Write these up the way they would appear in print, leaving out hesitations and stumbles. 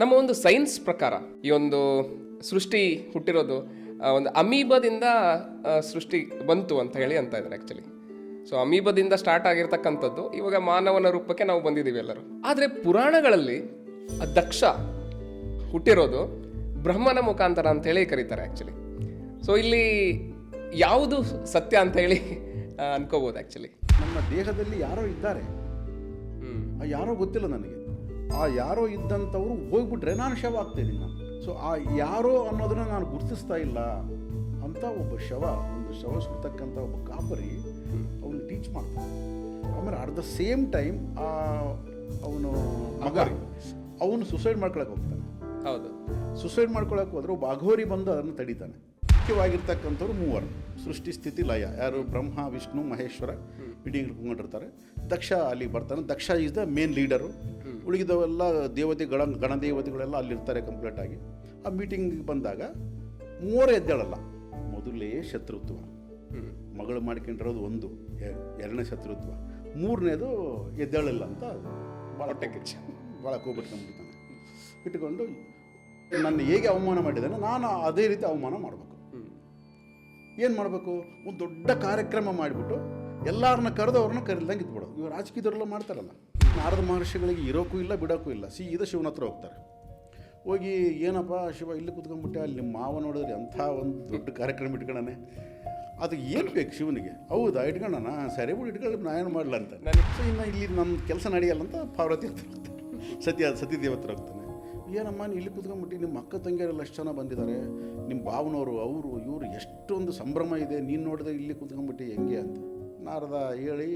ನಮ್ಮ ಒಂದು ಸೈನ್ಸ್ ಪ್ರಕಾರ ಈ ಒಂದು ಸೃಷ್ಟಿ ಹುಟ್ಟಿರೋದು ಒಂದು ಅಮೀಬದಿಂದ ಸೃಷ್ಟಿ ಬಂತು ಅಂತ ಹೇಳಿ ಅಂತ ಇದ್ದಾರೆ ಆ್ಯಕ್ಚುಲಿ. ಸೊ ಅಮೀಬದಿಂದ ಸ್ಟಾರ್ಟ್ ಆಗಿರ್ತಕ್ಕಂಥದ್ದು ಇವಾಗ ಮಾನವನ ರೂಪಕ್ಕೆ ನಾವು ಬಂದಿದ್ದೀವಿ ಎಲ್ಲರೂ. ಆದರೆ ಪುರಾಣಗಳಲ್ಲಿ ದಕ್ಷ ಹುಟ್ಟಿರೋದು ಬ್ರಹ್ಮನ ಮುಖಾಂತರ ಅಂತ ಹೇಳಿ ಕರೀತಾರೆ ಆ್ಯಕ್ಚುಲಿ. ಸೊ ಇಲ್ಲಿ ಯಾವುದು ಸತ್ಯ ಅಂತ ಹೇಳಿ ಅನ್ಕೋಬೋದು ಆ್ಯಕ್ಚುಲಿ. ನಮ್ಮ ದೇಹದಲ್ಲಿ ಯಾರೋ ಇದ್ದಾರೆ, ಆ ಯಾರೋ ಗೊತ್ತಿಲ್ಲ ನನಗೆ. ಆ ಯಾರೋ ಇದ್ದಂಥವ್ರು ಹೋಗ್ಬಿಟ್ರೆ ನಾನು ಶವ ಆಗ್ತೇನೆ ನಾನು. ಸೊ ಆ ಯಾರೋ ಅನ್ನೋದನ್ನ ನಾನು ಗುರುತಿಸ್ತಾ ಇಲ್ಲ ಅಂತ ಒಬ್ಬ ಒಂದು ಶವ ಸುಡ್ತಕ್ಕಂಥ ಒಬ್ಬ ಕಾಪರಿ ಅವನು ಟೀಚ್ ಮಾಡ್ತಾನೆ. ಆಮೇಲೆ ಅಟ್ ದ ಸೇಮ್ ಟೈಮ್ ಅವನು ಮಗ ಅವನು ಸುಸೈಡ್ ಮಾಡ್ಕೊಳಕ್ಕೆ ಹೋಗ್ತಾನೆ. ಹೌದು, ಸುಸೈಡ್ ಮಾಡ್ಕೊಳಕ್ಕೆ ಹೋದ್ರೆ ಒಬ್ಬ ಅಘೋರಿ ಬಂದು ಅದನ್ನು ತಡೀತಾನೆ. ಮುಖ್ಯವಾಗಿರ್ತಕ್ಕಂಥವ್ರು ಮೂವರು: ಸೃಷ್ಟಿ, ಸ್ಥಿತಿ, ಲಯ. ಯಾರು? ಬ್ರಹ್ಮ, ವಿಷ್ಣು, ಮಹೇಶ್ವರ ಇಡೀ ಹಿಡ್ಕೊಂಡಿರ್ತಾರೆ. ದಕ್ಷ ಅಲ್ಲಿ ಬರ್ತಾನೆ. Daksha is the main leader. ಉಳಿದವೆಲ್ಲ ಗಣದೇವತೆಗಳೆಲ್ಲ ಅಲ್ಲಿರ್ತಾರೆ ಕಂಪ್ಲೀಟ್ ಆಗಿ. ಆ ಮೀಟಿಂಗಿಗೆ ಬಂದಾಗ ಮೂವರೇ ಎದ್ದೇಳಲ್ಲ. ಮೊದಲೇ ಶತ್ರುತ್ವ, ಮಗಳು ಮಾಡ್ಕೊಂಡಿರೋದು ಒಂದು, ಎರಡನೇ ಶತ್ರುತ್ವ, ಮೂರನೇದು ಎದ್ದೇಳಿಲ್ಲ ಅಂತ ಭಾಳ ಕೋಬಿಟ್ಕೊಂಡ್ಬಿಡ್ತಾನೆ. ಇಟ್ಕೊಂಡು ನನ್ನ ಹೇಗೆ ಅವಮಾನ ಮಾಡಿದ್ದಾನೆ ನಾನು ಅದೇ ರೀತಿ ಅವಮಾನ ಮಾಡಬೇಕು. ಏನು ಮಾಡಬೇಕು? ಒಂದು ದೊಡ್ಡ ಕಾರ್ಯಕ್ರಮ ಮಾಡಿಬಿಟ್ಟು ಎಲ್ಲರನ್ನ ಕರೆದು ಅವ್ರನ್ನ ಕರೀಲ್ದಂಗೆ ಇದ್ಬಿಡೋದು. ಇವಾಗ ರಾಜಕೀಯದವರೆಲ್ಲ ಮಾಡ್ತಾರಲ್ಲ. ನಾರದ ಮಹರ್ಷಿಗಳಿಗೆ ಇರೋಕ್ಕೂ ಇಲ್ಲ ಬಿಡೋಕ್ಕೂ ಇಲ್ಲ. ಸೀದಾ ಶಿವನ ಹತ್ರ ಹೋಗ್ತಾರೆ. ಹೋಗಿ, ಏನಪ್ಪ ಶಿವ ಇಲ್ಲಿ ಕೂತ್ಕೊಂಡ್ಬಿಟ್ಟೆ, ಅಲ್ಲಿ ನಿಮ್ಮ ಮಾವ ನೋಡಿದ್ರೆ ಅಂಥ ಒಂದು ದೊಡ್ಡ ಕಾರ್ಯಕ್ರಮ ಇಟ್ಕೊಳ್ಳೋಣ, ಅದು ಏನು ಬೇಕು ಶಿವನಿಗೆ? ಹೌದಾ, ಇಟ್ಕೊಳ್ಳೋಣ, ಸರಿ ಬಿಡು ಇಟ್ಕೊಳ್ಳಿ, ನಾ ಏನು ಮಾಡಲ್ಲ ಅಂತ. ಸೊ ಇನ್ನು ಇಲ್ಲಿ ನನ್ನ ಕೆಲಸ ನಡೆಯಲ್ಲ ಅಂತ ಪಾರ್ವತಿ ಹತ್ರ ಹೋಗ್ತಾನೆ, ಸತಿದೇವತ್ರ ಹೋಗ್ತಾನೆ. ಏನಮ್ಮ ನೀ ಇಲ್ಲಿ ಕೂತ್ಕೊಂಡ್ಬಿಟ್ಟು, ನಿಮ್ಮ ಅಕ್ಕ ತಂಗಿಯರೆಲ್ಲ ಎಷ್ಟು ಜನ ಬಂದಿದ್ದಾರೆ, ನಿಮ್ಮ ಭಾವನವರು, ಅವರು ಇವರು, ಎಷ್ಟೊಂದು ಸಂಭ್ರಮ ಇದೆ, ನೀನು ನೋಡಿದ್ರೆ ಇಲ್ಲಿ ಕೂತ್ಕೊಂಡ್ಬಿಟ್ಟು ಹೆಂಗೆ ಅಂತ ನಾರದ ಹೇಳಿ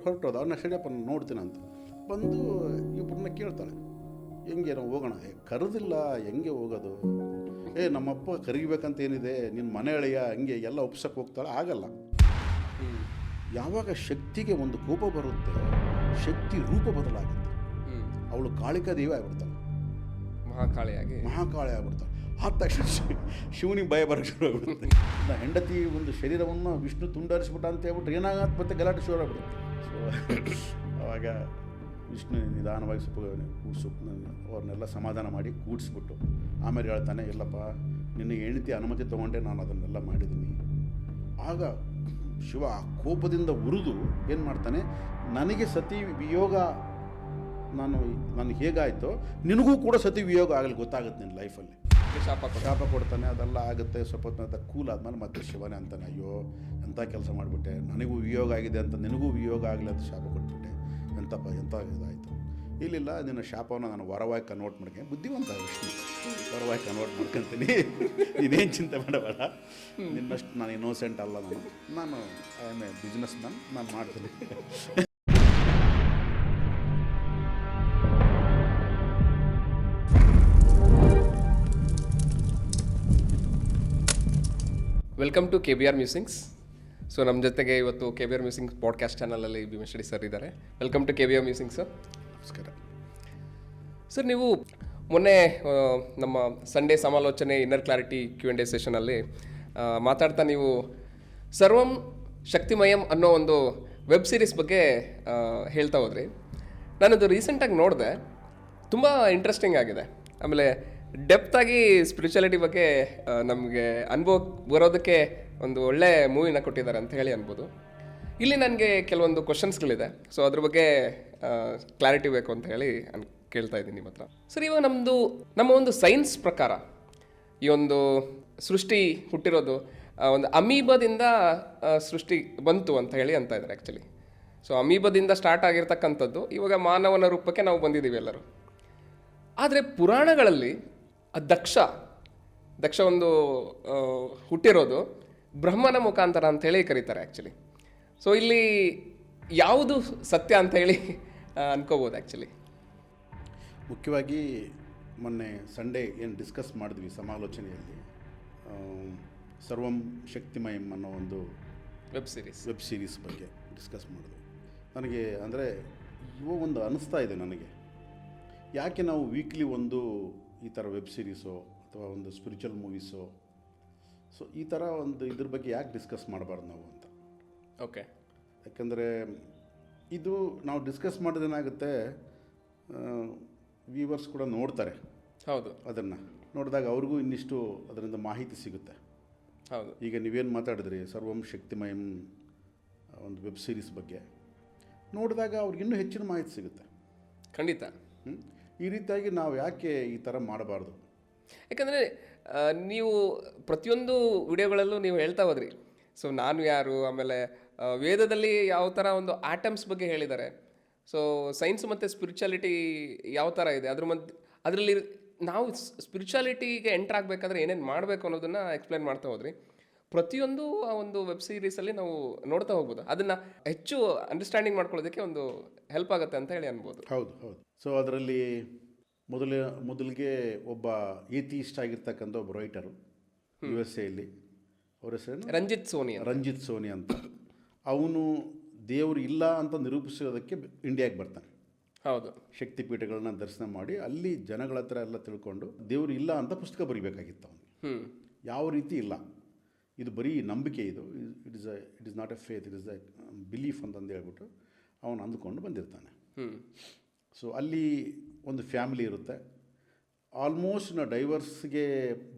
ಹೊರಟೋದು. ಅವ್ರನ್ನ ಸರಿಯಪ್ಪ ನೋಡ್ತೀನಿ ಅಂತ ಬಂದು ಇಬ್ಬರನ್ನ ಕೇಳ್ತಾಳೆ, ಹೆಂಗೆ ನಾವು ಹೋಗೋಣ? ಕರೆದಿಲ್ಲ, ಹೆಂಗೆ ಹೋಗೋದು? ನಮ್ಮಪ್ಪ ಕರಿಬೇಕಂತ ಏನಿದೆ, ನಿನ್ನ ಮನೆ ಎಳೆಯ ಹಂಗೆ ಎಲ್ಲ ಒಪ್ಸಕ್ಕೆ ಹೋಗ್ತಾಳೆ. ಆಗಲ್ಲ. ಯಾವಾಗ ಶಕ್ತಿಗೆ ಒಂದು ಕೋಪ ಬರುತ್ತೆ, ಶಕ್ತಿ ರೂಪ ಬದಲಾಗುತ್ತೆ. ಅವಳು ಕಾಳಿಕಾ ದೇವಿ ಆಗ್ಬಿಡ್ತಾಳೆ, ಮಹಾಕಾಳಿ ಆಗ್ಬಿಡ್ತಾಳೆ. ಆದ ತಕ್ಷಣ ಶಿವನಿಗೆ ಭಯ ಬರೋಕ್ಕೆ ಶುರು ಆಗ್ಬಿಡುತ್ತೆ. ಹೆಂಡತಿ ಒಂದು ಶರೀರವನ್ನು ವಿಷ್ಣು ತುಂಡರಿಸ್ಬಿಟ್ಟ ಅಂತ ಹೇಳ್ಬಿಟ್ರೆ ಏನಾಗತ್ತೆ, ಮತ್ತೆ ಗಲಾಟೆ ಶುರು ಆಗ್ಬಿಡುತ್ತೆ. ಸೊ ಆವಾಗ ವಿಷ್ಣು ನಿಧಾನವಾಗಿ ಅವ್ರನ್ನೆಲ್ಲ ಸಮಾಧಾನ ಮಾಡಿ ಕೂಡಿಸ್ಬಿಟ್ಟು ಆಮೇಲೆ ಹೇಳ್ತಾನೆ, ಇಲ್ಲಪ್ಪ ನಿನ್ನ ಹೆಂಡತಿ ಅನುಮತಿ ತೊಗೊಂಡೆ ನಾನು ಅದನ್ನೆಲ್ಲ ಮಾಡಿದ್ದೀನಿ. ಆಗ ಶಿವ ಕೋಪದಿಂದ ಉರಿದು ಏನು ಮಾಡ್ತಾನೆ, ನನಗೆ ಸತಿ ವಿಯೋಗ ನನಗೆ ಹೇಗಾಯಿತೋ ನಿನಗೂ ಕೂಡ ಸತಿ ವಿಯೋಗ ಆಗಲಿ ಗೊತ್ತಾಗುತ್ತೆ ನಿನ್ನ ಲೈಫಲ್ಲಿ. ಶಾಪ ಕೊಡ್ತಾನೆ. ಅದೆಲ್ಲ ಆಗುತ್ತೆ. ಸ್ವಲ್ಪ ಹೊತ್ತು ಕೂಲ್ ಆದ್ಮೇಲೆ ಮತ್ತೆ ಶಿವನೇ ಅಂತಾನೆ, ಅಯ್ಯೋ ಎಂಥ ಕೆಲಸ ಮಾಡಿಬಿಟ್ಟೆ, ನನಗೂ ವಿಯೋಗ ಆಗಿದೆ ಅಂತ ನಿನಗೂ ವಿಯೋಗ ಆಗಲಿ ಅಂತ ಶಾಪ ಕೊಟ್ಬಿಟ್ಟೆ, ಎಂಥ ಇದಾಯಿತು. ಇಲ್ಲಿಲ್ಲ, ನಿನ್ನ ಶಾಪವನ್ನು ನಾನು ವರವಾಗಿ ಕನ್ವರ್ಟ್ ಮಾಡ್ತೀನಿ. ಬುದ್ಧಿವಂತ ವಿಷ್ಣು, ವರವಾಗಿ ಕನ್ವರ್ಟ್ ಮಾಡ್ಕೊತೀನಿ, ನೀನೇನು ಚಿಂತೆ ಮಾಡಬೇಡ, ನಿನ್ನಷ್ಟು ನಾನು ಇನ್ನೋಸೆಂಟ್ ಅಲ್ಲ, ನಾನು I am a businessman, ನಾನು ಮಾಡ್ತೀನಿ. Welcome to KBR musings. So ನಮ್ಮ ಜೊತೆಗೆ ಇವತ್ತು KBR ಮ್ಯೂಸಿಂಗ್ಸ್ ಪಾಡ್ಕಾಸ್ಟ್ ಚಾನಲಲ್ಲಿ ಭೀಮೇಶ್ವರಿ ಸರ್ ಇದ್ದಾರೆ. Welcome to KBR musings sir. ನಮಸ್ಕಾರ ಸರ್. ನೀವು ಮೊನ್ನೆ ನಮ್ಮ ಸಂಡೇ ಸಮಾಲೋಚನೆ ಇನ್ನರ್ ಕ್ಲಾರಿಟಿ Q&A ಸೆಷನಲ್ಲಿ ಮಾತಾಡ್ತಾ ನೀವು ಸರ್ವಂ ಶಕ್ತಿಮಯಂ ಅನ್ನೋ ಒಂದು ವೆಬ್ ಸೀರೀಸ್ ಬಗ್ಗೆ ಹೇಳ್ತಾ ಹೋದ್ರಿ. ನಾನದು ರೀಸೆಂಟಾಗಿ ನೋಡಿದೆ, ತುಂಬ ಇಂಟ್ರೆಸ್ಟಿಂಗ್ ಆಗಿದೆ. ಆಮೇಲೆ ಡೆಪ್ತಾಗಿ ಸ್ಪಿರಿಚುಯಾಲಿಟಿ ಬಗ್ಗೆ ನಮಗೆ ಅನುಭವ ಬರೋದಕ್ಕೆ ಒಂದು ಒಳ್ಳೆ ಮೂವಿನ ಕೊಟ್ಟಿದ್ದಾರೆ ಅಂತ ಹೇಳಿ ಅನ್ಬೋದು. ಇಲ್ಲಿ ನನಗೆ ಕೆಲವೊಂದು ಕ್ವಶನ್ಸ್ಗಳಿದೆ. ಸೊ ಅದ್ರ ಬಗ್ಗೆ ಕ್ಲಾರಿಟಿ ಬೇಕು ಅಂತ ಹೇಳಿ ಕೇಳ್ತಾ ಇದ್ದೀನಿ ನಿಮ್ಮ ಹತ್ರ. ಸರ್, ಇವಾಗ ನಮ್ಮ ಒಂದು ಸೈನ್ಸ್ ಪ್ರಕಾರ ಈ ಒಂದು ಸೃಷ್ಟಿ ಹುಟ್ಟಿರೋದು ಒಂದು ಅಮೀಬದಿಂದ ಸೃಷ್ಟಿ ಬಂತು ಅಂತ ಹೇಳಿ ಅಂತ ಇದ್ದಾರೆ ಆ್ಯಕ್ಚುಲಿ. ಸೊ ಅಮೀಬದಿಂದ ಸ್ಟಾರ್ಟ್ ಆಗಿರ್ತಕ್ಕಂಥದ್ದು ಇವಾಗ ಮಾನವನ ರೂಪಕ್ಕೆ ನಾವು ಬಂದಿದ್ದೀವಿ ಎಲ್ಲರೂ. ಆದರೆ ಪುರಾಣಗಳಲ್ಲಿ ದಕ್ಷ ಒಂದು ಹುಟ್ಟಿರೋದು ಬ್ರಹ್ಮನ ಮುಖಾಂತರ ಅಂತ ಹೇಳಿ ಕರೀತಾರೆ ಆ್ಯಕ್ಚುಲಿ. ಸೊ ಇಲ್ಲಿ ಯಾವುದು ಸತ್ಯ ಅಂತ ಹೇಳಿ ಅನ್ಕೋಬೋದು ಆ್ಯಕ್ಚುಲಿ. ಮುಖ್ಯವಾಗಿ ಮೊನ್ನೆ ಸಂಡೇ ಏನು ಡಿಸ್ಕಸ್ ಮಾಡಿದ್ವಿ ಸಮಾಲೋಚನೆಯಲ್ಲಿ, ಸರ್ವಂ ಶಕ್ತಿಮಯಂ ಅನ್ನೋ ಒಂದು ವೆಬ್ ಸೀರೀಸ್ ಬಗ್ಗೆ ಡಿಸ್ಕಸ್ ಮಾಡಿದ್ವಿ. ನನಗೆ ಅಂದರೆ ಇವಾಗ ಒಂದು ಅನ್ನಿಸ್ತಾ ಇದೆ ನನಗೆ, ಯಾಕೆ ನಾವು ವೀಕ್ಲಿ ಒಂದು ಈ ಥರ ವೆಬ್ ಸೀರೀಸೋ ಅಥವಾ ಒಂದು ಸ್ಪಿರಿಚುವಲ್ ಮೂವೀಸೋ, ಸೊ ಈ ಥರ ಒಂದು ಇದ್ರ ಬಗ್ಗೆ ಯಾಕೆ ಡಿಸ್ಕಸ್ ಮಾಡಬಾರ್ದು ನಾವು ಅಂತ. ಓಕೆ. ಯಾಕಂದರೆ ಇದು ನಾವು ಡಿಸ್ಕಸ್ ಮಾಡೋದೇನಾಗುತ್ತೆ, ವ್ಯೂವರ್ಸ್ ಕೂಡ ನೋಡ್ತಾರೆ ಹೌದು. ಅದನ್ನು ನೋಡಿದಾಗ ಅವ್ರಿಗೂ ಇನ್ನಿಷ್ಟು ಅದರಿಂದ ಮಾಹಿತಿ ಸಿಗುತ್ತೆ. ಹೌದು. ಈಗ ನೀವೇನು ಮಾತಾಡಿದ್ರಿ ಸರ್ವಂ ಶಕ್ತಿಮಯಂ ಒಂದು ವೆಬ್ ಸೀರೀಸ್ ಬಗ್ಗೆ ನೋಡಿದಾಗ ಅವ್ರಿಗೆ ಇನ್ನೂ ಹೆಚ್ಚಿನ ಮಾಹಿತಿ ಸಿಗುತ್ತೆ. ಖಂಡಿತ. ಈ ರೀತಿಯಾಗಿ ನಾವು ಯಾಕೆ ಈ ಥರ ಮಾಡಬಾರ್ದು? ಯಾಕಂದರೆ ನೀವು ಪ್ರತಿಯೊಂದು ವಿಡಿಯೋಗಳಲ್ಲೂ ನೀವು ಹೇಳ್ತಾ ಹೋದ್ರಿ, ಸೊ ನಾನು ಯಾರು, ಆಮೇಲೆ ವೇದದಲ್ಲಿ ಯಾವ ಥರ ಒಂದು ಆಟಮ್ಸ್ ಬಗ್ಗೆ ಹೇಳಿದ್ದಾರೆ, ಸೊ ಸೈನ್ಸ್ ಮತ್ತು ಸ್ಪಿರಿಚುಯಾಲಿಟಿ ಯಾವ ಥರ ಇದೆ, ಅದರಲ್ಲಿ ನಾವು ಸ್ಪಿರಿಚುಯಾಲಿಟಿಗೆ ಎಂಟರ್ ಆಗಬೇಕಾದ್ರೆ ಏನೇನು ಮಾಡಬೇಕು ಅನ್ನೋದನ್ನು ಎಕ್ಸ್ಪ್ಲೇನ್ ಮಾಡ್ತಾ ಹೋದ್ರಿ. ಪ್ರತಿಯೊಂದು ಆ ಒಂದು ವೆಬ್ ಸೀರೀಸಲ್ಲಿ ನಾವು ನೋಡ್ತಾ ಹೋಗ್ಬೋದು. ಅದನ್ನು ಹೆಚ್ಚು ಅಂಡರ್ಸ್ಟ್ಯಾಂಡಿಂಗ್ ಮಾಡ್ಕೊಳ್ಳೋದಕ್ಕೆ ಒಂದು ಹೆಲ್ಪ್ ಆಗುತ್ತೆ ಅಂತ ಹೇಳಿ ಅನ್ಬೋದು. ಹೌದು ಹೌದು. ಸೊ ಅದರಲ್ಲಿ ಮೊದಲಿಗೆ ಒಬ್ಬ ಏಥಿಯಿಸ್ಟ್ ಆಗಿರ್ತಕ್ಕಂಥ ಒಬ್ಬ ರೈಟರು USA ಅವ್ರ ಹೆಸರೇನು ರಂಜಿತ್ ಸೋನಿ ಅಂತ. ಅವನು ದೇವರು ಇಲ್ಲ ಅಂತ ನಿರೂಪಿಸೋದಕ್ಕೆ ಇಂಡಿಯಾಗೆ ಬರ್ತಾನೆ. ಹೌದು. ಶಕ್ತಿಪೀಠಗಳನ್ನ ದರ್ಶನ ಮಾಡಿ ಅಲ್ಲಿ ಜನಗಳ ಹತ್ರ ಎಲ್ಲ ತಿಳ್ಕೊಂಡು ದೇವರು ಇಲ್ಲ ಅಂತ ಪುಸ್ತಕ ಬರೀಬೇಕಾಗಿತ್ತು ಅವನಿಗೆ. ಯಾವ ರೀತಿ ಇಲ್ಲ, ಇದು ಬರೀ ನಂಬಿಕೆ, ಇದು it is not A faith, it is A belief ಅಂತಂದು ಹೇಳ್ಬಿಟ್ಟು ಅವನು ಅಂದುಕೊಂಡು ಬಂದಿರ್ತಾನೆ. ಸೊ ಅಲ್ಲಿ ಒಂದು ಫ್ಯಾಮಿಲಿ ಇರುತ್ತೆ, ಆಲ್ಮೋಸ್ಟ್ ಡೈವರ್ಸ್ಗೆ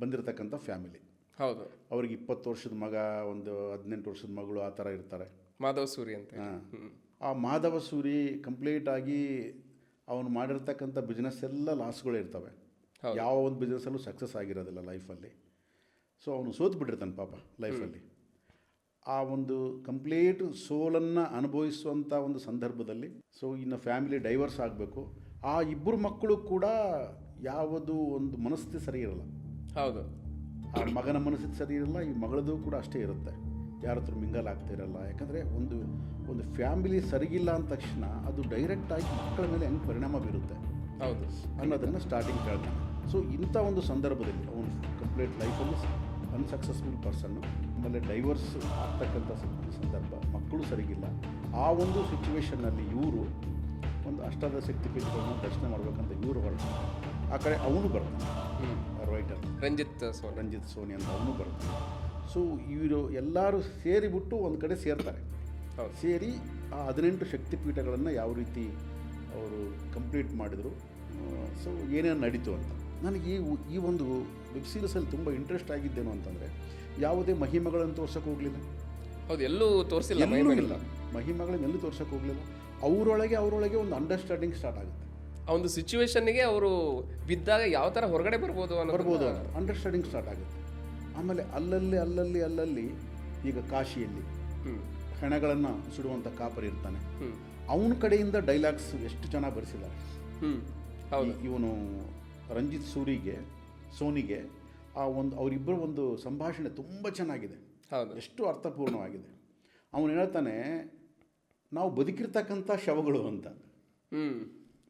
ಬಂದಿರತಕ್ಕಂಥ ಫ್ಯಾಮಿಲಿ. ಹೌದು. ಅವ್ರಿಗೆ 20 ವರ್ಷದ ಮಗ, ಒಂದು 18 ವರ್ಷದ ಮಗಳು, ಆ ಥರ ಇರ್ತಾರೆ. ಮಾಧವ ಸೂರಿ ಅಂತ. ಆ ಮಾಧವ ಸೂರಿ ಕಂಪ್ಲೀಟಾಗಿ ಅವನು ಮಾಡಿರ್ತಕ್ಕಂಥ ಬಿಸ್ನೆಸ್ ಎಲ್ಲ ಲಾಸ್ಗಳೇ ಇರ್ತವೆ. ಯಾವ ಒಂದು ಬಿಸ್ನೆಸ್ಸಲ್ಲೂ ಸಕ್ಸಸ್ ಆಗಿರೋದಿಲ್ಲ ಲೈಫಲ್ಲಿ. ಸೊ ಅವನು ಸೋತು ಬಿಟ್ಟಿರ್ತಾನೆ ಪಾಪ ಲೈಫಲ್ಲಿ. ಆ ಒಂದು ಕಂಪ್ಲೀಟ್ ಸೋಲನ್ನು ಅನುಭವಿಸುವಂಥ ಒಂದು ಸಂದರ್ಭದಲ್ಲಿ ಸೊ ಇನ್ನು ಫ್ಯಾಮಿಲಿ ಡೈವರ್ಸ್ ಆಗಬೇಕು. ಆ ಇಬ್ಬರು ಮಕ್ಕಳು ಕೂಡ ಯಾವುದು ಒಂದು ಮನಸ್ಥಿತಿ ಸರಿ ಇರಲ್ಲ. ಹೌದು. ಆ ಮಗನ ಮನಸ್ಥಿತಿ ಸರಿ ಇರಲ್ಲ, ಈ ಮಗಳದು ಕೂಡ ಅಷ್ಟೇ ಇರುತ್ತೆ. ಯಾರ ಹತ್ರ ಮಿಂಗಲ್ ಆಗ್ತಾ ಇರಲ್ಲ. ಯಾಕಂದರೆ ಒಂದು ಫ್ಯಾಮಿಲಿ ಸರಿಗಿಲ್ಲ ಅಂದ ತಕ್ಷಣ ಅದು ಡೈರೆಕ್ಟಾಗಿ ಮಕ್ಕಳ ಮೇಲೆ ಹೆಂಗೆ ಪರಿಣಾಮ ಬೀರುತ್ತೆ ಹೌದು ಅನ್ನೋದನ್ನು ಸ್ಟಾರ್ಟಿಂಗ್ ಹೇಳ್ತಾನೆ. ಸೊ ಇಂಥ ಒಂದು ಸಂದರ್ಭದಲ್ಲಿ ಅವನು ಕಂಪ್ಲೀಟ್ ಲೈಫಲ್ಲಿ ಅನ್ಸಕ್ಸಸ್ಫುಲ್ ಪರ್ಸನ್ನು, ಆಮೇಲೆ ಡೈವರ್ಸ್ ಆಗ್ತಕ್ಕಂಥ ಸಂದರ್ಭ, ಮಕ್ಕಳು ಸರಿಗಿಲ್ಲ. ಆ ಒಂದು ಸಿಚುವೇಷನ್ನಲ್ಲಿ ಇವರು ಒಂದು ಅಷ್ಟಾದ ಶಕ್ತಿಪೀಠಗಳನ್ನ ದರ್ಶನ ಮಾಡಬೇಕಂತ ಇವರು ಹೊರಡ್ತಾರೆ. ಆ ಕಡೆ ಅವನು ಬರ್ತಾನೆ, ರೈಟರ್ ರಂಜಿತ್ ಸೋನಿ ಅಂತ ಅವನು ಬರ್ತಾನೆ. ಸೊ ಇವರು ಎಲ್ಲರೂ ಸೇರಿಬಿಟ್ಟು ಒಂದು ಕಡೆ ಸೇರ್ತಾರೆ. ಸೇರಿ ಆ 18 ಶಕ್ತಿಪೀಠಗಳನ್ನು ಯಾವ ರೀತಿ ಅವರು ಕಂಪ್ಲೀಟ್ ಮಾಡಿದರು, ಸೊ ಏನೇನು ನಡೀತು ಅಂತ. ನನಗೆ ಈ ಒಂದು ವೆಬ್ ಸೀರೀಸಲ್ಲಿ ತುಂಬ ಇಂಟ್ರೆಸ್ಟ್ ಆಗಿದ್ದೇನು ಅಂತಂದರೆ ಯಾವುದೇ ಮಹಿಮೆಗಳನ್ನು ತೋರ್ಸೋಕೆ ಹೋಗಲಿಲ್ಲ. ಹೌದು, ಎಲ್ಲೂ ತೋರಿಸಿಲ್ಲ, ಇಲ್ಲ ಮಹಿಮೆಗಳನ್ನೆಲ್ಲೂ ತೋರ್ಸೋಕೆ ಹೋಗಲಿಲ್ಲ. ಅವರೊಳಗೆ ಒಂದು ಅಂಡರ್ಸ್ಟ್ಯಾಂಡಿಂಗ್ ಸ್ಟಾರ್ಟ್ ಆಗುತ್ತೆ. ಆ ಒಂದು ಸಿಚುವೇಶನ್ಗೆ ಅವರು ಬಿದ್ದಾಗ ಯಾವ ಥರ ಹೊರಗಡೆ ಬರ್ಬೋದು ಅಂತ ಅಂಡರ್ಸ್ಟ್ಯಾಂಡಿಂಗ್ ಸ್ಟಾರ್ಟ್ ಆಗುತ್ತೆ. ಆಮೇಲೆ ಅಲ್ಲಲ್ಲಿ ಈಗ ಕಾಶಿಯಲ್ಲಿ ಹೆಣಗಳನ್ನು ಸುಡುವಂಥ ಕಾಪರಿ ಇರ್ತಾನೆ, ಅವನ ಕಡೆಯಿಂದ ಡೈಲಾಗ್ಸ್ ಎಷ್ಟು ಚೆನ್ನಾಗಿ ಬರೆಸಿದ್ದಾರೆ. ಇವನು ರಂಜಿತ್ ಸೋನಿಗೆ ಆ ಒಂದು ಅವರಿಬ್ಬರು ಒಂದು ಸಂಭಾಷಣೆ ತುಂಬ ಚೆನ್ನಾಗಿದೆ, ಎಷ್ಟು ಅರ್ಥಪೂರ್ಣವಾಗಿದೆ. ಅವನು ಹೇಳ್ತಾನೆ, ನಾವು ಬದುಕಿರ್ತಕ್ಕಂಥ ಶವಗಳು ಅಂತ.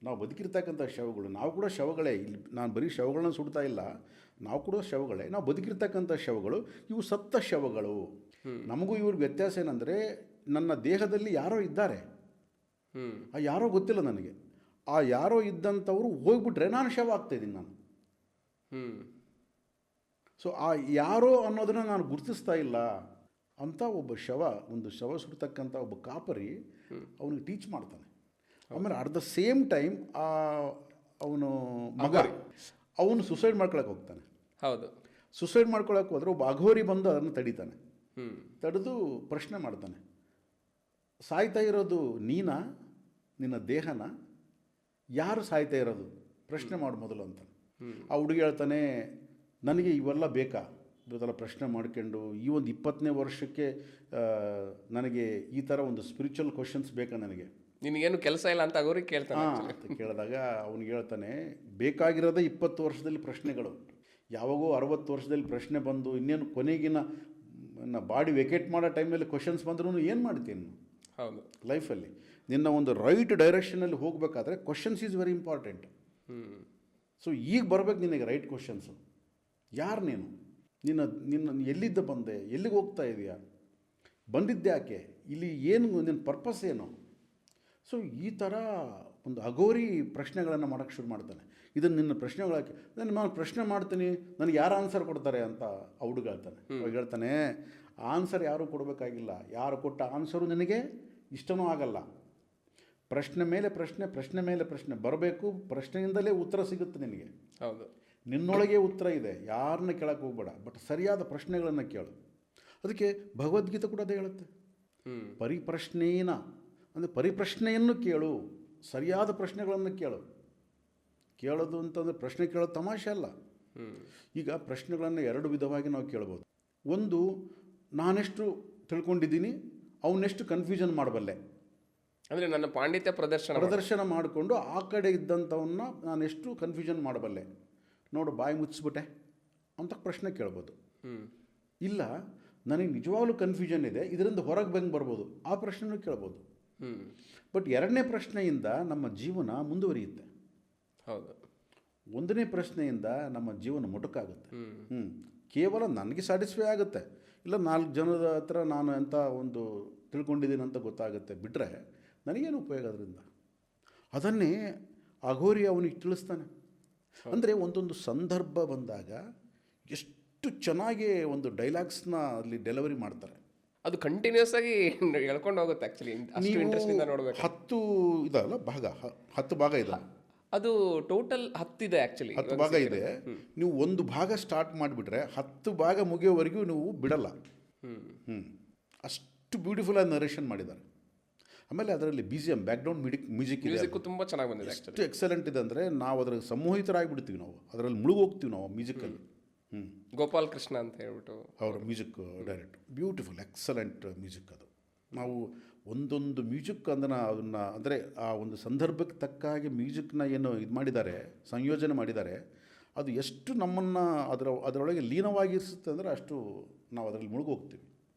ನಾವು ಬದುಕಿರ್ತಕ್ಕಂಥ ಶವಗಳು, ನಾವು ಕೂಡ ಶವಗಳೇ. ಇಲ್ಲಿ ನಾನು ಬರೀ ಶವಗಳನ್ನ ಸುಡ್ತಾ ಇಲ್ಲ, ನಾವು ಕೂಡ ಶವಗಳೇ. ನಾವು ಬದುಕಿರ್ತಕ್ಕಂಥ ಶವಗಳು, ಇವು ಸತ್ತ ಶವಗಳು. ನಮಗೂ ಇವ್ರಿಗೆ ವ್ಯತ್ಯಾಸ ಏನಂದರೆ, ನನ್ನ ದೇಹದಲ್ಲಿ ಯಾರೋ ಇದ್ದಾರೆ, ಆ ಯಾರೋ ಗೊತ್ತಿಲ್ಲ ನನಗೆ. ಆ ಯಾರೋ ಇದ್ದಂಥವ್ರು ಹೋಗ್ಬಿಟ್ರೆ ನಾನು ಶವ ಆಗ್ತಾಯಿದ್ದೀನಿ ನಾನು. ಸೊ ಆ ಯಾರೋ ಅನ್ನೋದನ್ನು ನಾನು ಗುರುತಿಸ್ತಾ ಇಲ್ಲ ಅಂತ ಒಬ್ಬ ಒಂದು ಶವ ಸುಡ್ತಕ್ಕಂಥ ಒಬ್ಬ ಕಾಪರಿ ಅವನಿಗೆ ಟೀಚ್ ಮಾಡ್ತಾನೆ. ಆಮೇಲೆ ಅಟ್ ದ ಸೇಮ್ ಟೈಮ್ ಅವನು ಮಗ ಅವನು ಸುಸೈಡ್ ಮಾಡ್ಕೊಳಕ್ಕೆ ಹೋಗ್ತಾನೆ. ಹೌದು. ಸುಸೈಡ್ ಮಾಡ್ಕೊಳಕ್ಕೆ ಹೋದ್ರೆ ಒಬ್ಬ ಅಘೋರಿ ಬಂದು ಅದನ್ನು ತಡೀತಾನೆ. ತಡೆದು ಪ್ರಶ್ನೆ ಮಾಡ್ತಾನೆ, ಸಾಯ್ತಾ ಇರೋದು ನೀನಾ, ನಿನ್ನ ದೇಹನ, ಯಾರು ಸಾಯ್ತಾ ಇರೋದು ಪ್ರಶ್ನೆ ಮಾಡು ಮೊದಲು ಅಂತ. ಆ ಹುಡುಗಿ ಹೇಳ್ತಾನೆ, ನನಗೆ ಇವೆಲ್ಲ ಬೇಕಾ, ಇವತ್ತೆಲ್ಲ ಪ್ರಶ್ನೆ ಮಾಡ್ಕೊಂಡು ಈ ಒಂದು 20ನೇ ವರ್ಷಕ್ಕೆ ನನಗೆ ಈ ಥರ ಒಂದು ಸ್ಪಿರಿಚುವಲ್ ಕ್ವಶನ್ಸ್ ಬೇಕಾ, ನನಗೆ ನಿನಗೇನು ಕೆಲಸ ಇಲ್ಲ ಅಂತ ಅವ್ರಿಗೆ ಕೇಳ್ತಾನೆ. ಅಂತ ಕೇಳಿದಾಗ ಅವನಿಗೆ ಹೇಳ್ತಾನೆ, ಬೇಕಾಗಿರೋದೇ 20 ವರ್ಷದಲ್ಲಿ ಪ್ರಶ್ನೆಗಳು. ಯಾವಾಗೋ 60 ವರ್ಷದಲ್ಲಿ ಪ್ರಶ್ನೆ ಬಂದು ಇನ್ನೇನು ಕೊನೆಗಿನ ಬಾಡಿ ವೆಕೇಟ್ ಮಾಡೋ ಟೈಮಲ್ಲಿ ಕ್ವಶನ್ಸ್ ಬಂದ್ರೂ ಏನು ಮಾಡ್ತೀನಿ ಹೌದು ಲೈಫಲ್ಲಿ. ನಿನ್ನ ಒಂದು ರೈಟ್ ಡೈರೆಕ್ಷನಲ್ಲಿ ಹೋಗಬೇಕಾದ್ರೆ questions is very important. So ಈಗ ಬರಬೇಕು ನಿನಗೆ ರೈಟ್ ಕ್ವಶನ್ಸು. ಯಾರು ನೀನು, ನಿನ್ನ ಎಲ್ಲಿದ್ದ ಬಂದೆ, ಎಲ್ಲಿಗೆ ಹೋಗ್ತಾ ಇದೆಯಾ, ಬಂದಿದ್ದೆ ಯಾಕೆ, ಇಲ್ಲಿ ಏನು ನಿನ್ನ ಪರ್ಪಸ್ ಏನು. ಸೊ ಈ ಥರ ಒಂದು ಅಘೋರಿ ಪ್ರಶ್ನೆಗಳನ್ನು ಮಾಡೋಕ್ಕೆ ಶುರು ಮಾಡ್ತಾನೆ. ಇದನ್ನು ನಿನ್ನ ಪ್ರಶ್ನೆಗಳಕ್ಕೆ ನಾನು ಪ್ರಶ್ನೆ ಮಾಡ್ತೀನಿ, ನನಗೆ ಯಾರು ಆನ್ಸರ್ ಕೊಡ್ತಾರೆ ಅಂತ ಆ ಹುಡುಗ ಹೇಳ್ತಾನೆ. ಅವಾಗ ಹೇಳ್ತಾನೆ, ಆನ್ಸರ್ ಯಾರೂ ಕೊಡಬೇಕಾಗಿಲ್ಲ, ಯಾರು ಕೊಟ್ಟ ಆನ್ಸರು ನಿನಗೆ ಇಷ್ಟನೂ ಆಗಲ್ಲ. ಪ್ರಶ್ನೆ ಮೇಲೆ ಪ್ರಶ್ನೆ, ಪ್ರಶ್ನೆ ಮೇಲೆ ಪ್ರಶ್ನೆ ಬರಬೇಕು. ಪ್ರಶ್ನೆಯಿಂದಲೇ ಉತ್ತರ ಸಿಗುತ್ತೆ ನಿನಗೆ. ಹೌದು. ನಿನ್ನೊಳಗೆ ಉತ್ತರ ಇದೆ, ಯಾರನ್ನ ಕೇಳಕ್ಕೆ ಹೋಗ್ಬೇಡ, ಬಟ್ ಸರಿಯಾದ ಪ್ರಶ್ನೆಗಳನ್ನು ಕೇಳು. ಅದಕ್ಕೆ ಭಗವದ್ಗೀತೆ ಕೂಡ ಅದೇ ಹೇಳುತ್ತೆ, ಪರಿಪ್ರಶ್ನೇನ ಅಂದರೆ ಪರಿಪ್ರಶ್ನೆಯನ್ನು ಕೇಳು, ಸರಿಯಾದ ಪ್ರಶ್ನೆಗಳನ್ನು ಕೇಳು. ಕೇಳೋದು ಅಂತಂದರೆ ಪ್ರಶ್ನೆ ಕೇಳೋದು ತಮಾಷೆ ಅಲ್ಲ. ಈಗ ಪ್ರಶ್ನೆಗಳನ್ನು ಎರಡು ವಿಧವಾಗಿ ನಾವು ಕೇಳ್ಬೋದು. ಒಂದು, ನಾನೆಷ್ಟು ತಿಳ್ಕೊಂಡಿದ್ದೀನಿ, ಅವನ್ನೆಷ್ಟು ಕನ್ಫ್ಯೂಷನ್ ಮಾಡಬಲ್ಲೆ, ಅಂದರೆ ನನ್ನ ಪಾಂಡಿತ್ಯ ಪ್ರದರ್ಶನ ಮಾಡಿಕೊಂಡು ಆ ಕಡೆ ಇದ್ದಂಥವನ್ನ ನಾನೆಷ್ಟು ಕನ್ಫ್ಯೂಷನ್ ಮಾಡಬಲ್ಲೆ, ನೋಡು ಬಾಯಿ ಮುಚ್ಚಿಬಿಟ್ಟೆ ಅಂತ ಪ್ರಶ್ನೆ ಕೇಳ್ಬೋದು. ಇಲ್ಲ, ನನಗೆ ನಿಜವಾಗ್ಲೂ ಕನ್ಫ್ಯೂಷನ್ ಇದೆ, ಇದರಿಂದ ಹೊರಗೆ ಬಂದು ಬರ್ಬೋದು, ಆ ಪ್ರಶ್ನೆನೂ ಕೇಳ್ಬೋದು. ಬಟ್ ಎರಡನೇ ಪ್ರಶ್ನೆಯಿಂದ ನಮ್ಮ ಜೀವನ ಮುಂದುವರಿಯುತ್ತೆ. ಹೌದು. ಒಂದನೇ ಪ್ರಶ್ನೆಯಿಂದ ನಮ್ಮ ಜೀವನ ಮೊಟಕಾಗುತ್ತೆ. ಕೇವಲ ನನಗೆ ಸ್ಯಾಟಿಸ್ಫೈ ಆಗುತ್ತೆ, ಇಲ್ಲ 4 ಜನದ ಹತ್ರ ನಾನು ಅಂತ ಒಂದು ತಿಳ್ಕೊಂಡಿದ್ದೀನಿ ಅಂತ ಗೊತ್ತಾಗುತ್ತೆ, ಬಿಟ್ಟರೆ ನನಗೇನು ಉಪಯೋಗ ಅದರಿಂದ. ಅದನ್ನೇ ಅಘೋರಿ ಅವನಿಗೆ ತಿಳಿಸ್ತಾನೆ. ಅಂದರೆ ಒಂದೊಂದು ಸಂದರ್ಭ ಬಂದಾಗ ಎಷ್ಟು ಚೆನ್ನಾಗಿ ಒಂದು ಡೈಲಾಗ್ಸ್ನ ಅಲ್ಲಿ ಡೆಲಿವರಿ ಮಾಡ್ತಾರೆ. ಅದು ಕಂಟಿನ್ಯೂಸ್ ಆಗಿ ಹೇಳ್ಕೊಂಡು ಹೋಗುತ್ತೆ. ಆ್ಯಕ್ಚುಲಿ ಅಷ್ಟು ಇಂಟ್ರೆಸ್ಟಿಂದ ನೋಡಬೇಕು. 10 ಇದಲ್ಲ ಭಾಗ, 10 ಭಾಗ ಇದೆ. ಅದು ಟೋಟಲ್ 10 ಇದೆ. ಆ್ಯಕ್ಚುಲಿ 10 ಭಾಗ ಇದೆ. ನೀವು ಒಂದು ಭಾಗ ಸ್ಟಾರ್ಟ್ ಮಾಡಿಬಿಟ್ರೆ 10 ಭಾಗ ಮುಗಿಯೋವರೆಗೂ ನೀವು ಬಿಡಲ್ಲ. ಅಷ್ಟು ಬ್ಯೂಟಿಫುಲ್ ಆಗಿ ನರೇಷನ್ ಮಾಡಿದ್ದಾರೆ. ಆಮೇಲೆ ಅದರಲ್ಲಿ BGM, ಬ್ಯಾಕ್ಗ್ರೌಂಡ್ ಮ್ಯೂಸಿಕ್ ತುಂಬ ಚೆನ್ನಾಗಿ ಬಂದಿದೆ. ಎಷ್ಟು ಎಕ್ಸಲೆಂಟ್ ಇದೆ ಅಂದರೆ ನಾವು ಅದರ ಸಮೋಹಿತರಾಗಿಬಿಡ್ತೀವಿ, ನಾವು ಅದರಲ್ಲಿ ಮುಳುಗೋಗ್ತೀವಿ ನಾವು ಮ್ಯೂಸಿಕಲ್ಲಿ. ಗೋಪಾಲ್ ಕೃಷ್ಣ ಅಂತ ಹೇಳ್ಬಿಟ್ಟು ಅವರ music director, beautiful excellent music. ಅದು ನಾವು ಒಂದೊಂದು ಮ್ಯೂಸಿಕ್ ಅದನ್ನು ಅಂದರೆ ಆ ಒಂದು ಸಂದರ್ಭಕ್ಕೆ ತಕ್ಕ ಹಾಗೆ ಮ್ಯೂಸಿಕ್ನ ಏನು ಇದು ಮಾಡಿದ್ದಾರೆ, ಸಂಯೋಜನೆ ಮಾಡಿದ್ದಾರೆ, ಅದು ಎಷ್ಟು ನಮ್ಮನ್ನು ಅದರೊಳಗೆ ಲೀನವಾಗಿರಿಸುತ್ತೆ ಅಂದರೆ ಅಷ್ಟು ನಾವು ಅದರಲ್ಲಿ ಮುಳುಗೋಗ್ತೀವಿ.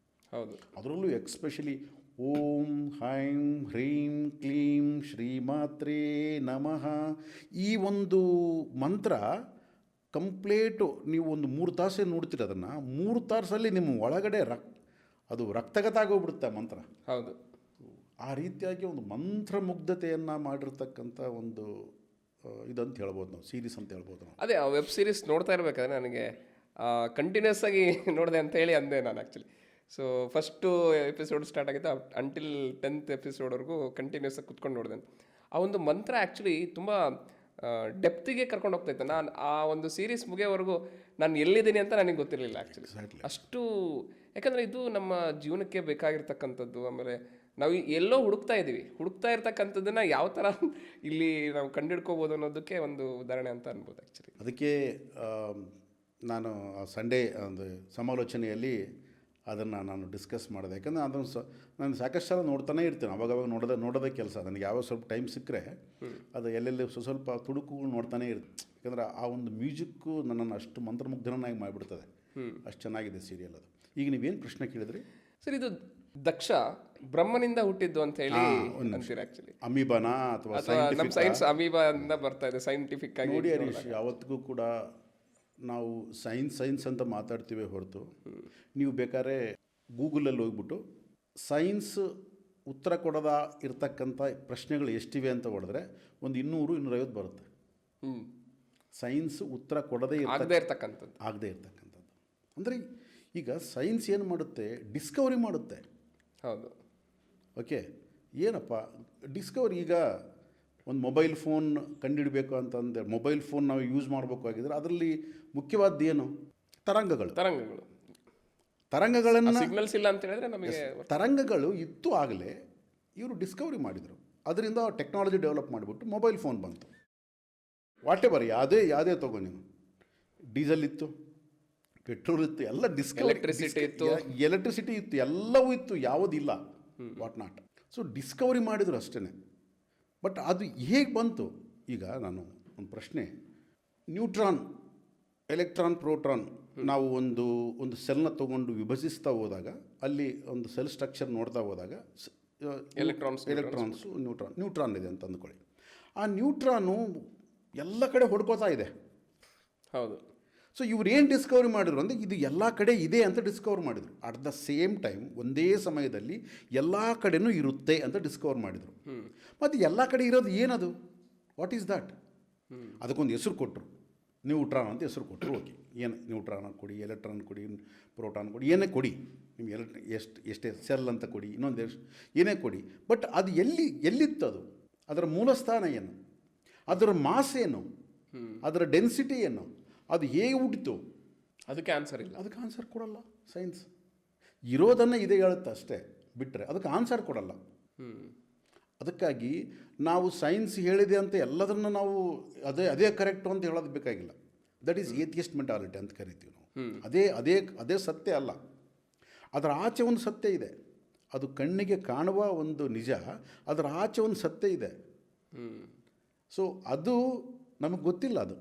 ಹೌದು. ಅದರಲ್ಲೂ ಎಕ್ಸ್ಪೆಷಲಿ ಓಂ ಹೈಂ ಹ್ರೀಂ ಕ್ಲೀಂ ಶ್ರೀಮಾತ್ರೇ ನಮಃ ಈ ಒಂದು ಮಂತ್ರ ಕಂಪ್ಲೀಟು ನೀವು ಒಂದು 3 ತಾಸೇ ನೋಡ್ತೀರ. ಅದನ್ನು 3 ತಾಸಲ್ಲಿ ನಿಮ್ಮ ಒಳಗಡೆ ಅದು ರಕ್ತಗತ ಆಗೋಗ್ಬಿಡುತ್ತೆ ಮಂತ್ರ. ಹೌದು. ಆ ರೀತಿಯಾಗಿ ಒಂದು ಮಂತ್ರಮುಗ್ಧತೆಯನ್ನು ಮಾಡಿರ್ತಕ್ಕಂಥ ಒಂದು ಇದಂತ ಹೇಳ್ಬೋದು ನಾವು, ಸೀರೀಸ್ ಅಂತ ಹೇಳ್ಬೋದು ನಾವು. ಅದೇ ಆ ವೆಬ್ ಸೀರೀಸ್ ನೋಡ್ತಾ ಇರಬೇಕಾದ್ರೆ ನನಗೆ ಕಂಟಿನ್ಯೂಸ್ ಆಗಿ ನೋಡಿದೆ ಅಂತ ಹೇಳಿ ಅಂದೆ ನಾನು. Actually so first episode start ಆಗಿತ್ತು ಅಂಟಿಲ್ 10th ಎಪಿಸೋಡ್ವರೆಗೂ ಕಂಟಿನ್ಯೂಸ್ ಆಗಿ ಕುತ್ಕೊಂಡು ನೋಡಿದೆ. ಆ ಒಂದು ಮಂತ್ರ ಆ್ಯಕ್ಚುಲಿ ತುಂಬ ಡೆಪ್ತಿಗೆ ಕರ್ಕೊಂಡು ಹೋಗ್ತಾಯಿತ್ತು. ನಾನು ಆ ಒಂದು ಸೀರೀಸ್ ಮುಗಿಯೋವರೆಗೂ ನಾನು ಎಲ್ಲಿದ್ದೀನಿ ಅಂತ ನನಗೆ ಗೊತ್ತಿರಲಿಲ್ಲ ಆ್ಯಕ್ಚುಲಿ. ಅಷ್ಟು, ಯಾಕಂದರೆ ಇದು ನಮ್ಮ ಜೀವನಕ್ಕೆ ಬೇಕಾಗಿರ್ತಕ್ಕಂಥದ್ದು. ಆಮೇಲೆ ನಾವು ಎಲ್ಲೋ ಹುಡುಕ್ತಾ ಇರ್ತಕ್ಕಂಥದ್ದನ್ನು ಯಾವ ಥರ ಇಲ್ಲಿ ನಾವು ಕಂಡುಹಿಡ್ಕೋಬೋದು ಅನ್ನೋದಕ್ಕೆ ಒಂದು ಉದಾಹರಣೆ ಅಂತ ಅನ್ಬೋದು ಆ್ಯಕ್ಚುಲಿ. ಅದಕ್ಕೆ ನಾನು ಸಂಡೇ ಒಂದು ಸಮಾಲೋಚನೆಯಲ್ಲಿ ಅದನ್ನು ನಾನು ಡಿಸ್ಕಸ್ ಮಾಡಿದೆ. ಯಾಕಂದರೆ ಅದನ್ನು ನಾನು ಸಾಕಷ್ಟು ಸಲ ನೋಡ್ತಾನೆ ಇರ್ತೀನಿ, ಅವಾಗವಾಗ ನೋಡೋದೇ ಕೆಲಸ. ನನಗೆ ಯಾವ ಸ್ವಲ್ಪ ಟೈಮ್ ಸಿಕ್ಕರೆ ಅದು ಎಲ್ಲೆಲ್ಲಿ ಸ್ವಲ್ಪ ತುಡುಕುಗಳು ನೋಡ್ತಾನೆ ಇರ್ತೀನಿ. ಯಾಕಂದರೆ ಆ ಒಂದು ಮ್ಯೂಸಿಕ್ಕು ನನ್ನನ್ನು ಅಷ್ಟು ಮಂತ್ರಮುಗ್ಧನಾಗಿ ಮಾಡಿಬಿಡ್ತದೆ. ಅಷ್ಟು ಚೆನ್ನಾಗಿದೆ ಸೀರಿಯಲ್ ಅದು. ಈಗ ನೀವೇನು ಪ್ರಶ್ನೆ ಕೇಳಿದ್ರಿ ಸರ್? ಇದು ದಕ್ಷ ಬ್ರಹ್ಮನಿಂದ ಹುಟ್ಟಿದ್ದು ಅಂತ ಹೇಳಿ ಅಂತೀರ ಆ್ಯಕ್ಚುಲಿ. ಅಮೀಬಾನ ಅಥವಾ ನಮ್ಮ ಸೈನ್ಸ್ ಅಮೀಬಾದಿಂದ ಬರ್ತಾ ಇದೆ ಸೈಂಟಿಫಿಕ್ ಆಗಿ. ನೋಡಿ ಹರೀಶ್, ಯಾವತ್ತಿಗೂ ಕೂಡ ನಾವು ಸೈನ್ಸ್ ಅಂತ ಮಾತಾಡ್ತೀವಿ ಹೊರತು, ನೀವು ಬೇಕಾದ್ರೆ ಗೂಗಲಲ್ಲಿ ಹೋಗ್ಬಿಟ್ಟು ಸೈನ್ಸ್ ಉತ್ತರ ಕೊಡದ ಇರ್ತಕ್ಕಂಥ ಪ್ರಶ್ನೆಗಳು ಎಷ್ಟಿವೆ ಅಂತ ಹೊಡೆದ್ರೆ ಒಂದು 200-250 ಬರುತ್ತೆ. ಸೈನ್ಸ್ ಉತ್ತರ ಕೊಡದೇ ಇರ್ತಕ್ಕಂಥದ್ದು ಅಂದರೆ ಈಗ ಸೈನ್ಸ್ ಏನು ಮಾಡುತ್ತೆ, ಡಿಸ್ಕವರಿ ಮಾಡುತ್ತೆ. ಹೌದು. ಓಕೆ, ಏನಪ್ಪ ಡಿಸ್ಕವರಿ? ಈಗ ಒಂದು ಮೊಬೈಲ್ ಫೋನ್ ಕಂಡುಹಿಡಬೇಕು ಅಂತಂದರೆ, ಮೊಬೈಲ್ ಫೋನ್ ನಾವು ಯೂಸ್ ಮಾಡಬೇಕಾಗಿದ್ರೆ ಅದರಲ್ಲಿ ಮುಖ್ಯವಾದ್ದು ಏನು? ತರಂಗಗಳನ್ನು ಸಿಗ್ನಲ್ಸ್ ಇಲ್ಲ ಅಂತ ಹೇಳಿದ್ರೆ ನಮಗೆ ತರಂಗಗಳು ಇತ್ತು. ಆಗಲೇ ಇವರು ಡಿಸ್ಕವರಿ ಮಾಡಿದರು, ಅದರಿಂದ ಟೆಕ್ನಾಲಜಿ ಡೆವಲಪ್ ಮಾಡಿಬಿಟ್ಟು ಮೊಬೈಲ್ ಫೋನ್ ಬಂತು. ವಾಟ್ ಎವರ್, ಯಾವುದೇ ತಗೋ ನೀವು, ಡೀಸೆಲ್ ಇತ್ತು, ಪೆಟ್ರೋಲ್ ಇತ್ತು, ಎಲ್ಲ ಎಲೆಕ್ಟ್ರಿಸಿಟಿ ಇತ್ತು, ಎಲ್ಲವೂ ಇತ್ತು, ಯಾವುದಿಲ್ಲ, ವಾಟ್ ನಾಟ್. ಸೊ ಡಿಸ್ಕವರಿ ಮಾಡಿದರು ಅಷ್ಟೇ. ಬಟ್ ಅದು ಹೇಗೆ ಬಂತು? ಈಗ ನಾನು ಒಂದು ಪ್ರಶ್ನೆ, ನ್ಯೂಟ್ರಾನ್, ಎಲೆಕ್ಟ್ರಾನ್, ಪ್ರೋಟ್ರಾನ್, ನಾವು ಒಂದು ಸೆಲ್ನ ತೊಗೊಂಡು ವಿಭಜಿಸ್ತಾ ಹೋದಾಗ ಅಲ್ಲಿ ಒಂದು ಸೆಲ್ ಸ್ಟ್ರಕ್ಚರ್ ನೋಡ್ತಾ ಹೋದಾಗ ಎಲೆಕ್ಟ್ರಾನ್ಸು ನ್ಯೂಟ್ರಾನ್ ಇದೆ ಅಂತ ಅಂದ್ಕೊಳ್ಳಿ. ಆ ನ್ಯೂಟ್ರಾನು ಎಲ್ಲ ಕಡೆ ಹೊಡ್ಕೋತಾ ಇದೆ. ಹೌದು. ಸೊ ಇವ್ರು ಏನು ಡಿಸ್ಕವರಿ ಮಾಡಿದ್ರು ಅಂದರೆ ಇದು ಎಲ್ಲ ಕಡೆ ಇದೆ ಅಂತ ಡಿಸ್ಕವರ್ ಮಾಡಿದರು. ಅಟ್ ದ ಸೇಮ್ ಟೈಮ್ ಒಂದೇ ಸಮಯದಲ್ಲಿ ಎಲ್ಲ ಕಡೆನೂ ಇರುತ್ತೆ ಅಂತ ಡಿಸ್ಕವರ್ ಮಾಡಿದರು. ಮತ್ತು ಎಲ್ಲ ಕಡೆ ಇರೋದು ಏನದು? What is that? ಅದಕ್ಕೊಂದು ಹೆಸರು ಕೊಟ್ಟರು, ನ್ಯೂಟ್ರಾನ್ ಅಂತ ಹೆಸರು ಕೊಟ್ಟರು. ಓಕೆ, ಏನು ನ್ಯೂಟ್ರಾನ್ ಕೊಡಿ, ಎಲೆಕ್ಟ್ರಾನ್ ಕೊಡಿ, ಪ್ರೋಟಾನ್ ಕೊಡಿ, ಏನೇ ಕೊಡಿ, ನಿಮ್ಗೆ ಎಷ್ಟೇ ಸೆಲ್ ಅಂತ ಕೊಡಿ, ಇನ್ನೊಂದು ಏನೇ ಕೊಡಿ. ಬಟ್ ಅದು ಎಲ್ಲಿತ್ತು? ಅದು ಅದರ ಮೂಲಸ್ಥಾನ ಏನು, ಅದರ ಮಾಸ್ ಏನು, ಅದರ ಡೆನ್ಸಿಟಿ ಏನು, ಅದು ಹೇಗೆ ಹುಟ್ಟಿತು, ಅದಕ್ಕೆ ಆನ್ಸರ್ ಇಲ್ಲ. ಅದಕ್ಕೆ ಆನ್ಸರ್ ಕೊಡಲ್ಲ ಸೈನ್ಸ್. ಇರೋದನ್ನು ಇದೇ ಹೇಳುತ್ತೆ ಅಷ್ಟೇ, ಬಿಟ್ಟರೆ ಅದಕ್ಕೆ ಆನ್ಸರ್ ಕೊಡಲ್ಲ. ಅದಕ್ಕಾಗಿ ನಾವು ಸೈನ್ಸ್ ಹೇಳಿದೆ ಅಂತ ಎಲ್ಲದನ್ನು ನಾವು ಅದೇ ಕರೆಕ್ಟು ಅಂತ ಹೇಳೋದು ಬೇಕಾಗಿಲ್ಲ. ದಟ್ ಈಸ್ ಏಥಿಯಸ್ಟ್ ಮೆಂಟಾಲಿಟಿ ಅಂತ ಕರಿತೀವಿ ನಾವು. ಅದೇ ಸತ್ಯ ಅಲ್ಲ, ಅದರ ಆಚೆ ಒಂದು ಸತ್ಯ ಇದೆ. ಅದು ಕಣ್ಣಿಗೆ ಕಾಣುವ ಒಂದು ನಿಜ, ಅದರ ಆಚೆ ಒಂದು ಸತ್ಯ ಇದೆ. ಸೊ ಅದು ನಮಗೆ ಗೊತ್ತಿಲ್ಲ. ಅದು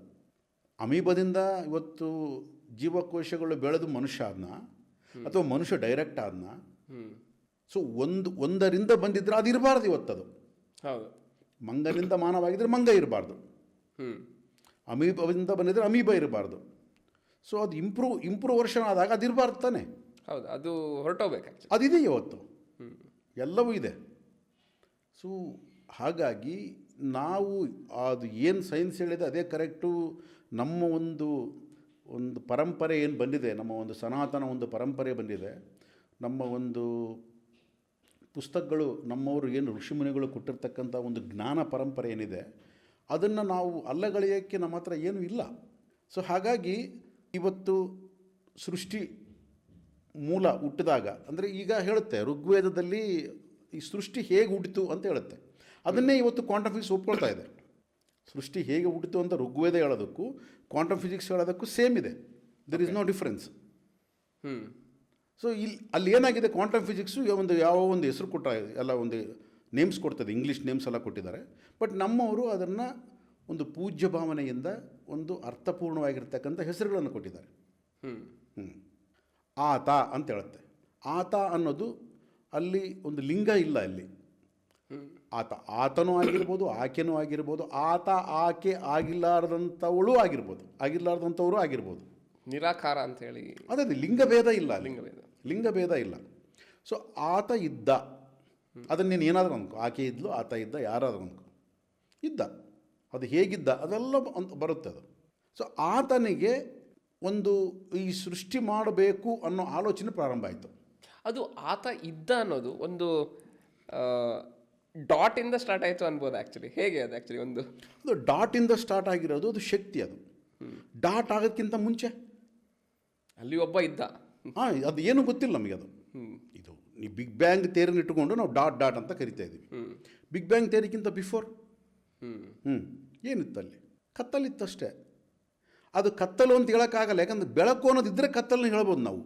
ಅಮೀಬದಿಂದ ಇವತ್ತು ಜೀವಕೋಶಗಳು ಬೆಳೆದು ಮನುಷ್ಯ ಆದ್ನ, ಅಥವಾ ಮನುಷ್ಯ ಡೈರೆಕ್ಟ್ ಆದ್ನ. ಸೊ ಒಂದರಿಂದ ಬಂದಿದ್ರೆ ಅದು ಇರಬಾರ್ದು ಇವತ್ತದು. ಹೌದು, ಮಂಗನಿಂದ ಮಾನವಾಗಿದ್ದರೆ ಮಂಗ ಇರಬಾರ್ದು, ಅಮೀಬದಿಂದ ಬಂದಿದ್ದರೆ ಅಮೀಬ ಇರಬಾರ್ದು. ಸೊ ಅದು ಇಂಪ್ರೂವರ್ಷನ್ ಆದಾಗ ಅದು ಇರಬಾರ್ದು ತಾನೆ. ಹೌದು, ಅದು ಹೊರಟೋಗ್ಬೇಕು. ಅದಿದೆ ಇವತ್ತು, ಎಲ್ಲವೂ ಇದೆ. ಸೊ ಹಾಗಾಗಿ ನಾವು ಅದು ಏನು ಸೈನ್ಸ್ ಹೇಳಿದೆ ಅದೇ ಕರೆಕ್ಟು. ನಮ್ಮ ಒಂದು ಪರಂಪರೆ ಏನು ಬಂದಿದೆ, ನಮ್ಮ ಒಂದು ಸನಾತನ ಒಂದು ಪರಂಪರೆ ಬಂದಿದೆ, ನಮ್ಮ ಒಂದು ಪುಸ್ತಕಗಳು, ನಮ್ಮವರು ಏನು ಋಷಿಮುನಿಗಳು ಕೊಟ್ಟಿರ್ತಕ್ಕಂಥ ಒಂದು ಜ್ಞಾನ ಪರಂಪರೆ ಏನಿದೆ, ಅದನ್ನು ನಾವು ಅಲ್ಲಗಳೆಯೋಕ್ಕೆ ನಮ್ಮ ಹತ್ರ ಏನೂ ಇಲ್ಲ. ಸೊ ಹಾಗಾಗಿ ಇವತ್ತು ಸೃಷ್ಟಿ ಮೂಲ ಹುಟ್ಟಿದಾಗ, ಅಂದರೆ ಈಗ ಹೇಳುತ್ತೆ ಋಗ್ವೇದದಲ್ಲಿ ಈ ಸೃಷ್ಟಿ ಹೇಗೆ ಹುಟ್ಟಿತು ಅಂತ ಹೇಳುತ್ತೆ. ಅದನ್ನೇ ಇವತ್ತು ಕ್ವಾಂಟಮ್ ಫಿಸಿಕ್ಸ್ ಒಪ್ಕೊಳ್ತಾ ಇದೆ. ಸೃಷ್ಟಿ ಹೇಗೆ ಹುಟ್ಟಿತು ಅಂತ ಋಗ್ವೇದ ಹೇಳೋದಕ್ಕೂ ಕ್ವಾಂಟಮ್ ಫಿಸಿಕ್ಸ್ ಹೇಳೋದಕ್ಕೂ ಸೇಮ್ ಇದೆ. There is no difference. So ಅಲ್ಲಿ ಏನಾಗಿದೆ, ಕ್ವಾಂಟಮ್ ಫಿಸಿಕ್ಸು ಯಾವ ಒಂದು ಹೆಸರು ಕೊಟ್ಟ, ಎಲ್ಲ ಒಂದು ನೇಮ್ಸ್ ಕೊಡ್ತದೆ, ಇಂಗ್ಲೀಷ್ ನೇಮ್ಸ್ ಎಲ್ಲ ಕೊಟ್ಟಿದ್ದಾರೆ. ಬಟ್ ನಮ್ಮವರು ಅದನ್ನು ಒಂದು ಪೂಜ್ಯ ಭಾವನೆಯಿಂದ ಒಂದು ಅರ್ಥಪೂರ್ಣವಾಗಿರ್ತಕ್ಕಂಥ ಹೆಸರುಗಳನ್ನು ಕೊಟ್ಟಿದ್ದಾರೆ. ಆತ ಅಂತ ಹೇಳುತ್ತೆ. ಆತ ಅನ್ನೋದು ಅಲ್ಲಿ ಒಂದು ಲಿಂಗ ಇಲ್ಲ. ಅಲ್ಲಿ ಆತನೂ ಆಗಿರ್ಬೋದು, ಆಕೆನೂ ಆಗಿರ್ಬೋದು, ಆತ ಆಕೆ ಆಗಿಲ್ಲಾರ್ದಂಥವಳು ಆಗಿರ್ಬೋದು, ಆಗಿರ್ಲಾರ್ದಂಥವರು ಆಗಿರ್ಬೋದು. ನಿರಾಕಾರ ಅಂತ ಹೇಳಿ ಅದೇ ಲಿಂಗಭೇದ ಇಲ್ಲ. ಲಿಂಗಭೇದ ಇಲ್ಲ. ಸೊ ಆತ ಇದ್ದ, ಅದನ್ನು ನೀನು ಏನಾದರೂ ಅನ್ಕೋ, ಆಕೆ ಇದ್ಲು, ಆತ ಇದ್ದ, ಯಾರಾದರೂ ಅನ್ಕೋ, ಇದ್ದ. ಅದು ಹೇಗಿದ್ದ ಅದೆಲ್ಲ ಅಂತ ಬರುತ್ತೆ ಅದು. ಸೊ ಆತನಿಗೆ ಒಂದು ಈ ಸೃಷ್ಟಿ ಮಾಡಬೇಕು ಅನ್ನೋ ಆಲೋಚನೆ ಪ್ರಾರಂಭ ಆಯಿತು. ಅದು ಆತ ಇದ್ದ ಅನ್ನೋದು ಒಂದು ಡಾಟಿಂದ ಸ್ಟಾರ್ಟ್ ಆಯಿತು ಅನ್ಬೋದು. ಆ್ಯಕ್ಚುಲಿ ಹೇಗೆ ಅದು ಆ್ಯಕ್ಚುಲಿ ಒಂದು ಡಾಟಿಂದ ಸ್ಟಾರ್ಟ್ ಆಗಿರೋದು, ಅದು ಶಕ್ತಿ. ಅದು ಡಾಟ್ ಆಗೋದಕ್ಕಿಂತ ಮುಂಚೆ ಅಲ್ಲಿ ಒಬ್ಬ ಇದ್ದ. ಅದು ಏನು ಗೊತ್ತಿಲ್ಲ ನಮಗೆ. ಅದು ಇದು ಈ ಬಿಗ್ ಬ್ಯಾಂಗ್ ಥಿಯರಿನ ಇಟ್ಟುಕೊಂಡು ನಾವು ಡಾಟ್ ಅಂತ ಕರಿತಾ ಇದ್ದೀವಿ. ಬಿಗ್ ಬ್ಯಾಂಗ್ ಥಿಯರಿಗಿಂತ ಬಿಫೋರ್ ಏನಿತ್ತು ಅಲ್ಲಿ? ಕತ್ತಲಿತ್ತಷ್ಟೇ. ಅದು ಕತ್ತಲು ಅಂತ ಹೇಳೋಕ್ಕಾಗಲ್ಲ, ಯಾಕಂದ್ರೆ ಬೆಳಕು ಅನ್ನೋದಿದ್ದರೆ ಕತ್ತಲನ್ನ ಹೇಳ್ಬೋದು ನಾವು.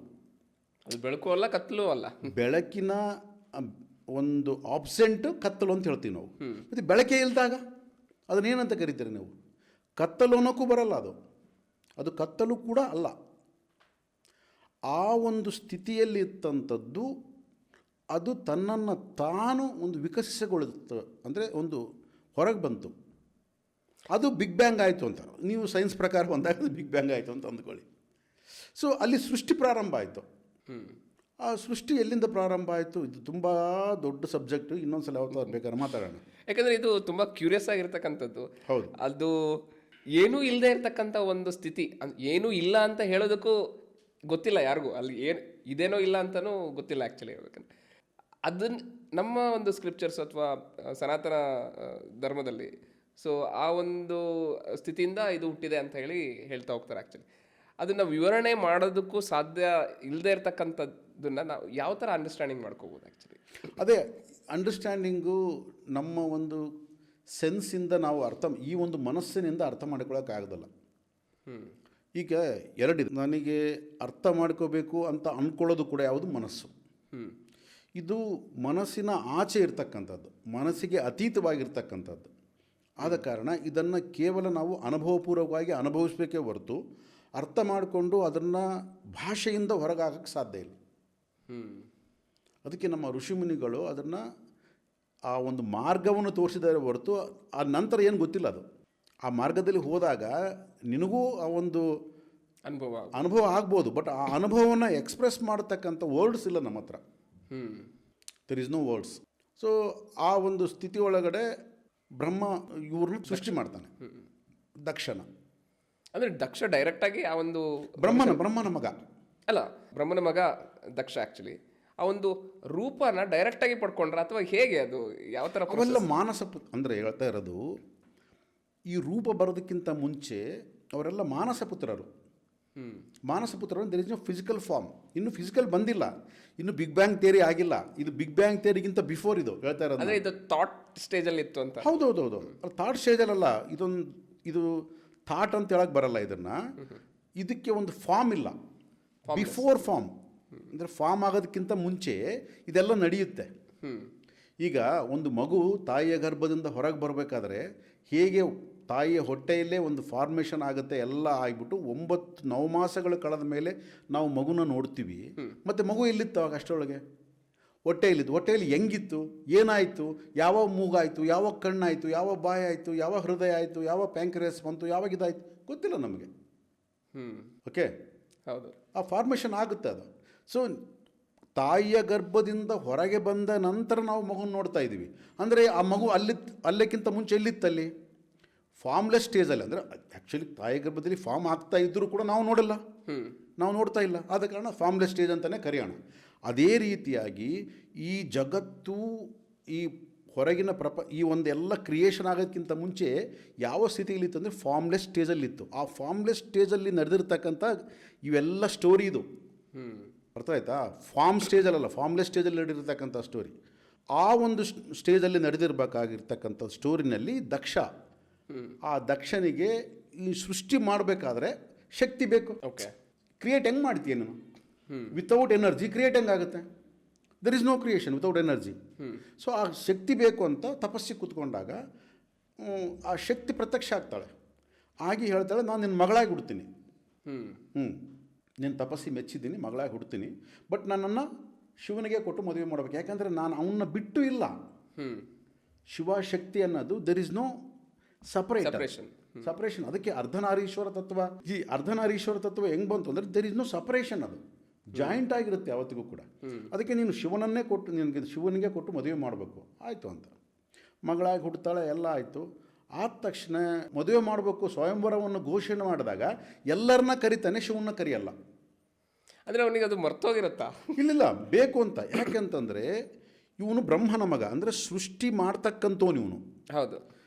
ಅದು ಬೆಳಕು ಅಲ್ಲ, ಕತ್ತಲು ಅಲ್ಲ. ಬೆಳಕಿನ ಒಂದು ಆಬ್ಸೆಂಟ್ ಕತ್ತಲು ಅಂತ ಹೇಳ್ತೀವಿ ನಾವು. ಮತ್ತು ಬೆಳಕೆ ಇಲ್ದಾಗ ಅದನ್ನೇನಂತ ಕರಿತೀರಿ ನೀವು? ಕತ್ತಲು ಅನ್ನೋಕ್ಕೂ ಬರಲ್ಲ. ಅದು ಕತ್ತಲು ಕೂಡ ಅಲ್ಲ. ಆ ಒಂದು ಸ್ಥಿತಿಯಲ್ಲಿ ಇತ್ತಂಥದ್ದು ಅದು ತನ್ನನ್ನು ತಾನು ಒಂದು ವಿಕಸಿಸಿಕೊಳ್ಳುತ್ತೆ, ಅಂದರೆ ಒಂದು ಹೊರಗೆ ಬಂತು. ಅದು ಬಿಗ್ ಬ್ಯಾಂಗ್ ಆಯಿತು ಅಂತ ನೀವು ಸೈನ್ಸ್ ಪ್ರಕಾರ ಬಂದಾಗ ಬಿಗ್ ಬ್ಯಾಂಗ್ ಆಯಿತು ಅಂತ ಅಂದ್ಕೊಳ್ಳಿ. ಸೊ ಅಲ್ಲಿ ಸೃಷ್ಟಿ ಪ್ರಾರಂಭ ಆಯಿತು. ಆ ಸೃಷ್ಟಿ ಎಲ್ಲಿಂದ ಪ್ರಾರಂಭ ಆಯಿತು? ಇದು ತುಂಬ ದೊಡ್ಡ ಸಬ್ಜೆಕ್ಟು, ಇನ್ನೊಂದು ಸಲ ಯಾವತ್ತಾದ್ರು ಬೇಕಾದ್ರೆ ಮಾತಾಡೋಣ. ಯಾಕಂದರೆ ಇದು ತುಂಬ ಕ್ಯೂರಿಯಸ್ ಆಗಿರ್ತಕ್ಕಂಥದ್ದು. ಹೌದು, ಅದು ಏನೂ ಇಲ್ಲದೆ ಇರ್ತಕ್ಕಂಥ ಒಂದು ಸ್ಥಿತಿ. ಏನೂ ಇಲ್ಲ ಅಂತ ಹೇಳೋದಕ್ಕೂ ಗೊತ್ತಿಲ್ಲ ಯಾರಿಗೂ, ಅಲ್ಲಿ ಏನು ಇದೇನೋ ಇಲ್ಲ ಅಂತಲೂ ಗೊತ್ತಿಲ್ಲ ಆ್ಯಕ್ಚುಲಿ ಹೇಳ್ಬೇಕಂದ್ರೆ. ಅದನ್ನು ನಮ್ಮ ಒಂದು ಸ್ಕ್ರಿಪ್ಚರ್ಸ್ ಅಥವಾ ಸನಾತನ ಧರ್ಮದಲ್ಲಿ ಸೊ ಆ ಒಂದು ಸ್ಥಿತಿಯಿಂದ ಇದು ಹುಟ್ಟಿದೆ ಅಂತ ಹೇಳ್ತಾ ಹೋಗ್ತಾರೆ. ಆ್ಯಕ್ಚುಲಿ ಅದನ್ನು ವಿವರಣೆ ಮಾಡೋದಕ್ಕೂ ಸಾಧ್ಯ ಇಲ್ಲದೆ ಇರ್ತಕ್ಕಂಥದ್ದನ್ನು ನಾವು ಯಾವ ಥರ ಅಂಡರ್ಸ್ಟ್ಯಾಂಡಿಂಗ್ ಮಾಡ್ಕೋಬೋದು? ಆ್ಯಕ್ಚುಲಿ ಅದೇ ಅಂಡರ್ಸ್ಟ್ಯಾಂಡಿಂಗು ನಮ್ಮ ಒಂದು ಸೆನ್ಸಿಂದ ನಾವು ಈ ಒಂದು ಮನಸ್ಸಿನಿಂದ ಅರ್ಥ ಮಾಡ್ಕೊಳ್ಳೋಕ್ಕಾಗೋದಲ್ಲ. ಈಗ ಎರಡಿದೆ. ನನಗೆ ಅರ್ಥ ಮಾಡ್ಕೋಬೇಕು ಅಂತ ಅಂದ್ಕೊಳ್ಳೋದು ಕೂಡ ಯಾವುದು? ಮನಸ್ಸು. ಇದು ಮನಸ್ಸಿನ ಆಚೆ ಇರ್ತಕ್ಕಂಥದ್ದು, ಮನಸ್ಸಿಗೆ ಅತೀತವಾಗಿರ್ತಕ್ಕಂಥದ್ದು. ಆದ ಕಾರಣ ಇದನ್ನು ಕೇವಲ ನಾವು ಅನುಭವಪೂರ್ವಕವಾಗಿ ಅನುಭವಿಸಬೇಕೇ ಹೊರತು ಅರ್ಥ ಮಾಡಿಕೊಂಡು ಅದನ್ನು ಭಾಷೆಯಿಂದ ಹೊರಗಾಗಕ್ಕೆ ಸಾಧ್ಯ ಇಲ್ಲ. ಅದಕ್ಕೆ ನಮ್ಮ ಋಷಿಮುನಿಗಳು ಅದನ್ನು ಆ ಒಂದು ಮಾರ್ಗವನ್ನು ತೋರಿಸಿದರೆ ಹೊರತು ಆ ನಂತರ ಏನು ಗೊತ್ತಿಲ್ಲ. ಅದು ಆ ಮಾರ್ಗದಲ್ಲಿ ಹೋದಾಗ ನಿನಗೂ ಆ ಒಂದು ಅನುಭವ ಆಗ್ಬೋದು, ಬಟ್ ಆ ಅನುಭವವನ್ನು ಎಕ್ಸ್ಪ್ರೆಸ್ ಮಾಡತಕ್ಕಂಥ ವರ್ಡ್ಸ್ ಇಲ್ಲ ನಮ್ಮ ಹತ್ರ. There is no words. So ಆ ಒಂದು ಸ್ಥಿತಿ ಒಳಗಡೆ ಬ್ರಹ್ಮ ಇವ್ರನ್ನ ಸೃಷ್ಟಿ ಮಾಡ್ತಾನೆ, ದಕ್ಷನ. ಅಂದರೆ ದಕ್ಷ ಡೈರೆಕ್ಟಾಗಿ ಆ ಒಂದು ಬ್ರಹ್ಮನ ಮಗ ಅಲ್ಲ, ಬ್ರಹ್ಮನ ಮಗ ದಕ್ಷ ಆ್ಯಕ್ಚುಲಿ. ಆ ಒಂದು ರೂಪನ ಡೈರೆಕ್ಟಾಗಿ ಪಡ್ಕೊಂಡ್ರ ಅಥವಾ ಹೇಗೆ ಅದು ಯಾವ ಥರ ಅವೆಲ್ಲ ಅಂದರೆ ಹೇಳ್ತಾ ಇರೋದು ಈ ರೂಪ ಬರೋದಕ್ಕಿಂತ ಮುಂಚೆ ಅವರೆಲ್ಲ ಮಾನಸಪುತ್ರರು. ಮಾನಸಪುತ್ರರು there is no physical form. ಇನ್ನು ಫಿಸಿಕಲ್ ಬಂದಿಲ್ಲ, ಇನ್ನು ಬಿಗ್ ಬ್ಯಾಂಗ್ ಥಿಯರಿ ಆಗಿಲ್ಲ. ಇದು ಬಿಗ್ ಬ್ಯಾಂಗ್ ಥಿಯರಿಗಿಂತ ಬಿಫೋರ್ ಇದು ಹೇಳ್ತಾ ಇರೋದು. ಅಂದರೆ ಇದು ಥಾಟ್ ಸ್ಟೇಜಲ್ಲಿ ಇತ್ತು ಅಂತ. ಹೌದೌದೌದು, ಥಾಟ್ ಸ್ಟೇಜಲ್ಲ. ಇದು ಥಾಟ್ ಅಂತ ಹೇಳಕ್ಕೆ ಬರಲ್ಲ. ಇದಕ್ಕೆ ಒಂದು ಫಾರ್ಮ್ ಇಲ್ಲ, ಬಿಫೋರ್ ಫಾರ್ಮ್. ಅಂದರೆ ಫಾರ್ಮ್ ಆಗೋದಕ್ಕಿಂತ ಮುಂಚೆ ಇದೆಲ್ಲ ನಡೆಯುತ್ತೆ. ಈಗ ಒಂದು ಮಗು ತಾಯಿಯ ಗರ್ಭದಿಂದ ಹೊರಗೆ ಬರಬೇಕಾದ್ರೆ ಹೇಗೆ ತಾಯಿಯ ಹೊಟ್ಟೆಯಲ್ಲೇ ಒಂದು ಫಾರ್ಮೇಷನ್ ಆಗುತ್ತೆ, ಎಲ್ಲ ಆಗಿಬಿಟ್ಟು 9 ನವಮಾಸಗಳು ಕಳೆದ ಮೇಲೆ ನಾವು ಮಗುನ ನೋಡ್ತೀವಿ. ಮತ್ತು ಮಗು ಎಲ್ಲಿತ್ತು ಅವಾಗ ಅಷ್ಟರೊಳಗೆ? ಹೊಟ್ಟೆಯಲ್ಲಿತ್ತು. ಹೊಟ್ಟೆಯಲ್ಲಿ ಹೆಂಗಿತ್ತು, ಏನಾಯಿತು, ಯಾವ ಮೂಗಾಯಿತು, ಯಾವ ಕಣ್ಣಾಯಿತು, ಯಾವ ಬಾಯಿ ಆಯಿತು, ಯಾವ ಹೃದಯ ಆಯಿತು, ಯಾವ ಪ್ಯಾಂಕ್ರಿಯಾಸ್ ಬಂತು, ಯಾವಾಗ ಇದಾಯಿತು ಗೊತ್ತಿಲ್ಲ ನಮಗೆ. ಓಕೆ, ಹೌದು, ಆ ಫಾರ್ಮೇಷನ್ ಆಗುತ್ತೆ ಅದು. ಸೊ ತಾಯಿಯ ಗರ್ಭದಿಂದ ಹೊರಗೆ ಬಂದ ನಂತರ ನಾವು ಮಗುನ ನೋಡ್ತಾ ಇದ್ದೀವಿ. ಅಂದರೆ ಆ ಮಗು ಅಲ್ಲಕ್ಕಿಂತ ಮುಂಚೆ ಎಲ್ಲಿತ್ತಲ್ಲಿ? ಫಾರ್ಮ್ಲೆಸ್ ಸ್ಟೇಜಲ್ಲಿ. ಅಂದರೆ ಆ್ಯಕ್ಚುಲಿ ತಾಯಿ ಗರ್ಭದಲ್ಲಿ ಫಾರ್ಮ್ ಆಗ್ತಾ ಇದ್ದರೂ ಕೂಡ ನಾವು ನೋಡಲ್ಲ, ನಾವು ನೋಡ್ತಾ ಇಲ್ಲ. ಆದ ಕಾರಣ ಫಾರ್ಮ್ಲೆಸ್ ಸ್ಟೇಜ್ ಅಂತಲೇ ಕರೆಯೋಣ. ಅದೇ ರೀತಿಯಾಗಿ ಈ ಜಗತ್ತು, ಈ ಹೊರಗಿನ ಈ ಒಂದೆಲ್ಲ ಕ್ರಿಯೇಷನ್ ಆಗೋದಕ್ಕಿಂತ ಮುಂಚೆ ಯಾವ ಸ್ಥಿತಿಯಲ್ಲಿತ್ತು ಅಂದರೆ ಫಾರ್ಮ್ಲೆಸ್ ಸ್ಟೇಜಲ್ಲಿತ್ತು. ಆ ಫಾರ್ಮ್ಲೆಸ್ ಸ್ಟೇಜಲ್ಲಿ ನಡೆದಿರ್ತಕ್ಕಂಥ ಇವೆಲ್ಲ ಸ್ಟೋರಿ ಇದು. ಅರ್ಥ ಆಯ್ತಾ? ಫಾರ್ಮ್ ಸ್ಟೇಜಲ್ಲ, ಫಾರ್ಮ್ಲೆಸ್ ಸ್ಟೇಜಲ್ಲಿ ನಡೆದಿರ್ತಕ್ಕಂಥ ಸ್ಟೋರಿ. ಆ ಒಂದು ಸ್ಟೇಜಲ್ಲಿ ನಡೆದಿರಬೇಕಾಗಿರ್ತಕ್ಕಂಥ ಸ್ಟೋರಿನಲ್ಲಿ ದಕ್ಷ, ಆ ದಕ್ಷನಿಗೆ ಈ ಸೃಷ್ಟಿ ಮಾಡಬೇಕಾದ್ರೆ ಶಕ್ತಿ ಬೇಕು. ಓಕೆ, ಕ್ರಿಯೇಟ್ ಹೆಂಗೆ ಮಾಡ್ತೀಯ ನೀನು? ವಿತೌಟ್ ಎನರ್ಜಿ ಕ್ರಿಯೇಟ್ ಹೆಂಗಾಗುತ್ತೆ? There is no creation without energy. So ಆ ಶಕ್ತಿ ಬೇಕು ಅಂತ ತಪಸ್ಸಿಗೆ ಕೂತ್ಕೊಂಡಾಗ ಆ ಶಕ್ತಿ ಪ್ರತ್ಯಕ್ಷ ಆಗ್ತಾಳೆ. ಆಗಿ ಹೇಳ್ತಾಳೆ, ನಾನು ನಿನ್ನ ಮಗಳಾಗಿ ಹುಡ್ತೀನಿ. ನೀನು ತಪಸ್ಸಿ ಮೆಚ್ಚಿದ್ದೀನಿ, ಮಗಳಾಗಿ ಹುಡ್ತೀನಿ. ಬಟ್ ನನ್ನನ್ನು ಶಿವನಿಗೆ ಕೊಟ್ಟು ಮದುವೆ ಮಾಡಬೇಕು. ಯಾಕಂದರೆ ನಾನು ಅವನ್ನ ಬಿಟ್ಟು ಇಲ್ಲ. ಶಿವಶಕ್ತಿ ಅನ್ನೋದು ದರ್ ಇಸ್ ನೋ ಸಪರೇಷನ್. ಅದಕ್ಕೆ ಅರ್ಧನಾರೀಶ್ವರ ತತ್ವ. ಈ ಅರ್ಧನಾರೀಶ್ವರ ತತ್ವ ಹೆಂಗೆ ಬಂತು ಅಂದರೆ ದರ್ ಇಸ್ ನೋ ಸಪರೇಷನ್. ಅದು ಜಾಯಿಂಟ್ ಆಗಿರುತ್ತೆ ಯಾವತ್ತಿಗೂ ಕೂಡ. ಅದಕ್ಕೆ ನೀನು ಶಿವನನ್ನೇ ಕೊಟ್ಟು, ನಿನಗೆ ಶಿವನಿಗೆ ಕೊಟ್ಟು ಮದುವೆ ಮಾಡಬೇಕು ಆಯಿತು ಅಂತ. ಮಗಳಾಗಿ ಹುಡ್ತಾಳೆ, ಎಲ್ಲ ಆಯಿತು. ಆದ ತಕ್ಷಣ ಮದುವೆ ಮಾಡಬೇಕು ಸ್ವಯಂವರವನ್ನು ಘೋಷಣೆ ಮಾಡಿದಾಗ ಎಲ್ಲರನ್ನ ಕರಿತಾನೆ, ಶಿವನ್ನ ಕರಿಯಲ್ಲ. ಅಂದರೆ ಅವನಿಗೆ ಅದು ಮರ್ತೋಗಿರುತ್ತಾ? ಇಲ್ಲ, ಬೇಕು ಅಂತ. ಯಾಕೆಂತಂದರೆ ಇವನು ಬ್ರಹ್ಮನ ಮಗ, ಅಂದರೆ ಸೃಷ್ಟಿ ಮಾಡ್ತಕ್ಕಂಥವನು ಇವನು. ಹೌದು,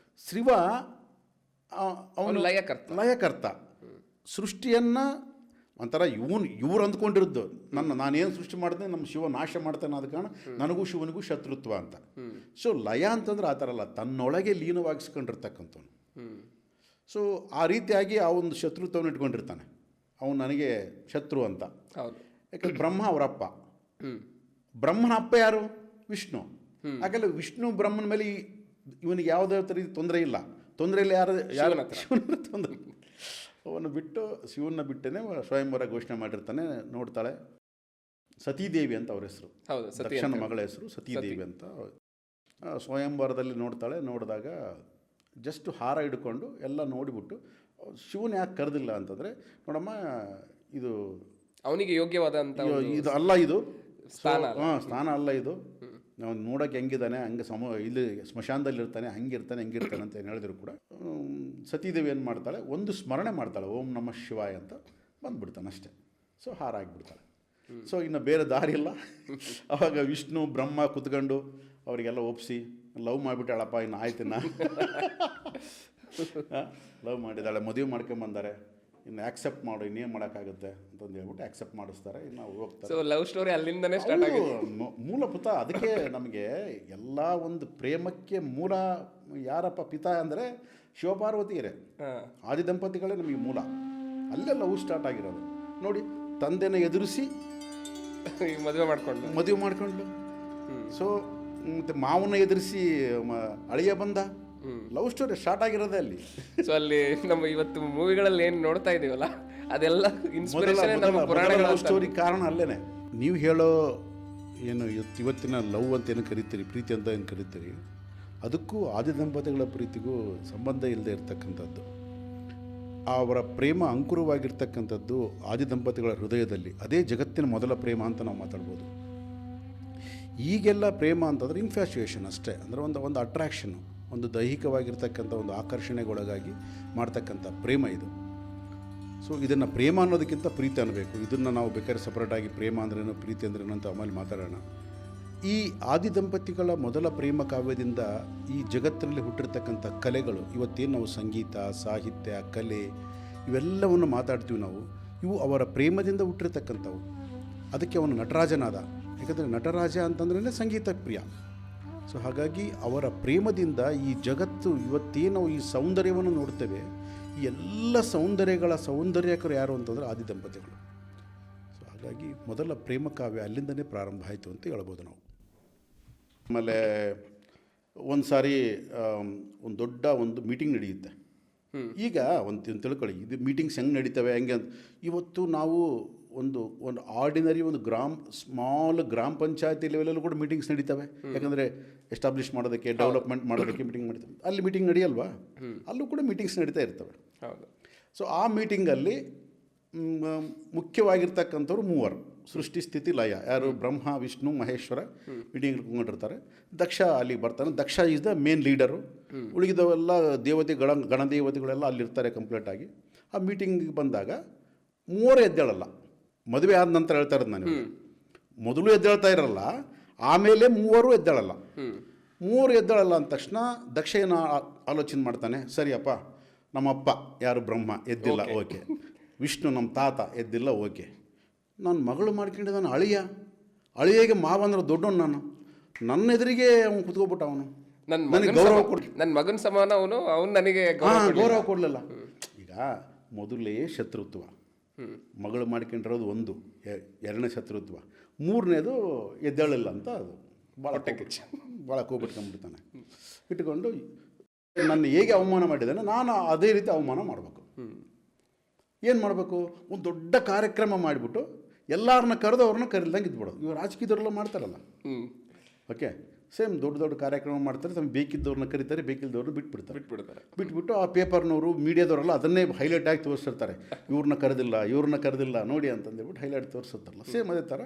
ಶಿವ ಅವನು ಲಯಕರ್ತ. ಸೃಷ್ಟಿಯನ್ನು ಒಂಥರ ಇವ್ರು ಅಂದ್ಕೊಂಡಿರೋದು, ನಾನೇನು ಸೃಷ್ಟಿ ಮಾಡಿದೆ ನಮ್ಮ ಶಿವ ನಾಶ ಮಾಡ್ತಾನೆ, ಆದ ಕಾರಣ ನನಗೂ ಶಿವನಿಗೂ ಶತ್ರುತ್ವ ಅಂತ. ಸೊ ಲಯ ಅಂತಂದ್ರೆ ಆ ಥರ ಅಲ್ಲ, ತನ್ನೊಳಗೆ ಲೀನವಾಗಿಸ್ಕೊಂಡಿರ್ತಕ್ಕಂಥವನು. ಸೊ ಆ ರೀತಿಯಾಗಿ ಆ ಒಂದು ಶತ್ರುತ್ವವನ್ನು ಇಟ್ಕೊಂಡಿರ್ತಾನೆ. ಅವನು ನನಗೆ ಶತ್ರು ಅಂತ. ಯಾಕಂದ್ರೆ ಬ್ರಹ್ಮ ಅವರಪ್ಪ. ಬ್ರಹ್ಮನ ಅಪ್ಪ ಯಾರು? ವಿಷ್ಣು. ಯಾಕಂದರೆ ವಿಷ್ಣು ಬ್ರಹ್ಮನ ಮೇಲೆ ಇವನಿಗೆ ಯಾವುದೇ ಥರ ತೊಂದರೆ ಇಲ್ಲ. ತೊಂದರೆ ಇಲ್ಲ ಯಾರು ಶಿವನ ತೊಂದರೆ. ಅವನು ಬಿಟ್ಟು, ಶಿವನ ಬಿಟ್ಟೇ ಸ್ವಯಂವರ ಘೋಷಣೆ ಮಾಡಿರ್ತಾನೆ. ನೋಡ್ತಾಳೆ, ಸತೀದೇವಿ ಅಂತ ಅವ್ರ ಹೆಸರು, ದಕ್ಷನ ಮಗಳ ಹೆಸರು ಸತೀದೇವಿ ಅಂತ. ಸ್ವಯಂವರದಲ್ಲಿ ನೋಡ್ತಾಳೆ. ನೋಡಿದಾಗ ಜಸ್ಟ್ ಹಾರ ಹಿಡ್ಕೊಂಡು ಎಲ್ಲ ನೋಡಿಬಿಟ್ಟು, ಶಿವನ ಯಾಕೆ ಕರೆದಿಲ್ಲ ಅಂತಂದರೆ, ನೋಡಮ್ಮ ಇದು ಅವನಿಗೆ ಯೋಗ್ಯವಾದಂಥ ಇದು ಅಲ್ಲ, ಇದು ಸ್ಥಾನ ಅಲ್ಲ, ಇದು ನಾವು ನೋಡೋಕೆ ಹೆಂಗಿದ್ದಾನೆ ಹಂಗೆ ಇಲ್ಲಿ ಸ್ಮಶಾನದಲ್ಲಿ ಇರ್ತಾನೆ, ಹಂಗಿರ್ತಾನೆ ಅಂತ ಏನು ಹೇಳಿದ್ರು ಕೂಡ ಸತೀದೇವಿ ಏನು ಮಾಡ್ತಾಳೆ, ಒಂದು ಸ್ಮರಣೆ ಮಾಡ್ತಾಳೆ, ಓಂ ನಮಃ ಶಿವಾಯ ಅಂತ ಬಂದುಬಿಡ್ತಾನೆ ಅಷ್ಟೇ. ಸೊ ಹಾರ ಆಗಿಬಿಡ್ತಾಳೆ. ಸೊ ಇನ್ನು ಬೇರೆ ದಾರಿ ಇಲ್ಲ. ಆವಾಗ ವಿಷ್ಣು ಬ್ರಹ್ಮ ಕುತ್ಕೊಂಡು ಅವರಿಗೆಲ್ಲ ಒಪ್ಪಿಸಿ, ಲವ್ ಮಾಡಿಬಿಟ್ಟಾಳಪ್ಪ, ಇನ್ನು ಆಯ್ತಿನ್ನ ಲವ್ ಮಾಡಿದ್ದಾಳೆ, ಮದುವೆ ಮಾಡ್ಕೊಂಬಂದಾರೆ, ಇನ್ನು ಆಕ್ಸೆಪ್ಟ್ ಮಾಡು, ಇನ್ನೇನು ಮಾಡೋಕ್ಕಾಗುತ್ತೆ ಅಂತಂದು ಹೇಳ್ಬಿಟ್ಟು ಆಕ್ಸೆಪ್ಟ್ ಮಾಡಿಸ್ತಾರೆ. ಇನ್ನು ಹೋಗ್ತಾರೆ. ಸೊ ಲವ್ ಸ್ಟೋರಿ ಅಲ್ಲಿಂದನೇ ಸ್ಟಾರ್ಟ್ ಆಗಿದೆ. ಮೂಲಭೂತ ಅದಕ್ಕೆ ನಮಗೆ ಎಲ್ಲ ಒಂದು ಪ್ರೇಮಕ್ಕೆ ಮೂಲ ಯಾರಪ್ಪ ಪಿತ ಅಂದರೆ ಶಿವಪಾರ್ವತಿಯರೇ, ಆದಿ ದಂಪತಿಗಳೇ ನಮಗೆ ಮೂಲ. ಅಲ್ಲೇ ಲವ್ ಸ್ಟಾರ್ಟ್ ಆಗಿರೋದು ನೋಡಿ. ತಂದೆನ ಎದುರಿಸಿ ಮದುವೆ ಮಾಡ್ಕೊಂಡು ಸೊ ಮತ್ತು ಮಾವನ ಎದುರಿಸಿ ಅಳಿಯ ಬಂದ. ಲವ್ ಸ್ಟೋರಿ ಸ್ಟಾರ್ಟ್ ಆಗಿರೋದೇ ಅಲ್ಲಿ. ಸೊ ಅಲ್ಲಿ ನಮ್ಮ ಇವತ್ತು ಮೂವಿಗಳಲ್ಲಿ ಏನು ನೋಡ್ತಾ ಇದೀವಲ್ಲ, ಅದೆಲ್ಲ ಲವ್ ಸ್ಟೋರಿ ಕಾರಣ ಅಲ್ಲೇನೆ. ನೀವು ಹೇಳೋ ಏನು ಇವತ್ತಿನ ಲವ್ ಅಂತ ಏನು ಕರಿತೀರಿ, ಪ್ರೀತಿ ಅಂತ ಏನು ಕರಿತೀರಿ, ಅದಕ್ಕೂ ಆದಿ ದಂಪತಿಗಳ ಪ್ರೀತಿಗೂ ಸಂಬಂಧ ಇಲ್ಲದೆ ಇರತಕ್ಕಂಥದ್ದು. ಅವರ ಪ್ರೇಮ ಅಂಕುರವಾಗಿರ್ತಕ್ಕಂಥದ್ದು ಆದಿ ದಂಪತಿಗಳ ಹೃದಯದಲ್ಲಿ. ಅದೇ ಜಗತ್ತಿನ ಮೊದಲ ಪ್ರೇಮ ಅಂತ ನಾವು ಮಾತಾಡ್ಬೋದು. ಈಗೆಲ್ಲ ಪ್ರೇಮ ಅಂತಂದರೆ ಇನ್ಫ್ಯಾಚುಯೇಷನ್ ಅಷ್ಟೇ. ಅಂದರೆ ಒಂದು ಅಟ್ರಾಕ್ಷನ್ನು, ಒಂದು ದೈಹಿಕವಾಗಿರ್ತಕ್ಕಂಥ ಒಂದು ಆಕರ್ಷಣೆಗೊಳಗಾಗಿ ಮಾಡ್ತಕ್ಕಂಥ ಪ್ರೇಮ ಇದು. ಸೊ ಇದನ್ನು ಪ್ರೇಮ ಅನ್ನೋದಕ್ಕಿಂತ ಪ್ರೀತಿ ಅನ್ನಬೇಕು. ಇದನ್ನು ನಾವು ಬೇಕಾದ್ರೆ ಸಪ್ರೇಟಾಗಿ ಪ್ರೇಮ ಅಂದ್ರೇನು ಪ್ರೀತಿ ಅಂದ್ರೇನು ಅಂತ ಆಮೇಲೆ ಮಾತಾಡೋಣ. ಈ ಆದಿ ದಂಪತಿಗಳ ಮೊದಲ ಪ್ರೇಮ ಕಾವ್ಯದಿಂದ ಈ ಜಗತ್ತಿನಲ್ಲಿ ಹುಟ್ಟಿರ್ತಕ್ಕಂಥ ಕಲೆಗಳು, ಇವತ್ತೇನು ನಾವು ಸಂಗೀತ, ಸಾಹಿತ್ಯ, ಕಲೆ ಇವೆಲ್ಲವನ್ನು ಮಾತಾಡ್ತೀವಿ ನಾವು, ಇವು ಅವರ ಪ್ರೇಮದಿಂದ ಹುಟ್ಟಿರ್ತಕ್ಕಂಥವು. ಅದಕ್ಕೆ ಅವನು ನಟರಾಜನಾದ. ಯಾಕಂದರೆ ನಟರಾಜ ಅಂತಂದ್ರೇ ಸಂಗೀತ ಪ್ರಿಯ. ಸೊ ಹಾಗಾಗಿ ಅವರ ಪ್ರೇಮದಿಂದ ಈ ಜಗತ್ತು ಇವತ್ತೇನು ನಾವು ಈ ಸೌಂದರ್ಯವನ್ನು ನೋಡ್ತೇವೆ, ಈ ಎಲ್ಲ ಸೌಂದರ್ಯಕರು ಯಾರು ಅಂತಂದರೆ ಆದಿ ದಂಪತಿಗಳು. ಸೊ ಹಾಗಾಗಿ ಮೊದಲ ಪ್ರೇಮ ಕಾವ್ಯ ಅಲ್ಲಿಂದನೇ ಪ್ರಾರಂಭ ಆಯಿತು ಅಂತ ಹೇಳ್ಬೋದು ನಾವು. ಆಮೇಲೆ ಒಂದು ಸಾರಿ ಒಂದು ದೊಡ್ಡ ಮೀಟಿಂಗ್ ನಡೆಯುತ್ತೆ. ಈಗ ಒಂದು ತಿಳ್ಕೊಳ್ಳಿ, ಇದು ಮೀಟಿಂಗ್ಸ್ ಹೆಂಗೆ ನಡೀತವೆ ಹೆಂಗೆ ಅಂತ. ಇವತ್ತು ನಾವು ಒಂದು ಆರ್ಡಿನರಿ ಸ್ಮಾಲ್ ಗ್ರಾಮ ಪಂಚಾಯತಿ ಲೆವೆಲಲ್ಲೂ ಕೂಡ ಮೀಟಿಂಗ್ಸ್ ನಡೀತವೆ. ಯಾಕಂದರೆ ಎಸ್ಟಾಬ್ಲಿಷ್ ಮಾಡೋದಕ್ಕೆ, ಡೆವಲಪ್ಮೆಂಟ್ ಮಾಡೋದಕ್ಕೆ ಮೀಟಿಂಗ್ ಮಾಡ್ತೇವೆ. ಅಲ್ಲಿ ಮೀಟಿಂಗ್ ನಡೆಯಲ್ವಾ? ಅಲ್ಲೂ ಕೂಡ ಮೀಟಿಂಗ್ಸ್ ನಡೀತಾ ಇರ್ತವೆ. ಸೊ ಆ ಮೀಟಿಂಗಲ್ಲಿ ಮುಖ್ಯವಾಗಿರ್ತಕ್ಕಂಥವ್ರು ಮೂವರು, ಸೃಷ್ಟಿ ಸ್ಥಿತಿ ಲಯ. ಯಾರು? ಬ್ರಹ್ಮ, ವಿಷ್ಣು, ಮಹೇಶ್ವರ ಮೀಟಿಂಗ್ ಕೂತ್ಕೊಂಡಿರ್ತಾರೆ. ದಕ್ಷ ಅಲ್ಲಿ ಬರ್ತಾನೆ. Daksha is the main leader. ಉಳಿದವೆಲ್ಲ ಗಣದೇವತೆಗಳೆಲ್ಲ ಅಲ್ಲಿರ್ತಾರೆ ಕಂಪ್ಲೀಟಾಗಿ. ಆ ಮೀಟಿಂಗಿಗೆ ಬಂದಾಗ ಮೂವರು ಎದ್ದೇಳಲ್ಲ. ಮದುವೆ ಆದ ನಂತರ ಹೇಳ್ತಾ ಇರೋದು ನಾನು. ಮೊದಲು ಎದ್ದೇಳ್ತಾ ಇರಲ್ಲ, ಆಮೇಲೆ ಮೂವರು ಎದ್ದೇಳಲ್ಲ. ಮೂವರು ಎದ್ದೇಳಲ್ಲ ಅಂದ ತಕ್ಷಣ ದಕ್ಷ ಏನು ಆಲೋಚನೆ ಮಾಡ್ತಾನೆ, ಸರಿಯಪ್ಪ, ನಮ್ಮಪ್ಪ ಯಾರು ಬ್ರಹ್ಮ ಎದ್ದಿಲ್ಲ, ಓಕೆ. ವಿಷ್ಣು ನಮ್ಮ ತಾತ ಎದ್ದಿಲ್ಲ, ಓಕೆ. ನಾನು ಮಗಳು ಮಾಡ್ಕೊಂಡಿದ್ದಾನೆ ಅಳಿಯಗೆ ಮಾವಂದ್ರೆ ದೊಡ್ಡವನು. ನನ್ನ ಎದುರಿಗೆ ಅವನು ಕುತ್ಕೊಬಿಟ್ಟ. ಅವನು ನನಗೆ ಗೌರವ ನನ್ನ ಮಗನ ಸಮಾನ, ಅವನು ನನಗೆ ಗೌರವ ಕೊಡಲಿಲ್ಲ. ಈಗ ಮೊದಲೇ ಶತ್ರುತ್ವ, ಮಗಳು ಮಾಡ್ಕೊಂಡಿರೋದು ಒಂದು, ಎರಡನೇ ಶತ್ರುತ್ವ, ಮೂರನೇದು ಎದ್ದೇಳಿಲ್ಲ ಅಂತ ಅದು ಭಾಳ ಕೋಪಿಟ್ಕೊಂಡ್ಬಿಡ್ತಾನೆ. ಇಟ್ಕೊಂಡು ನನ್ನ ಹೇಗೆ ಅವಮಾನ ಮಾಡಿದ್ದಾನೆ ನಾನು ಅದೇ ರೀತಿ ಅವಮಾನ ಮಾಡಬೇಕು. ಏನು ಮಾಡಬೇಕು? ಒಂದು ದೊಡ್ಡ ಕಾರ್ಯಕ್ರಮ ಮಾಡಿಬಿಟ್ಟು ಎಲ್ಲರನ್ನ ಕರೆದು ಅವ್ರನ್ನ ಕರೀಲ್ದಂಗೆ ಇದ್ಬಿಡೋದು. ಇವಾಗ ರಾಜಕೀಯದವರೆಲ್ಲ ಮಾಡ್ತಾರಲ್ಲ, ಓಕೆ, ಸೇಮ್ ದೊಡ್ಡ ಕಾರ್ಯಕ್ರಮ ಮಾಡ್ತಾರೆ. ತಮ್ಮ ಬೇಕಿದ್ದವ್ರನ್ನ ಕರೀತಾರೆ, ಬೇಕಿದ್ದವ್ರನ್ನ ಬಿಟ್ಬಿಟ್ಟು ಆ ಪೇಪರ್ನವರು, ಮೀಡಿಯಾದವರೆಲ್ಲ ಅದನ್ನೇ ಹೈಲೈಟ್ ಆಗಿ ತೋರಿಸಿರ್ತಾರೆ. ಇವ್ರನ್ನ ಕರೆದಿಲ್ಲ ನೋಡಿ ಅಂತಂದೇಳ್ಬಿಟ್ಟು ಹೈಲೈಟ್ ತೋರಿಸಿರ್ತಾರಲ್ಲ. ಸೇಮ್ ಅದೇ ಥರ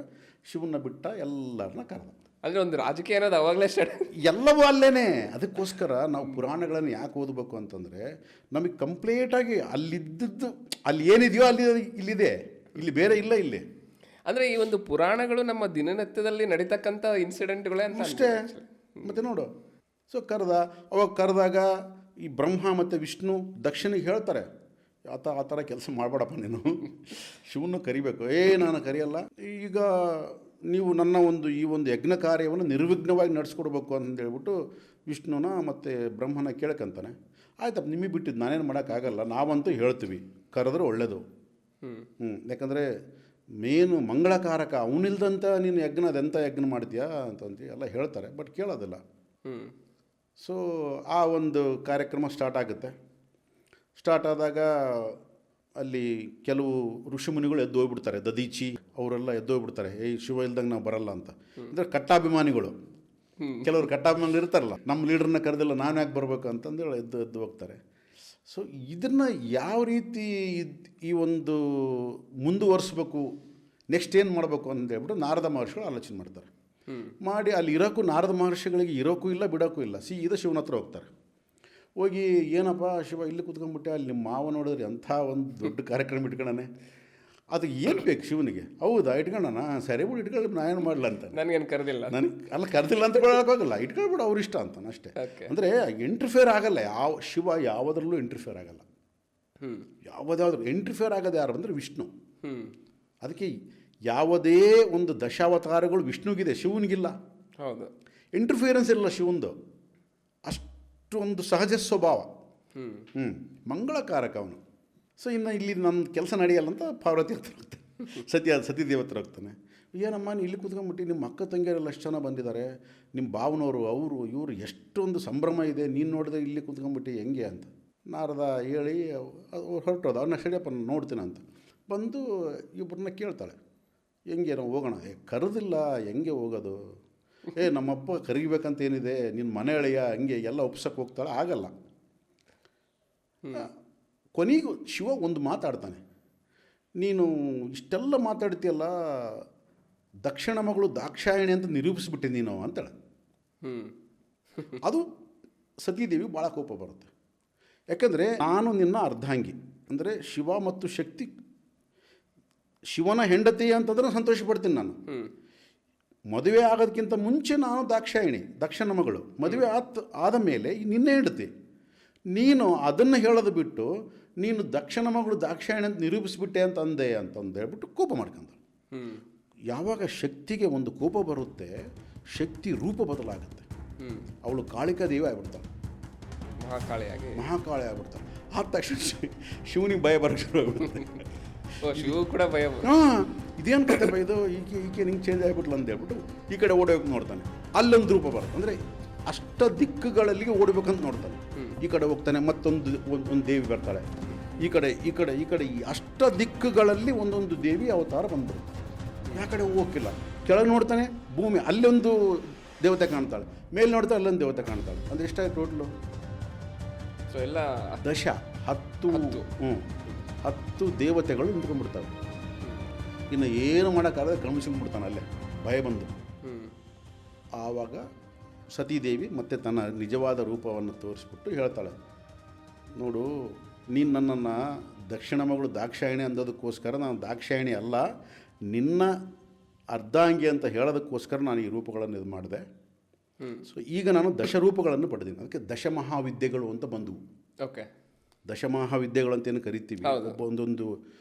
ಶಿವನ್ನ ಬಿಟ್ಟ ಎಲ್ಲರನ್ನ ಕರೆದ. ಅಂದರೆ ಒಂದು ರಾಜಕೀಯ ಅನ್ನೋದು ಅವಾಗಲೇ ಸ್ಟಾರ್ಟ್, ಎಲ್ಲವೂ ಅಲ್ಲೇ. ಅದಕ್ಕೋಸ್ಕರ ನಾವು ಪುರಾಣಗಳನ್ನು ಯಾಕೆ ಓದಬೇಕು ಅಂತಂದರೆ ನಮಗೆ ಕಂಪ್ಲೀಟಾಗಿ ಅಲ್ಲಿದ್ದದ್ದು, ಅಲ್ಲಿ ಏನಿದೆಯೋ ಅಲ್ಲಿ ಇಲ್ಲಿದೆ, ಇಲ್ಲಿ ಬೇರೆ ಇಲ್ಲ. ಇಲ್ಲಿ ಅಂದರೆ ಈ ಒಂದು ಪುರಾಣಗಳು ನಮ್ಮ ದಿನನಿತ್ಯದಲ್ಲಿ ನಡೀತಕ್ಕಂಥ ಇನ್ಸಿಡೆಂಟ್ಗಳೇ ಅಂತ ಅಷ್ಟೇ. ಮತ್ತೆ ನೋಡು, ಸೊ ಅವಾಗ ಕರೆದಾಗ ಈ ಬ್ರಹ್ಮ ಮತ್ತು ವಿಷ್ಣು ದಕ್ಷಿಣಿಗೆ ಹೇಳ್ತಾರೆ, ಆ ಥರ ಕೆಲಸ ಮಾಡಬೇಡಪ್ಪ ನೀನು, ಶಿವನು ಕರಿಬೇಕು. ನಾನು ಕರೆಯಲ್ಲ, ಈಗ ನೀವು ನನ್ನ ಈ ಒಂದು ಯಜ್ಞ ಕಾರ್ಯವನ್ನು ನಿರ್ವಿಘ್ನವಾಗಿ ನಡೆಸ್ಕೊಡ್ಬೇಕು ಅಂತ ಹೇಳ್ಬಿಟ್ಟು ವಿಷ್ಣುನ ಮತ್ತು ಬ್ರಹ್ಮನ ಕೇಳ್ಕೊಂತಾನೆ. ಆಯ್ತಪ್ಪ, ನಿಮಗೆ ಬಿಟ್ಟಿದ್ದು ನಾನೇನು ಮಾಡೋಕ್ಕಾಗಲ್ಲ, ನಾವಂತೂ ಹೇಳ್ತೀವಿ, ಕರೆದ್ರೆ ಒಳ್ಳೆಯದು. ಯಾಕಂದರೆ ಮೇನು ಮಂಗಳಕಾರಕ, ಅವನಿಲ್ದಂತ ನೀನು ಅದೆಂಥ ಯಜ್ಞ ಮಾಡ್ತೀಯಾ ಅಂತಂತ ಎಲ್ಲ ಹೇಳ್ತಾರೆ, ಬಟ್ ಕೇಳೋದಿಲ್ಲ. ಸೊ ಆ ಒಂದು ಕಾರ್ಯಕ್ರಮ ಸ್ಟಾರ್ಟ್ ಆಗುತ್ತೆ. ಸ್ಟಾರ್ಟ್ ಆದಾಗ ಅಲ್ಲಿ ಕೆಲವು ಋಷಿಮುನಿಗಳು ಎದ್ದು ಹೋಗ್ಬಿಡ್ತಾರೆ. ದದೀಚಿ ಅವರೆಲ್ಲ ಎದ್ದು ಹೋಗ್ಬಿಡ್ತಾರೆ, ಶಿವ ಇಲ್ದಂಗೆ ನಾವು ಬರಲ್ಲ ಅಂತ. ಅಂದರೆ ಕಟ್ಟಾಭಿಮಾನಿಗಳು, ಕೆಲವರು ಕಟ್ಟಾಭಿಮಾನಿಗಳು ಇರ್ತಾರಲ್ಲ, ನಮ್ಮ ಲೀಡ್ರನ್ನ ಕರೆದಿಲ್ಲ ನಾನು ಯಾಕೆ ಬರಬೇಕು ಅಂತಂದೇಳಿ ಎದ್ದು ಹೋಗ್ತಾರೆ. ಸೊ ಇದನ್ನು ಯಾವ ರೀತಿ ಈ ಒಂದು ಮುಂದುವರಿಸ್ಬೇಕು, ನೆಕ್ಸ್ಟ್ ಏನು ಮಾಡಬೇಕು ಅಂತ ಹೇಳ್ಬಿಟ್ಟು ನಾರದ ಮಹರ್ಷಿಗಳು ಆಲೋಚನೆ ಮಾಡ್ತಾರೆ. ಮಾಡಿ ಅಲ್ಲಿ ನಾರದ ಮಹರ್ಷಿಗಳಿಗೆ ಇರೋಕ್ಕೂ ಇಲ್ಲ, ಬಿಡೋಕ್ಕೂ ಇಲ್ಲ. ಸೀದಾ ಶಿವನ ಹತ್ರ ಹೋಗ್ತಾರೆ. ಹೋಗಿ, ಏನಪ್ಪ ಶಿವ ಇಲ್ಲಿ ಕೂತ್ಕೊಂಡ್ಬಿಟ್ಟೆ, ಅಲ್ಲಿ ನಿಮ್ಮ ಮಾವ ನೋಡಿದ್ರಿ ಅಂಥ ಒಂದು ದೊಡ್ಡ ಕಾರ್ಯಕ್ರಮ ಇಟ್ಕೊಳ್ಳೋಣ, ಅದು ಏನು ಬೇಕು ಶಿವನಿಗೆ? ಹೌದಾ, ಇಟ್ಕೊಳ್ಳೋಣ, ಸರಿ ಬಿಡು, ಇಟ್ಕೊಳ್ಳಿ, ನಾ ಏನು ಮಾಡಲ್ಲ ಅಂತ. ನನಗೇನು ಕರೆದಿಲ್ಲ, ಕರೆದಿಲ್ಲ ಅಂತ ಹೇಳೋಕ್ಕಾಗಲ್ಲ, ಇಟ್ಕೊಳ್ಬಿಡು, ಅವ್ರ ಇಷ್ಟ ಅಂತಾನೆ ಅಷ್ಟೇ. ಅಂದರೆ ಇಂಟರ್ಫಿಯರ್ ಆಗಲ್ಲ, ಶಿವ ಯಾವುದರಲ್ಲೂ ಇಂಟರ್ಫಿಯರ್ ಆಗಲ್ಲ. ಯಾವುದಾದ್ರೂ ಇಂಟರ್ಫಿಯರ್ ಆಗೋದು ಯಾರು ಅಂದರೆ ವಿಷ್ಣು. ಅದಕ್ಕೆ ಯಾವುದೇ ಒಂದು ದಶಾವತಾರಗಳು ವಿಷ್ಣುಗಿದೆ, ಶಿವನಿಗಿಲ್ಲ. ಹೌದು, ಇಂಟರ್ಫಿಯರೆನ್ಸ್ ಇಲ್ಲ ಶಿವಂದು. ಅಷ್ಟು ಒಂದು ಸಹಜ ಸ್ವಭಾವ. ಮಂಗಳಕಾರಕ ಅವನು. ಸೊ ಇನ್ನು ಇಲ್ಲಿ ನನ್ನ ಕೆಲಸ ನಡೆಯಲ್ಲ ಅಂತ ಪಾರ್ವತಿ ಹತ್ರ ಹೋಗ್ತಾನೆ, ಸತಿದೇವತ್ರ ಹೋಗ್ತಾನೆ. ಏನಮ್ಮ ನೀ ಇಲ್ಲಿ ಕೂತ್ಕೊಂಡ್ಬಿಟ್ಟು, ನಿಮ್ಮ ಅಕ್ಕ ತಂಗಿಯರೆಲ್ಲ ಎಷ್ಟು ಜನ ಬಂದಿದ್ದಾರೆ, ನಿಮ್ಮ ಭಾವನವರು, ಇವರು ಎಷ್ಟೊಂದು ಸಂಭ್ರಮ ಇದೆ, ನೀನು ನೋಡಿದ್ರೆ ಇಲ್ಲಿ ಕೂತ್ಕೊಂಡ್ಬಿಟ್ಟು ಹೆಂಗೆ ಅಂತ ನಾರದ ಹೇಳಿ ಹೊರಟೋದು. ಅವ್ರನ್ನ ಸರಿಯಪ್ಪ ನೋಡ್ತೀನಿ ಅಂತ ಬಂದು ಇಬ್ಬರನ್ನ ಕೇಳ್ತಾಳೆ, ಹೆಂಗೆ ನಾವು ಹೋಗೋಣ? ಕರೆದಿಲ್ಲ, ಹೆಂಗೆ ಹೋಗೋದು? ನಮ್ಮಪ್ಪ ಕರಿಬೇಕಂತ ಏನಿದೆ, ನಿನ್ನ ಮನೆ ಎಳೆಯ ಹಂಗೆ ಎಲ್ಲ ಒಪ್ಸಕ್ಕೆ ಹೋಗ್ತಾಳೆ, ಆಗಲ್ಲ. ಕೊನೆಗೂ ಶಿವ ಒಂದು ಮಾತಾಡ್ತಾನೆ, ನೀನು ಇಷ್ಟೆಲ್ಲ ಮಾತಾಡ್ತೀಯಲ್ಲ, ದಕ್ಷಿಣ ಮಗಳು ದಾಕ್ಷಾಯಣಿ ಅಂತ ನಿರೂಪಿಸ್ಬಿಟ್ಟೆ ನೀನು ಅಂತೇಳ. ಅದು ಸತೀದೇವಿ ಭಾಳ ಕೋಪ ಬರುತ್ತೆ. ಯಾಕಂದರೆ ನಾನು ನಿನ್ನ ಅರ್ಧಾಂಗಿ, ಅಂದರೆ ಶಿವ ಮತ್ತು ಶಕ್ತಿ, ಶಿವನ ಹೆಂಡತಿ ಅಂತಂದ್ರೆ ಸಂತೋಷ ಪಡ್ತೀನಿ ನಾನು. ಮದುವೆ ಆಗೋದಕ್ಕಿಂತ ಮುಂಚೆ ನಾನು ದಾಕ್ಷಾಯಿಣಿ, ದಕ್ಷನ ಮಗಳು. ಮದುವೆ ಆದ ಮೇಲೆ ನಿನ್ನೆ ಹೆಂಡತಿ. ನೀನು ಅದನ್ನು ಹೇಳೋದು ಬಿಟ್ಟು ನೀನು ದಕ್ಷನ ಮಗಳು ದಾಕ್ಷಾಯಿಣಿ ಅಂತ ನಿರೂಪಿಸ್ಬಿಟ್ಟೆ ಅಂತ ಅಂದೆ ಅಂತಂದು ಹೇಳ್ಬಿಟ್ಟು ಕೋಪ ಮಾಡ್ಕೊಂಡ. ಯಾವಾಗ ಶಕ್ತಿಗೆ ಒಂದು ಕೋಪ ಬರುತ್ತೆ, ಶಕ್ತಿ ರೂಪ ಬದಲಾಗುತ್ತೆ. ಅವಳು ಕಾಳಿಕಾ ದೇವಿ ಆಗ್ಬಿಡ್ತಾಳೆ, ಮಹಾಕಾಳಿ ಆಗ್ಬಿಡ್ತಾಳೆ. ಆದ ತಕ್ಷಣ ಶಿವನಿಗೆ ಭಯ ಬರೋಕ್ಕೆ ಶುರು ಆಗ್ಬಿಡುತ್ತೆ. ಶಿವ ಕೂಡ ಭಯ. ಹಾಂ, ಇದೇನು ಕತೆ ಭಯ ಇದು, ಈಕೆ ನಿಂಗೆ ಚೇಂಜ್ ಆಗಿಬಿಟ್ಲು ಅಂತ ಹೇಳ್ಬಿಟ್ಟು ಈ ಕಡೆ ಓಡೋಕೆ ನೋಡ್ತಾನೆ. ಅಲ್ಲೊಂದು ರೂಪ ಬರುತ್ತೆ, ಅಂದರೆ ಅಷ್ಟ ದಿಕ್ಕುಗಳಲ್ಲಿ ಓಡಬೇಕಂತ ನೋಡ್ತಾನೆ. ಈ ಕಡೆ ಹೋಗ್ತಾನೆ, ಮತ್ತೊಂದು ದೇವಿ ಬರ್ತಾಳೆ. ಈ ಕಡೆ ಈ ಅಷ್ಟ ದಿಕ್ಕುಗಳಲ್ಲಿ ಒಂದೊಂದು ದೇವಿ ಅವತಾರ ಬಂದ್ಬಿಡುತ್ತೆ. ಯಾವ ಕಡೆ ಹೋಗಿಲ್ಲ. ಕೆಳಗೆ ನೋಡ್ತಾನೆ, ಭೂಮಿ ಅಲ್ಲೊಂದು ದೇವತೆ ಕಾಣ್ತಾಳೆ, ಮೇಲೆ ನೋಡ್ತಾಳೆ ಅಲ್ಲೊಂದು ದೇವತೆ ಕಾಣ್ತಾಳೆ. ಅಂದರೆ ಎಷ್ಟಾಯ್ತು ಟೋಟ್ಲು? ಸೊ ಎಲ್ಲ 10 ದೇವತೆಗಳು ನಿಂತ್ಕೊಂಡ್ಬಿಡ್ತವೆ. ಇನ್ನು ಏನು ಮಾಡೋಕ್ಕಾಗದೆ ಕ್ರಮಿಸ್ಕೊಂಡ್ಬಿಡ್ತಾನೆ ಅಲ್ಲೇ ಭಯ ಬಂದು. ಆವಾಗ ಸತೀದೇವಿ ಮತ್ತೆ ತನ್ನ ನಿಜವಾದ ರೂಪವನ್ನು ತೋರಿಸ್ಬಿಟ್ಟು ಹೇಳ್ತಾಳೆ, ನೋಡು, ನೀನು ನನ್ನನ್ನು ದಕ್ಷಿಣ ಮಗಳು ದಾಕ್ಷಾಯಿಣಿ ಅಂದೋದಕ್ಕೋಸ್ಕರ ನಾನು ದಾಕ್ಷಾಯಿಣಿ ಅಲ್ಲ, ನಿನ್ನ ಅರ್ಧಾಂಗಿ ಅಂತ ಹೇಳೋದಕ್ಕೋಸ್ಕರ ನಾನು ಈ ರೂಪಗಳನ್ನು ಇದು ಮಾಡಿದೆ. ಸೊ ಈಗ ನಾನು ದಶರೂಪಗಳನ್ನು ಪಡೆದೀನಿ. ಅದಕ್ಕೆ ದಶಮಹಾವಿದ್ಯೆಗಳು ಅಂತ ಬಂದವು. ಓಕೆ, ದಶಮಹಾವಿದ್ಯೆಗಳು ಅಂತೇನು ಕರಿತೀವಿ. ಒಂದೊಂದು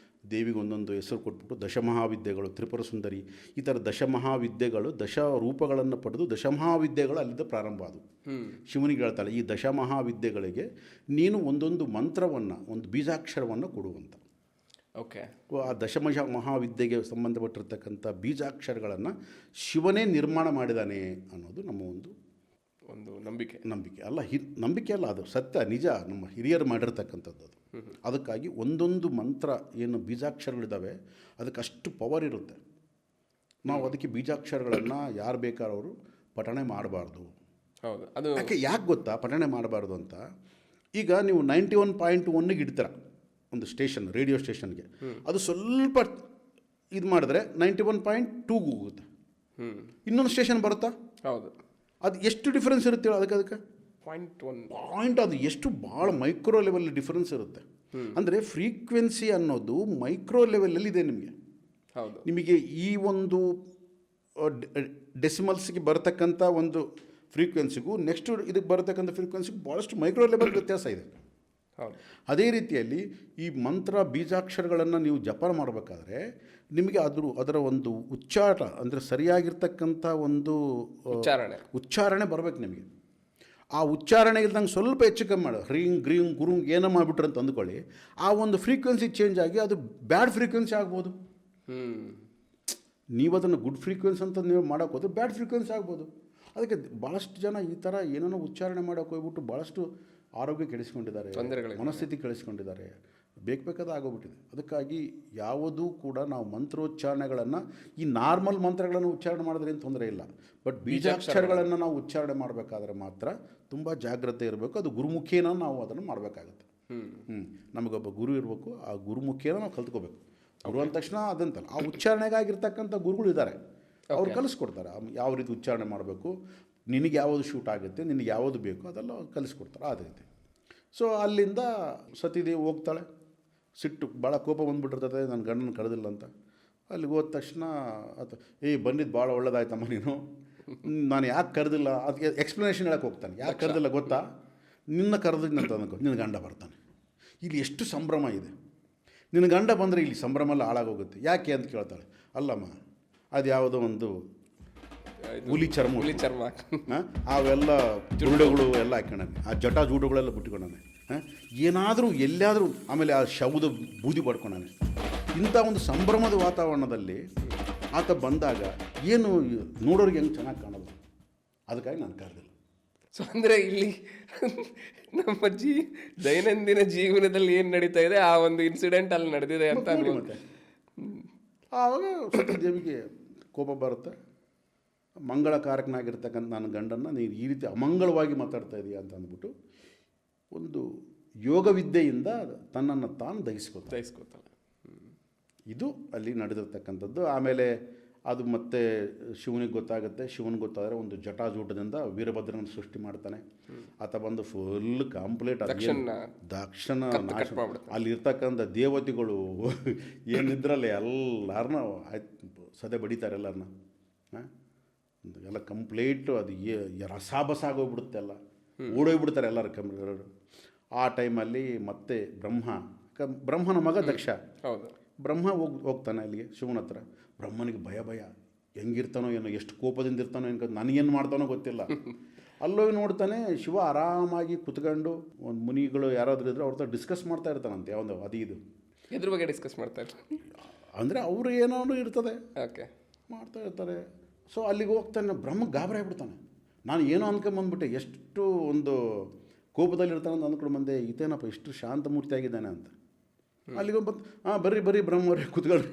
ದೇವಿಗೆ ಒಂದೊಂದು ಹೆಸರು ಕೊಟ್ಬಿಟ್ಟು ದಶಮಹಾವಿದ್ಯೆಗಳು, ತ್ರಿಪುರ ಸುಂದರಿ, ಈ ಥರ ದಶಮಹಾವಿದ್ಯೆಗಳು, ದಶ ರೂಪಗಳನ್ನು ಪಡೆದು ದಶಮಹಾವಿದ್ಯೆಗಳು ಅಲ್ಲಿಂದ ಪ್ರಾರಂಭ ಆದವು. ಶಿವನಿಗೆ ಹೇಳ್ತಾಳೆ, ಈ ದಶಮಹಾವಿದ್ಯೆಗಳಿಗೆ ನೀನು ಒಂದೊಂದು ಮಂತ್ರವನ್ನು, ಒಂದು ಬೀಜಾಕ್ಷರವನ್ನು ಕೊಡುವಂತ. ಓಕೆ, ಆ ಮಹಾವಿದ್ಯೆಗೆ ಸಂಬಂಧಪಟ್ಟಿರ್ತಕ್ಕಂಥ ಬೀಜಾಕ್ಷರಗಳನ್ನು ಶಿವನೇ ನಿರ್ಮಾಣ ಮಾಡಿದ್ದಾನೆ ಅನ್ನೋದು ನಮ್ಮ ಒಂದು ನಂಬಿಕೆ ಅಲ್ಲ, ನಂಬಿಕೆ ಅಲ್ಲ, ಅದು ಸತ್ಯ, ನಿಜ, ನಮ್ಮ ಹಿರಿಯರು ಮಾಡಿರ್ತಕ್ಕಂಥದ್ದು ಅದು. ಅದಕ್ಕಾಗಿ ಒಂದೊಂದು ಮಂತ್ರ ಏನು ಬೀಜಾಕ್ಷರಗಳಿದ್ದಾವೆ ಅದಕ್ಕೆ ಅಷ್ಟು ಪವರ್ ಇರುತ್ತೆ. ನಾವು ಅದಕ್ಕೆ ಬೀಜಾಕ್ಷರಗಳನ್ನು ಯಾರು ಬೇಕಾದವರು ಪಠಣೆ ಮಾಡಬಾರ್ದು. ಹೌದು, ಅದು ಯಾಕೆ ಗೊತ್ತಾ ಪಠಣೆ ಮಾಡಬಾರ್ದು ಅಂತ? ಈಗ ನೀವು 91.1ಗೆ ಇಡ್ತೀರ ಒಂದು ಸ್ಟೇಷನ್, ರೇಡಿಯೋ ಸ್ಟೇಷನ್ಗೆ, ಅದು ಸ್ವಲ್ಪ ಇದು ಮಾಡಿದ್ರೆ 91.2ಗೆ ಹೋಗುತ್ತೆ. ಇನ್ನೊಂದು ಸ್ಟೇಷನ್ ಬರುತ್ತಾ? ಹೌದು. ಅದು ಎಷ್ಟು ಡಿಫ್ರೆನ್ಸ್ ಇರುತ್ತೆ ಅದಕ್ಕೆ ಪಾಯಿಂಟ್, ಅದು ಎಷ್ಟು ಭಾಳ ಮೈಕ್ರೋ ಲೆವೆಲ್ ಡಿಫ್ರೆನ್ಸ್ ಇರುತ್ತೆ. ಅಂದರೆ ಫ್ರೀಕ್ವೆನ್ಸಿ ಅನ್ನೋದು ಮೈಕ್ರೋ ಲೆವೆಲಲ್ಲಿ ಇದೆ ನಿಮಗೆ. ಹೌದು, ನಿಮಗೆ ಈ ಒಂದು ಡೆಸಿಮಲ್ಸ್ಗೆ ಬರತಕ್ಕಂಥ ಒಂದು ಫ್ರೀಕ್ವೆನ್ಸಿಗೂ ನೆಕ್ಸ್ಟ್ ಇದಕ್ಕೆ ಬರತಕ್ಕಂಥ ಫ್ರೀಕ್ವೆನ್ಸಿಗೂ ಭಾಳಷ್ಟು ಮೈಕ್ರೋ ಲೆವೆಲ್ ವ್ಯತ್ಯಾಸ ಇದೆ. ಅದೇ ರೀತಿಯಲ್ಲಿ ಈ ಮಂತ್ರ ಬೀಜಾಕ್ಷರಗಳನ್ನು ನೀವು ಜಪ ಮಾಡಬೇಕಾದ್ರೆ ನಿಮಗೆ ಅದರ ಒಂದು ಉಚ್ಚಾರ, ಅಂದರೆ ಸರಿಯಾಗಿರ್ತಕ್ಕಂಥ ಒಂದು ಉಚ್ಚಾರಣೆ ಬರಬೇಕು ನಿಮಗೆ. ಆ ಉಚ್ಚಾರಣೆ ಇಲ್ದಂಗೆ ಸ್ವಲ್ಪ ಹೆಚ್ಚು ಕಮ್ಮಿ ಮಾಡು, ಹ್ರೀಂಗ್ ಗ್ರೀಂಗ್ ಗುರುಂಗ್ ಏನೋ ಮಾಡಿಬಿಟ್ರೆ ಅಂತ ಅಂದ್ಕೊಳ್ಳಿ, ಆ ಒಂದು ಫ್ರೀಕ್ವೆನ್ಸಿ ಚೇಂಜ್ ಆಗಿ ಅದು ಬ್ಯಾಡ್ ಫ್ರೀಕ್ವೆನ್ಸಿ ಆಗ್ಬೋದು. ನೀವು ಅದನ್ನು ಗುಡ್ ಫ್ರೀಕ್ವೆನ್ಸಿ ಅಂತ ನೀವು ಮಾಡೋಕೆ ಹೋದ್ರೆ ಬ್ಯಾಡ್ ಫ್ರೀಕ್ವೆನ್ಸಿ ಆಗ್ಬೋದು. ಅದಕ್ಕೆ ಭಾಳಷ್ಟು ಜನ ಈ ಥರ ಏನೇನೋ ಉಚ್ಚಾರಣೆ ಮಾಡೋಕೆ ಹೋಗ್ಬಿಟ್ಟು ಭಾಳಷ್ಟು ಆರೋಗ್ಯ ಕೆಡಿಸ್ಕೊಂಡಿದ್ದಾರೆ, ಮನಸ್ಥಿತಿ ಕೆಡಿಸ್ಕೊಂಡಿದ್ದಾರೆ, ಬೇಕಾದ ಆಗೋಗ್ಬಿಟ್ಟಿದೆ. ಅದಕ್ಕಾಗಿ ಯಾವುದೂ ಕೂಡ ನಾವು ಮಂತ್ರೋಚ್ಚಾರಣೆಗಳನ್ನು, ಈ ನಾರ್ಮಲ್ ಮಂತ್ರಗಳನ್ನು ಉಚ್ಚಾರಣೆ ಮಾಡಿದ್ರೆ ಏನು ತೊಂದರೆ ಇಲ್ಲ, ಬಟ್ ಬೀಜಾಕ್ಷರಗಳನ್ನು ನಾವು ಉಚ್ಚಾರಣೆ ಮಾಡಬೇಕಾದ್ರೆ ಮಾತ್ರ ತುಂಬ ಜಾಗ್ರತೆ ಇರಬೇಕು. ಅದು ಗುರುಮುಖೇನ ನಾವು ಅದನ್ನು ಮಾಡಬೇಕಾಗುತ್ತೆ. ನಮಗೊಬ್ಬ ಗುರು ಇರಬೇಕು, ಆ ಗುರುಮುಖೇನ ನಾವು ಕಲ್ತ್ಕೋಬೇಕು. ಗುರು ಅಂದ ತಕ್ಷಣ ಅದಂತಲ್ಲ, ಆ ಉಚ್ಚಾರಣೆಗಾಗಿರ್ತಕ್ಕಂಥ ಗುರುಗಳು ಇದ್ದಾರೆ, ಅವ್ರು ಕಲಿಸ್ಕೊಡ್ತಾರೆ ಯಾವ ರೀತಿ ಉಚ್ಚಾರಣೆ ಮಾಡಬೇಕು, ನಿನಗೆ ಯಾವುದು ಶೂಟ್ ಆಗುತ್ತೆ, ನಿನಗೆ ಯಾವುದು ಬೇಕು ಅದೆಲ್ಲ ಕಲಿಸ್ಕೊಡ್ತಾರೆ. ಆ ರೀತಿ. ಸೊ ಅಲ್ಲಿಂದ ಸತೀದೇವಿ ಹೋಗ್ತಾಳೆ. ಸಿಟ್ಟು, ಭಾಳ ಕೋಪ ಬಂದುಬಿಟ್ಟಿರ್ತದೆ, ನನ್ನ ಗಂಡನ ಕರೆದಿಲ್ಲ ಅಂತ. ಅಲ್ಲಿಗೆ ಹೋದ ತಕ್ಷಣ ಬಂದಿದ್ದು ಭಾಳ ಒಳ್ಳೇದಾಯ್ತಮ್ಮ, ನೀನು ನಾನು ಯಾಕೆ ಕರೆದಿಲ್ಲ ಅದಕ್ಕೆ ಎಕ್ಸ್ಪ್ಲನೇಷನ್ ಹೇಳಕ್ಕೆ ಹೋಗ್ತಾನೆ. ಯಾಕೆ ಕರೆದಿಲ್ಲ ಗೊತ್ತಾ? ನಿನ್ನ ಕರೆದಿದ್ದಂತ ಅನ್ಕೋ, ನಿನ್ನ ಗಂಡ ಬರ್ತಾನೆ. ಇಲ್ಲಿ ಎಷ್ಟು ಸಂಭ್ರಮ ಇದೆ, ನಿನ್ನ ಗಂಡ ಬಂದರೆ ಇಲ್ಲಿ ಸಂಭ್ರಮ ಎಲ್ಲ ಹಾಳಾಗೋಗುತ್ತೆ. ಯಾಕೆ ಅಂತ ಕೇಳ್ತಾಳೆ. ಅಲ್ಲಮ್ಮ, ಅದು ಯಾವುದೋ ಒಂದು ಹುಲಿ ಚರ್ಮ ಅವೆಲ್ಲ ಜುಡುಗಳು ಎಲ್ಲ ಹಾಕ್ಕೊಂಡಾನೆ, ಆ ಜಟಾ ಜೂಡುಗಳೆಲ್ಲ ಬಿಟ್ಕೊಂಡಾನೆ, ಏನಾದರೂ ಎಲ್ಲಾದರೂ, ಆಮೇಲೆ ಆ ಶವದ ಬೂದಿ ಪಡ್ಕೊಂಡಾನೆ. ಇಂಥ ಒಂದು ಸಂಭ್ರಮದ ವಾತಾವರಣದಲ್ಲಿ ಆತ ಬಂದಾಗ ಏನು ನೋಡೋರಿಗೆ ಹೆಂಗೆ ಚೆನ್ನಾಗಿ ಕಾಣೋದು. ಅದಕ್ಕಾಗಿ ನಾನು ಕರೆದಿಲ್ಲ. ಸೊ ಅಂದರೆ ಇಲ್ಲಿ ನಮ್ಮ ದೈನಂದಿನ ಜೀವನದಲ್ಲಿ ಏನು ನಡೀತಾ ಇದೆ ಆ ಒಂದು ಇನ್ಸಿಡೆಂಟ್ ಅಲ್ಲಿ ನಡೆದಿದೆ ಅಂತ ಮತ್ತೆ ಆವಾಗ ಸತೀದೇವಿಗೆ ಕೋಪ ಬರುತ್ತೆ. ಮಂಗಳಕಾರಕನಾಗಿರ್ತಕ್ಕಂಥ ನನ್ನ ಗಂಡನ್ನು ನೀನು ಈ ರೀತಿ ಅಮಂಗಳವಾಗಿ ಮಾತಾಡ್ತಾ ಇದೀಯ ಅಂತ ಅಂದ್ಬಿಟ್ಟು ಒಂದು ಯೋಗವಿದ್ಯೆಯಿಂದ ತನ್ನನ್ನು ತಾನು ದಹಿಸ್ಕೋತಾಳೆ. ಇದು ಅಲ್ಲಿ ನಡೆದಿರ್ತಕ್ಕಂಥದ್ದು. ಆಮೇಲೆ ಅದು ಮತ್ತೆ ಶಿವನಿಗೆ ಗೊತ್ತಾಗುತ್ತೆ. ಶಿವನಿಗೆ ಗೊತ್ತಾದರೆ ಒಂದು ಜಟಾಜೂಟದಿಂದ ವೀರಭದ್ರನ ಸೃಷ್ಟಿ ಮಾಡ್ತಾನೆ. ಆತ ಬಂದು ಫುಲ್ ಕಂಪ್ಲೀಟ್ ದಕ್ಷನ ನಾಶ, ಅಲ್ಲಿ ಇರ್ತಕ್ಕಂಥ ದೇವತೆಗಳು ಏನಿದ್ರಲ್ಲಿ ಎಲ್ಲರನ್ನ ಸದೆ ಬಡಿತಾರೆ ಎಲ್ಲರನ್ನ. ಎಲ್ಲ ಕಂಪ್ಲೀಟು ಅದು ರಸಾಬಸ ಆಗೋಗ್ಬಿಡುತ್ತೆ, ಎಲ್ಲ ಓಡೋಗ್ಬಿಡ್ತಾರೆ ಎಲ್ಲರೂ. ಆ ಟೈಮಲ್ಲಿ ಮತ್ತೆ ಬ್ರಹ್ಮನ ಮಗ ದಕ್ಷ, ಬ್ರಹ್ಮ ಹೋಗ್ತಾನೆ ಅಲ್ಲಿಗೆ ಶಿವನ ಹತ್ರ. ಬ್ರಹ್ಮನಿಗೆ ಭಯ, ಹೆಂಗಿರ್ತಾನೋ ಏನೋ, ಎಷ್ಟು ಕೋಪದಿಂದ ಇರ್ತಾನೋ ಏನೋ, ನನಗೇನು ಮಾಡ್ತಾನೋ ಗೊತ್ತಿಲ್ಲ. ಅಲ್ಲೋಗಿ ನೋಡ್ತಾನೆ ಶಿವ ಆರಾಮಾಗಿ ಕುತ್ಕೊಂಡು ಒಂದು ಮುನಿಗಳು ಯಾರಾದರೂ ಇದ್ರೆ ಅವ್ರ ಹತ್ರ ಡಿಸ್ಕಸ್ ಮಾಡ್ತಾ ಇರ್ತಾನಂತೆ. ಯಾವುದು ಇದು ಎದ್ರ ಬಗ್ಗೆ ಡಿಸ್ಕಸ್ ಮಾಡ್ತಾ ಇರ್ತಾರೆ ಅಂದರೆ ಅವರು ಏನೋ ಇರ್ತದೆ ಓಕೆ ಮಾಡ್ತಾ ಇರ್ತಾರೆ. ಸೊ ಅಲ್ಲಿಗೆ ಹೋಗ್ತಾನೆ, ಬ್ರಹ್ಮ ಗಾಬರಿ ಆಗ್ಬಿಡ್ತಾನೆ. ನಾನು ಏನೋ ಅಂದ್ಕೊಂಬಂದ್ಬಿಟ್ಟೆ, ಎಷ್ಟು ಒಂದು ಕೋಪದಲ್ಲಿ ಇರ್ತಾನೆ ಅಂತ ಅಂದ್ಕೊಂಡು ಬಂದೆ, ಇದೇನಪ್ಪ ಇಷ್ಟು ಶಾಂತ ಮೂರ್ತಿ ಆಗಿದ್ದಾನೆ ಅಂತ. ಅಲ್ಲಿಗೆ ಬಂದು ಬರ್ರಿ ಬ್ರಹ್ಮವ್ರೆ ಕೂತ್ಕೊಳ್ರಿ,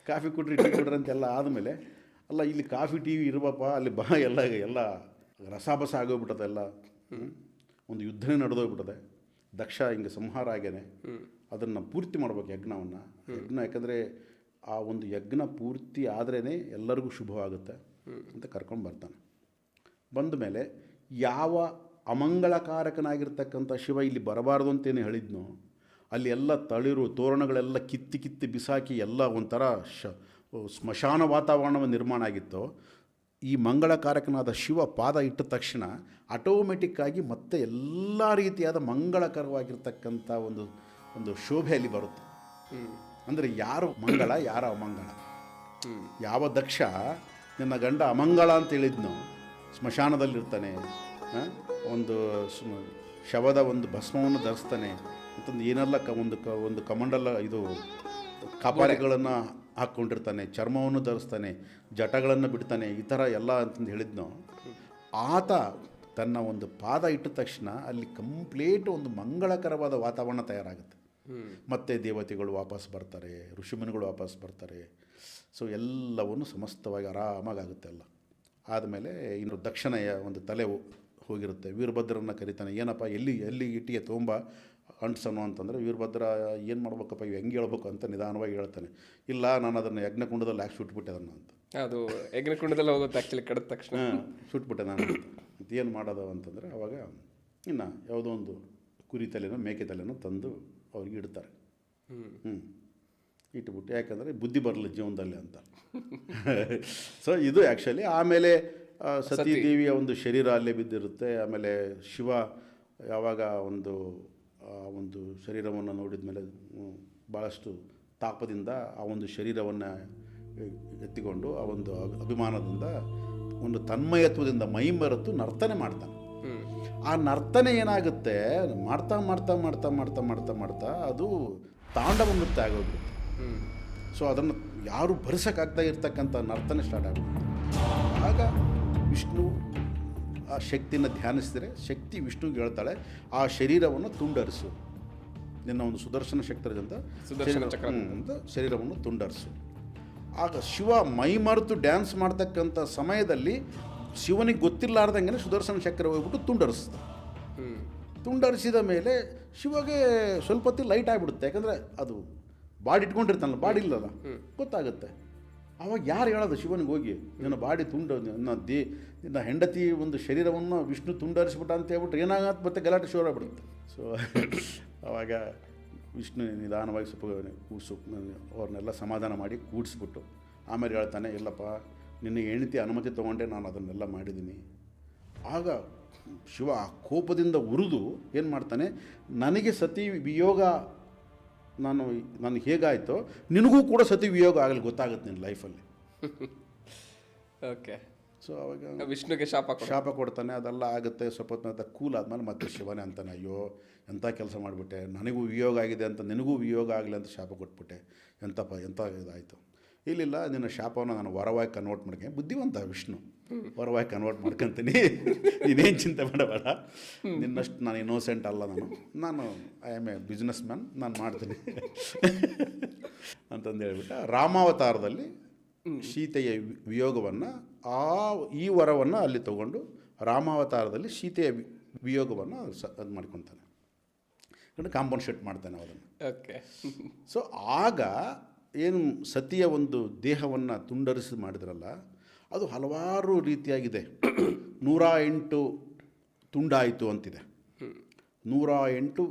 ಕಾಫಿ ಕೊಡ್ರಿ, ಟೀ ಕೊಡ್ರಿ ಅಂತೆಲ್ಲ ಆದಮೇಲೆ, ಅಲ್ಲ ಇಲ್ಲಿ ಕಾಫಿ ಟೀ ಇರ್ಬಪ್ಪ, ಅಲ್ಲಿ ಎಲ್ಲ ರಸಾಬಸ ಆಗೋಗ್ಬಿಟ್ಟದೆ, ಎಲ್ಲ ಒಂದು ಯುದ್ಧನೇ ನಡೆದೋಗ್ಬಿಟ್ಟದೆ. ದಕ್ಷ ಹಿಂಗೆ ಸಂಹಾರ ಆಗ್ಯಾನೆ. ಅದನ್ನು ಪೂರ್ತಿ ಮಾಡ್ಬೇಕು ಯಜ್ಞ. ಯಾಕಂದರೆ ಆ ಒಂದು ಯಜ್ಞ ಪೂರ್ತಿ ಆದ್ರೇ ಎಲ್ಲರಿಗೂ ಶುಭವಾಗುತ್ತೆ ಅಂತ ಕರ್ಕೊಂಡು ಬರ್ತಾನೆ. ಬಂದ ಮೇಲೆ ಯಾವ ಅಮಂಗಳಕಾರಕನಾಗಿರ್ತಕ್ಕಂಥ ಶಿವ ಇಲ್ಲಿ ಬರಬಾರ್ದು ಅಂತೇನು ಹೇಳಿದ್ನೋ, ಅಲ್ಲಿ ಎಲ್ಲ ತಳಿರು ತೋರಣಗಳೆಲ್ಲ ಕಿತ್ತಿ ಬಿಸಾಕಿ ಎಲ್ಲ ಒಂಥರ ಸ್ಮಶಾನ ವಾತಾವರಣವನ್ನು ನಿರ್ಮಾಣ ಆಗಿತ್ತು. ಈ ಮಂಗಳಕಾರಕನಾದ ಶಿವ ಪಾದ ಇಟ್ಟ ತಕ್ಷಣ ಆಟೋಮೆಟಿಕ್ಕಾಗಿ ಮತ್ತೆ ಎಲ್ಲ ರೀತಿಯಾದ ಮಂಗಳಕರವಾಗಿರ್ತಕ್ಕಂಥ ಒಂದು ಶೋಭೆ ಅಲ್ಲಿ ಬರುತ್ತೆ. ಅಂದರೆ ಯಾರು ಮಂಗಳ, ಯಾರ ಅಮಂಗಳ. ಯಾವ ದಕ್ಷ ನಿನ್ನ ಗಂಡ ಅಮಂಗಳ ಅಂತ ಹೇಳಿದ್ನೋ, ಸ್ಮಶಾನದಲ್ಲಿರ್ತಾನೆ, ಒಂದು ಶವದ ಒಂದು ಭಸ್ಮವನ್ನು ಧರಿಸ್ತಾನೆ ಅಂತಂದು ಏನೆಲ್ಲ ಒಂದು ಕಮಂಡಲ ಇದು ಕಾಪಾರಿಗಳನ್ನು ಹಾಕ್ಕೊಂಡಿರ್ತಾನೆ, ಚರ್ಮವನ್ನು ಧರಿಸ್ತಾನೆ, ಜಟಗಳನ್ನು ಬಿಡ್ತಾನೆ, ಈ ಥರ ಎಲ್ಲ ಅಂತಂದು ಹೇಳಿದ್ನೋ, ಆತ ತನ್ನ ಒಂದು ಪಾದ ಇಟ್ಟ ತಕ್ಷಣ ಅಲ್ಲಿ ಕಂಪ್ಲೀಟ್ ಒಂದು ಮಂಗಳಕರವಾದ ವಾತಾವರಣ ತಯಾರಾಗುತ್ತೆ. ಮತ್ತು ದೇವತೆಗಳು ವಾಪಸ್ ಬರ್ತಾರೆ, ಋಷಿಮುನಿಗಳು ವಾಪಸ್ ಬರ್ತಾರೆ. ಸೊ ಎಲ್ಲವನ್ನು ಸಮಸ್ತವಾಗಿ ಆರಾಮಾಗುತ್ತೆ ಎಲ್ಲ. ಆದಮೇಲೆ ಇನ್ನು ದಕ್ಷಿಣೆಯ ಒಂದು ತಲೆ ಹೋಗಿರುತ್ತೆ. ವೀರಭದ್ರನ ಕರೀತಾನೆ, ಏನಪ್ಪ ಎಲ್ಲಿ ಇಟ್ಟಿಗೆ ತೊಂಬ ಅಂಟ್ಸನು ಅಂತಂದರೆ, ವೀರಭದ್ರ ಏನು ಮಾಡ್ಬೇಕಪ್ಪ, ಇವು ಹೆಂಗೆ ಹೇಳ್ಬೇಕು ಅಂತ ನಿಧಾನವಾಗಿ ಹೇಳ್ತಾನೆ. ಇಲ್ಲ, ನಾನು ಅದನ್ನು ಯಜ್ಞಕುಂಡದಲ್ಲಿ ಹಾಕಿ ಸುಟ್ಬಿಟ್ಟೆ ಅದನ್ನು ಅಂತ. ಅದು ಯಜ್ಞಕುಂಡದಲ್ಲಿ ಹೋಗುತ್ತೆ ಆ್ಯಕ್ಚುಲಿ, ಕಡಿದ ತಕ್ಷಣ ಸುಟ್ಬಿಟ್ಟೆ ನಾನು ಅಂತ. ಏನು ಮಾಡೋದು ಅಂತಂದರೆ, ಅವಾಗ ಇನ್ನು ಯಾವುದೋ ಒಂದು ಕುರಿ ತಲೆನೋ ಮೇಕೆ ತಲೆನೋ ತಂದು ಅವ್ರಿಗೆ ಇಡ್ತಾರೆ. ಇಟ್ಬಿಟ್ಟು, ಯಾಕಂದರೆ ಬುದ್ಧಿ ಬರಲಿ ಜೀವನದಲ್ಲಿ ಅಂತ. ಸೊ ಇದು ಆ್ಯಕ್ಚುಲಿ. ಆಮೇಲೆ ಸತೀದೇವಿಯ ಒಂದು ಶರೀರ ಅಲ್ಲೇ ಬಿದ್ದಿರುತ್ತೆ. ಆಮೇಲೆ ಶಿವ ಯಾವಾಗ ಒಂದು ಶರೀರವನ್ನು ನೋಡಿದ ಮೇಲೆ ಭಾಳಷ್ಟು ತಾಪದಿಂದ ಆ ಒಂದು ಶರೀರವನ್ನು ಎತ್ತಿಕೊಂಡು ಆ ಒಂದು ಅಭಿಮಾನದಿಂದ ಒಂದು ತನ್ಮಯತ್ವದಿಂದ ಮೈಮರೆತು ನರ್ತನೆ ಮಾಡ್ತಾನೆ. ಆ ನರ್ತನೆ ಏನಾಗುತ್ತೆ, ಮಾಡ್ತಾ ಮಾಡ್ತಾ ಮಾಡ್ತಾ ಮಾಡ್ತಾ ಮಾಡ್ತಾ ಮಾಡ್ತಾ ಅದು ತಾಂಡವ ನೃತ್ಯ ಆಗೋಗ್ಬಿಡುತ್ತೆ. ಸೊ ಅದನ್ನು ಯಾರು ಭರಿಸೋಕ್ಕಾಗ್ತಾ ಇರ್ತಕ್ಕಂಥ ನರ್ತನೆ ಸ್ಟಾರ್ಟ್ ಆಗುತ್ತೆ. ಆಗ ವಿಷ್ಣು ಆ ಶಕ್ತಿನ ಧ್ಯಾನಿಸಿದರೆ ಶಕ್ತಿ ವಿಷ್ಣುಗೆ ಹೇಳ್ತಾಳೆ, ಆ ಶರೀರವನ್ನು ತುಂಡರಿಸು, ನಿನ್ನ ಒಂದು ಸುದರ್ಶನ ಶಕ್ತಿಯಿಂದ ಶರೀರವನ್ನು ತುಂಡರಿಸು. ಆಗ ಶಿವ ಮೈಮರೆತು ಡ್ಯಾನ್ಸ್ ಮಾಡ್ತಕ್ಕಂಥ ಸಮಯದಲ್ಲಿ ಶಿವನಿಗೆ ಗೊತ್ತಿರಲಾರ್ದಂಗೆ ಸುದರ್ಶನ ಚಕ್ರ ಹೋಗ್ಬಿಟ್ಟು ತುಂಡರಿಸಿದ ಮೇಲೆ ಶಿವಗೆ ಸ್ವಲ್ಪ ಹೊತ್ತು ಲೈಟ್ ಆಗಿಬಿಡುತ್ತೆ. ಯಾಕಂದರೆ ಅದು ಬಾಡಿ ಇಟ್ಕೊಂಡಿರ್ತಾನಲ್ಲ, ಬಾಡಿ ಇಲ್ಲಲ್ಲ, ಗೊತ್ತಾಗುತ್ತೆ. ಆವಾಗ ಯಾರು ಹೇಳೋದು ಶಿವನಿಗೆ ಹೋಗಿ, ನಿನ್ನ ಬಾಡಿ ನಿನ್ನ ಹೆಂಡತಿ ಒಂದು ಶರೀರವನ್ನು ವಿಷ್ಣು ತುಂಡರಿಸ್ಬಿಟ್ಟ ಅಂತ ಹೇಳ್ಬಿಟ್ರೆ ಏನಾಗತ್ತೆ, ಮತ್ತೆ ಗಲಾಟೆ ಶೋರ ಬಿಡುತ್ತೆ. ಸೊ ಆವಾಗ ವಿಷ್ಣು ನಿಧಾನವಾಗಿ ಸ್ವಲ್ಪ ಅವ್ರನ್ನೆಲ್ಲ ಸಮಾಧಾನ ಮಾಡಿ ಕೂಡಿಸ್ಬಿಟ್ಟು ಆಮೇಲೆ ಹೇಳ್ತಾನೆ, ಇಲ್ಲಪ್ಪ ನಿನ್ನ ಹೆಂಡತಿ ಅನುಮತಿ ತೊಗೊಂಡೆ ನಾನು ಅದನ್ನೆಲ್ಲ ಮಾಡಿದ್ದೀನಿ. ಆಗ ಶಿವ ಕೋಪದಿಂದ ಉರಿದು ಏನು ಮಾಡ್ತಾನೆ, ನನಗೆ ಸತಿ ವಿಯೋಗ ನಾನು ಹೇಗಾಯಿತೋ ನಿನಗೂ ಕೂಡ ಸತಿ ವಿಯೋಗ ಆಗಲಿ ಗೊತ್ತಾಗುತ್ತೆ ನಿನ್ನ ಲೈಫಲ್ಲಿ. ಓಕೆ. ಸೊ ಅವಾಗ ವಿಷ್ಣುಗೆ ಶಾಪ ಕೊಡ್ತಾನೆ. ಅದೆಲ್ಲ ಆಗುತ್ತೆ. ಸ್ವಲ್ಪ ಹೊತ್ತು ಕೂಲ್ ಆದಮೇಲೆ ಮತ್ತೆ ಶಿವನೇ ಅಂತಾನೆ, ಅಯ್ಯೋ ಎಂಥ ಕೆಲಸ ಮಾಡಿಬಿಟ್ಟೆ, ನನಗೂ ವಿಯೋಗ ಆಗಿದೆ ಅಂತ ನಿನಗೂ ವಿಯೋಗ ಆಗಲಿ ಅಂತ ಶಾಪ ಕೊಟ್ಬಿಟ್ಟೆ, ಎಂಥ ಇದಾಯಿತು. ಇಲ್ಲಿಲ್ಲ, ನಿನ್ನ ಶಾಪವನ್ನು ನಾನು ವರವಾಗಿ ಕನ್ವರ್ಟ್ ಮಾಡ್ತೀನಿ. ಬುದ್ಧಿವಂತ ವಿಷ್ಣು, ವರವಾಗಿ ಕನ್ವರ್ಟ್ ಮಾಡ್ಕೊತೀನಿ, ನೀನೇನು ಚಿಂತೆ ಮಾಡಬೇಡ, ನಿನ್ನಷ್ಟು ನಾನು ಇನ್ನೋಸೆಂಟ್ ಅಲ್ಲ, ನಾನು I am a businessman, ನಾನು ಮಾಡ್ತೀನಿ ಅಂತಂದು ಹೇಳ್ಬಿಟ್ಟು ರಾಮಾವತಾರದಲ್ಲಿ ಸೀತೆಯ ವಿಯೋಗವನ್ನು ಈ ವರವನ್ನು ಅಲ್ಲಿ ತಗೊಂಡು ರಾಮಾವತಾರದಲ್ಲಿ ಸೀತೆಯ ವಿಯೋಗವನ್ನು ಅದು ಮಾಡ್ಕೊತಾನೆ, ಕಾಂಪನ್ಸೇಟ್ ಮಾಡ್ತಾನೆ ಅವರನ್ನು. ಓಕೆ. ಸೊ ಆಗ ಏನು ಸತಿಯ ಒಂದು ದೇಹವನ್ನು ತುಂಡರಿಸಿ ಮಾಡಿದ್ರಲ್ಲ, ಅದು ಹಲವಾರು ರೀತಿಯಾಗಿದೆ. 108 ತುಂಡಾಯಿತು ಅಂತಿದೆ. 108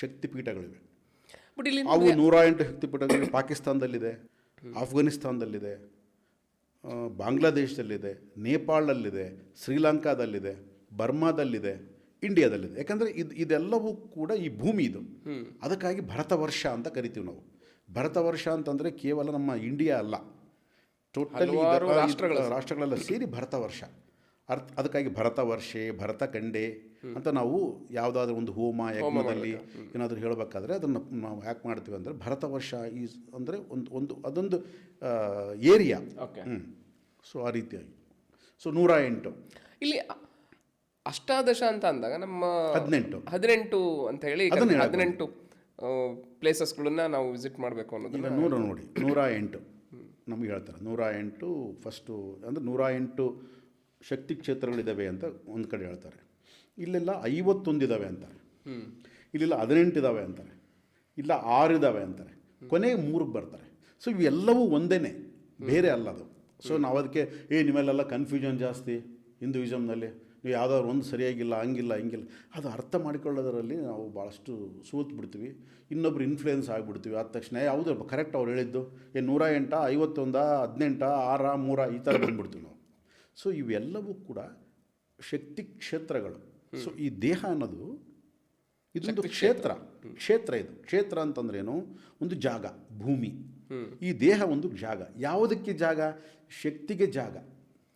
ಶಕ್ತಿಪೀಠಗಳಿವೆ. ಬಟ್ ಇಲ್ಲಿ ಅವು 108 ಶಕ್ತಿಪೀಠಗಳು ಪಾಕಿಸ್ತಾನದಲ್ಲಿದೆ, ಆಫ್ಘನಿಸ್ತಾನದಲ್ಲಿದೆ, ಬಾಂಗ್ಲಾದೇಶದಲ್ಲಿದೆ, ನೇಪಾಳದಲ್ಲಿದೆ, ಶ್ರೀಲಂಕಾದಲ್ಲಿದೆ, ಬರ್ಮಾದಲ್ಲಿದೆ, ಇಂಡಿಯಾದಲ್ಲಿದೆ. ಯಾಕಂದರೆ ಇದೆಲ್ಲವೂ ಕೂಡ ಈ ಭೂಮಿ ಇದು. ಅದಕ್ಕಾಗಿ ಭರತ ವರ್ಷ ಅಂತ ಕರಿತೀವಿ ನಾವು. ಭರತ ವರ್ಷ ಅಂತಂದರೆ ಕೇವಲ ನಮ್ಮ ಇಂಡಿಯಾ ಅಲ್ಲ, ಟೋಟಲಿ ರಾಷ್ಟ್ರಗಳೆಲ್ಲ ಸೇರಿ ಭರತ ವರ್ಷ. ಅದಕ್ಕಾಗಿ ಭರತ ವರ್ಷೆ, ಭರತ ಕಂಡೆ ಅಂತ ನಾವು ಯಾವುದಾದ್ರೂ ಒಂದು ಹೋಮ ಯಜ್ಞದಲ್ಲಿ ಏನಾದರೂ ಹೇಳಬೇಕಾದ್ರೆ ಅದನ್ನು ನಾವು ಯಾಕೆ ಮಾಡ್ತೀವಿ ಅಂದರೆ ಭರತ ವರ್ಷ ಈಸ್ ಅಂದರೆ ಅದೊಂದು ಏರಿಯಾ. ಸೊ ಆ ರೀತಿಯಾಗಿ 108 ಇಲ್ಲಿ ಅಷ್ಟಾದಶ ಅಂತ ಅಂದಾಗ ನಮ್ಮ 18 ಅಂತ ಹೇಳಿ 18 ಪ್ಲೇಸಸ್ಗಳನ್ನ ನಾವು ವಿಸಿಟ್ ಮಾಡಬೇಕು ಅನ್ನೋದನ್ನ ನೋಡಿ 108 ನಮಗೆ ಹೇಳ್ತಾರೆ. 108 ಫಸ್ಟು ಅಂದರೆ 108 ಶಕ್ತಿ ಕ್ಷೇತ್ರಗಳಿದ್ದಾವೆ ಅಂತ ಒಂದು ಕಡೆ ಹೇಳ್ತಾರೆ. ಇಲ್ಲೆಲ್ಲ 51 ಇದ್ದಾವೆ ಅಂತಾರೆ, ಇಲ್ಲೆಲ್ಲ 18 ಇದ್ದಾವೆ ಅಂತಾರೆ, ಇಲ್ಲ 6 ಇದ್ದಾವೆ ಅಂತಾರೆ, ಕೊನೆಗೆ 3ಕ್ಕೆ ಬರ್ತಾರೆ. ಸೊ ಇವೆಲ್ಲವೂ ಒಂದೇ, ಬೇರೆ ಅಲ್ಲ ಅದು. ಸೊ ನಾವು ಅದಕ್ಕೆ ನಿಮ್ಮಲ್ಲೆಲ್ಲ ಕನ್ಫ್ಯೂಷನ್ ಜಾಸ್ತಿ ಹಿಂದೂಯಿಸಮ್ನಲ್ಲಿ, ನೀವು ಯಾವುದಾದ್ರು ಒಂದು ಸರಿಯಾಗಿಲ್ಲ, ಹಂಗಿಲ್ಲ ಹಿಂಗಿಲ್ಲ, ಅದು ಅರ್ಥ ಮಾಡಿಕೊಳ್ಳೋದರಲ್ಲಿ ನಾವು ಭಾಳಷ್ಟು ಸೋತು ಬಿಡ್ತೀವಿ. ಇನ್ನೊಬ್ರು ಇನ್ಫ್ಲೂಯೆನ್ಸ್ ಆಗಿಬಿಡ್ತೀವಿ. ಆದ ತಕ್ಷಣ ಯಾವುದು ಕರೆಕ್ಟ್ ಅವ್ರು ಹೇಳಿದ್ದು 108 51 18 6 3 ಈ ಥರ ಬಂದುಬಿಡ್ತೀವಿ ನಾವು. ಸೊ ಇವೆಲ್ಲವೂ ಕೂಡ ಶಕ್ತಿ ಕ್ಷೇತ್ರಗಳು. ಸೊ ಈ ದೇಹ ಅನ್ನೋದು ಇದೊಂದು ಕ್ಷೇತ್ರ. ಇದು ಕ್ಷೇತ್ರ ಅಂತಂದ್ರೇನು? ಒಂದು ಜಾಗ, ಭೂಮಿ. ಈ ದೇಹ ಒಂದು ಜಾಗ. ಯಾವುದಕ್ಕೆ ಜಾಗ? ಶಕ್ತಿಗೆ ಜಾಗ.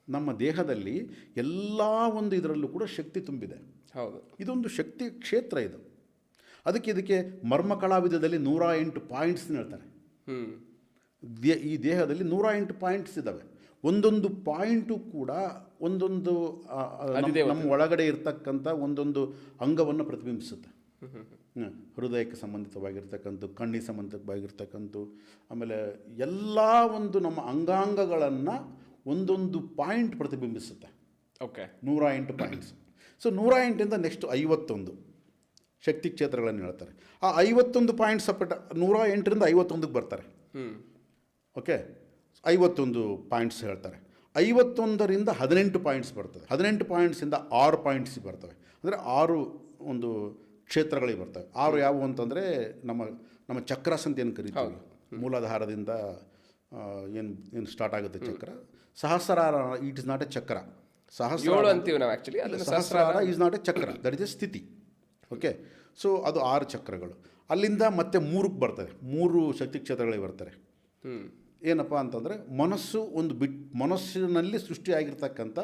ನಮ್ಮ ದೇಹದಲ್ಲಿ ಎಲ್ಲ ಒಂದು ಇದರಲ್ಲೂ ಕೂಡ ಶಕ್ತಿ ತುಂಬಿದೆ. ಹೌದು, ಇದೊಂದು ಶಕ್ತಿ ಕ್ಷೇತ್ರ ಇದು. ಇದಕ್ಕೆ ಮರ್ಮ ಕಲಾವಿದದಲ್ಲಿ 108 ಪಾಯಿಂಟ್ಸ್ ಹೇಳ್ತಾರೆ. ಈ ದೇಹದಲ್ಲಿ 108 ಪಾಯಿಂಟ್ಸ್ ಇದ್ದಾವೆ. ಒಂದೊಂದು ಪಾಯಿಂಟು ಕೂಡ ಒಂದೊಂದು ನಮ್ಮ ಒಳಗಡೆ ಇರ್ತಕ್ಕಂಥ ಒಂದೊಂದು ಅಂಗವನ್ನು ಪ್ರತಿಬಿಂಬಿಸುತ್ತೆ. ಹೃದಯಕ್ಕೆ ಸಂಬಂಧಿತವಾಗಿರ್ತಕ್ಕಂಥ, ಕಣ್ಣಿಗೆ ಸಂಬಂಧಿತವಾಗಿರ್ತಕ್ಕಂಥ, ಆಮೇಲೆ ಎಲ್ಲ ಒಂದು ನಮ್ಮ ಅಂಗಾಂಗಗಳನ್ನು ಒಂದೊಂದು ಪಾಯಿಂಟ್ ಪ್ರತಿಬಿಂಬಿಸುತ್ತೆ. 108 ಪಾಯಿಂಟ್ಸ್. ಸೊ 108ಇಂದ ನೆಕ್ಸ್ಟ್ 51 ಶಕ್ತಿ ಕ್ಷೇತ್ರಗಳನ್ನು ಹೇಳ್ತಾರೆ. ಆ 51 ಪಾಯಿಂಟ್ಸ್ ಸಪ್ರೇಟ್ 108ರಿಂದ 51ಕ್ಕೆ ಬರ್ತಾರೆ. 51 ಪಾಯಿಂಟ್ಸ್ ಹೇಳ್ತಾರೆ. 51ರಿಂದ 18 ಪಾಯಿಂಟ್ಸ್ ಬರ್ತವೆ. 18 ಪಾಯಿಂಟ್ಸಿಂದ 6 ಪಾಯಿಂಟ್ಸ್ ಬರ್ತವೆ. ಅಂದರೆ 6 ಒಂದು ಕ್ಷೇತ್ರಗಳಿಗೆ ಬರ್ತವೆ. 6 ಯಾವುವು ಅಂತಂದರೆ ನಮ್ಮ ಚಕ್ರಾಸ್ ಅಂತ ಏನು ಕರಿತೀವಿ, ಮೂಲಾಧಾರದಿಂದ ಏನು ಸ್ಟಾರ್ಟ್ ಆಗುತ್ತೆ ಚಕ್ರ. ಸಹಸ್ರಾರ ಇಟ್ ಇಸ್ ನಾಟ್ ಎ ಚಕ್ರ. ಸಹಸ್ರಾರ ಈಸ್ ನಾಟ್ ಎ ಚಕ್ರ, ದಟ್ ಇಸ್ ಎ ಸ್ಥಿತಿ. ಸೊ ಅದು 6 ಚಕ್ರಗಳು. ಅಲ್ಲಿಂದ ಮತ್ತೆ 3ಕ್ಕೆ ಬರ್ತದೆ. 3 ಶಕ್ತಿ ಕ್ಷೇತ್ರಗಳಿಗೆ ಬರ್ತಾರೆ. ಏನಪ್ಪ ಅಂತಂದರೆ ಮನಸ್ಸಿನಲ್ಲಿ ಸೃಷ್ಟಿಯಾಗಿರ್ತಕ್ಕಂಥ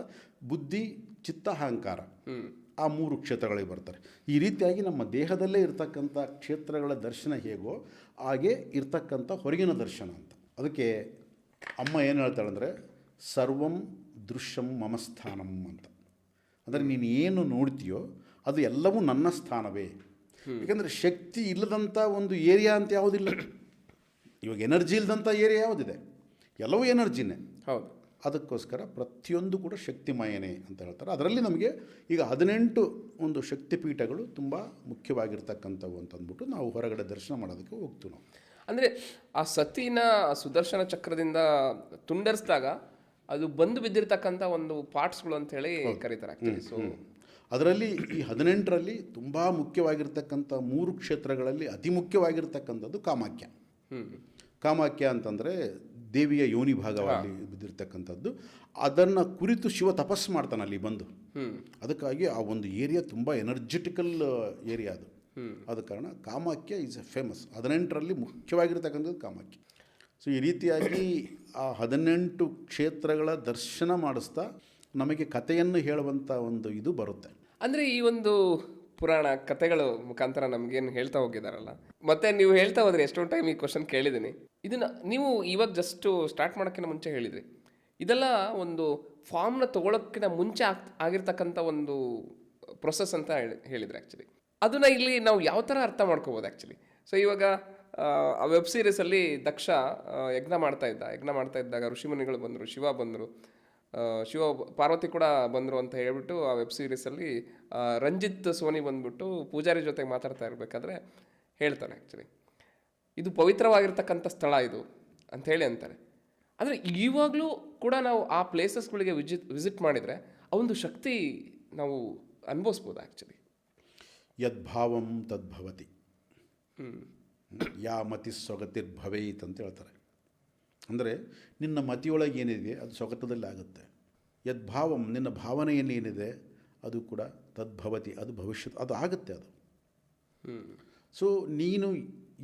ಬುದ್ಧಿ, ಚಿತ್ತ, ಅಹಂಕಾರ, ಆ 3 ಕ್ಷೇತ್ರಗಳಿಗೆ ಬರ್ತಾರೆ. ಈ ರೀತಿಯಾಗಿ ನಮ್ಮ ದೇಹದಲ್ಲೇ ಇರ್ತಕ್ಕಂಥ ಕ್ಷೇತ್ರಗಳ ದರ್ಶನ ಹೇಗೋ ಹಾಗೆ ಇರ್ತಕ್ಕಂಥ ಹೊರಗಿನ ದರ್ಶನ ಅಂತ. ಅದಕ್ಕೆ ಅಮ್ಮ ಏನು ಹೇಳ್ತಾಳೆ ಅಂದರೆ ಸರ್ವಂ ದೃಶ್ಯಂ ಮಮ ಸ್ಥಾನಂ ಅಂತ. ಅಂದರೆ ನೀನು ಏನು ನೋಡ್ತೀಯೋ ಅದು ಎಲ್ಲವೂ ನನ್ನ ಸ್ಥಾನವೇ. ಯಾಕಂದರೆ ಶಕ್ತಿ ಇಲ್ಲದಂಥ ಒಂದು ಏರಿಯಾ ಅಂತ ಯಾವುದಿಲ್ಲ. ಇವಾಗ ಎನರ್ಜಿ ಇಲ್ಲದಂಥ ಏರಿಯಾ ಯಾವುದಿದೆ? ಎಲ್ಲವೂ ಎನರ್ಜಿನೇ. ಹೌದು. ಅದಕ್ಕೋಸ್ಕರ ಪ್ರತಿಯೊಂದು ಕೂಡ ಶಕ್ತಿಮಯನೇ ಅಂತ ಹೇಳ್ತಾರೆ. ಅದರಲ್ಲಿ ನಮಗೆ ಈಗ 18 ಒಂದು ಶಕ್ತಿಪೀಠಗಳು ತುಂಬ ಮುಖ್ಯವಾಗಿರ್ತಕ್ಕಂಥವು ಅಂತಂದ್ಬಿಟ್ಟು ನಾವು ಹೊರಗಡೆ ದರ್ಶನ ಮಾಡೋದಕ್ಕೆ ಹೋಗ್ತೀವಿ ನಾವು. ಅಂದರೆ ಆ ಸತಿನ ಸುದರ್ಶನ ಚಕ್ರದಿಂದ ತುಂಡರಿಸಿದಾಗ ಅದು ಬಂದು ಬಿದ್ದಿರ್ತಕ್ಕಂಥ ಒಂದು ಪಾರ್ಟ್ಸ್ಗಳು ಅಂತ ಹೇಳಿ ಕರೀತಾರೆ ಆ್ಯಕ್ಚುಲಿ. ಸೊ ಅದರಲ್ಲಿ ಈ 18ರಲ್ಲಿ ತುಂಬ ಮುಖ್ಯವಾಗಿರ್ತಕ್ಕಂಥ 3 ಕ್ಷೇತ್ರಗಳಲ್ಲಿ ಅತಿ ಮುಖ್ಯವಾಗಿರ್ತಕ್ಕಂಥದ್ದು ಕಾಮಾಖ್ಯ. ಕಾಮಾಖ್ಯ ಅಂತಂದರೆ ದೇವಿಯ ಯೋನಿ ಭಾಗವಾಗಿ ಬಿದ್ದಿರ್ತಕ್ಕಂಥದ್ದು. ಅದನ್ನು ಕುರಿತು ಶಿವ ತಪಸ್ಸು ಮಾಡ್ತಾನೆ ಅಲ್ಲಿ ಬಂದು. ಅದಕ್ಕಾಗಿ ಆ ಒಂದು ಏರಿಯಾ ತುಂಬ ಎನರ್ಜೆಟಿಕಲ್ ಏರಿಯಾ ಅದು. ಆದ ಕಾರಣ ಕಾಮಾಖ್ಯ ಈಸ್ ಎ ಫೇಮಸ್. 18ರಲ್ಲಿ ಮುಖ್ಯವಾಗಿರ್ತಕ್ಕಂಥದ್ದು ಕಾಮಾಖ್ಯ. ಸೊ ಈ ರೀತಿಯಾಗಿ ಆ 18 ಕ್ಷೇತ್ರಗಳ ದರ್ಶನ ಮಾಡಿಸ್ತಾ ನಮಗೆ ಕಥೆಯನ್ನು ಹೇಳುವಂಥ ಒಂದು ಇದು ಬರುತ್ತೆ. ಅಂದರೆ ಈ ಒಂದು ಪುರಾಣ ಕಥೆಗಳ ಮುಖಾಂತರ ನಮಗೇನು ಹೇಳ್ತಾ ಹೋಗಿದಾರಲ್ಲ, ಮತ್ತೆ ನೀವು ಹೇಳ್ತಾ ಹೋದ್ರೆ ಎಷ್ಟೊಂದು ಟೈಮ್ ಈ ಕ್ವಶನ್ ಕೇಳಿದ್ದೀನಿ. ಇದನ್ನು ನೀವು ಇವಾಗ ಜಸ್ಟು ಸ್ಟಾರ್ಟ್ ಮಾಡೋಕ್ಕಿಂತ ಮುಂಚೆ ಹೇಳಿದ್ರಿ. ಇದೆಲ್ಲ ಒಂದು ಫಾರ್ಮ್ನ ತೊಗೊಳೋಕ್ಕಿಂತ ಮುಂಚೆ ಆಗಿರ್ತಕ್ಕಂಥ ಒಂದು ಪ್ರೊಸೆಸ್ ಅಂತ ಹೇಳಿದ್ರಿ ಆ್ಯಕ್ಚುಲಿ. ಅದನ್ನು ಇಲ್ಲಿ ನಾವು ಯಾವ ಥರ ಅರ್ಥ ಮಾಡ್ಕೋಬೋದು ಆ್ಯಕ್ಚುಲಿ? ಸೊ ಇವಾಗ ಆ ವೆಬ್ ಸೀರೀಸಲ್ಲಿ ದಕ್ಷ ಯಜ್ಞ ಮಾಡ್ತಾ ಇದ್ದಾಗ ಋಷಿಮುನಿಗಳು ಬಂದರು, ಶಿವ ಬಂದರು, ಪಾರ್ವತಿ ಕೂಡ ಬಂದರು ಅಂತ ಹೇಳ್ಬಿಟ್ಟು ಆ ವೆಬ್ ಸೀರೀಸಲ್ಲಿ ರಂಜಿತ್ ಸೋನಿ ಬಂದ್ಬಿಟ್ಟು ಪೂಜಾರಿ ಜೊತೆಗೆ ಮಾತಾಡ್ತಾ ಇರಬೇಕಾದ್ರೆ ಹೇಳ್ತಾನೆ ಆ್ಯಕ್ಚುಲಿ ಇದು ಪವಿತ್ರವಾಗಿರ್ತಕ್ಕಂಥ ಸ್ಥಳ ಇದು, ಅಂಥೇಳಿ ಅಂತಾರೆ. ಆದರೆ ಇವಾಗಲೂ ಕೂಡ ನಾವು ಆ ಪ್ಲೇಸಸ್ಗಳಿಗೆ ವಿಸಿಟ್ ಮಾಡಿದರೆ ಆ ಒಂದು ಶಕ್ತಿ ನಾವು ಅನುಭವಿಸ್ಬೋದು ಆ್ಯಕ್ಚುಲಿ. ಯದ್ಭಾವಂ ತದ್ಭವತಿ, ಯಾ ಮತಿ ಸ್ವಗತಿರ್ಭವೇತ್ ಅಂತ ಹೇಳ್ತಾರೆ. ಅಂದರೆ ನಿನ್ನ ಮತಿಯೊಳಗೆ ಏನಿದೆ ಅದು ಸ್ವಗತದಲ್ಲಿ ಆಗುತ್ತೆ. ಯದ್ಭಾವಂ, ನಿನ್ನ ಭಾವನೆಯಲ್ಲಿ ಏನಿದೆ ಅದು ಕೂಡ ತದ್ಭವತಿ, ಅದು ಭವಿಷ್ಯತ್, ಅದು ಆಗುತ್ತೆ ಅದು. ಸೊ ನೀನು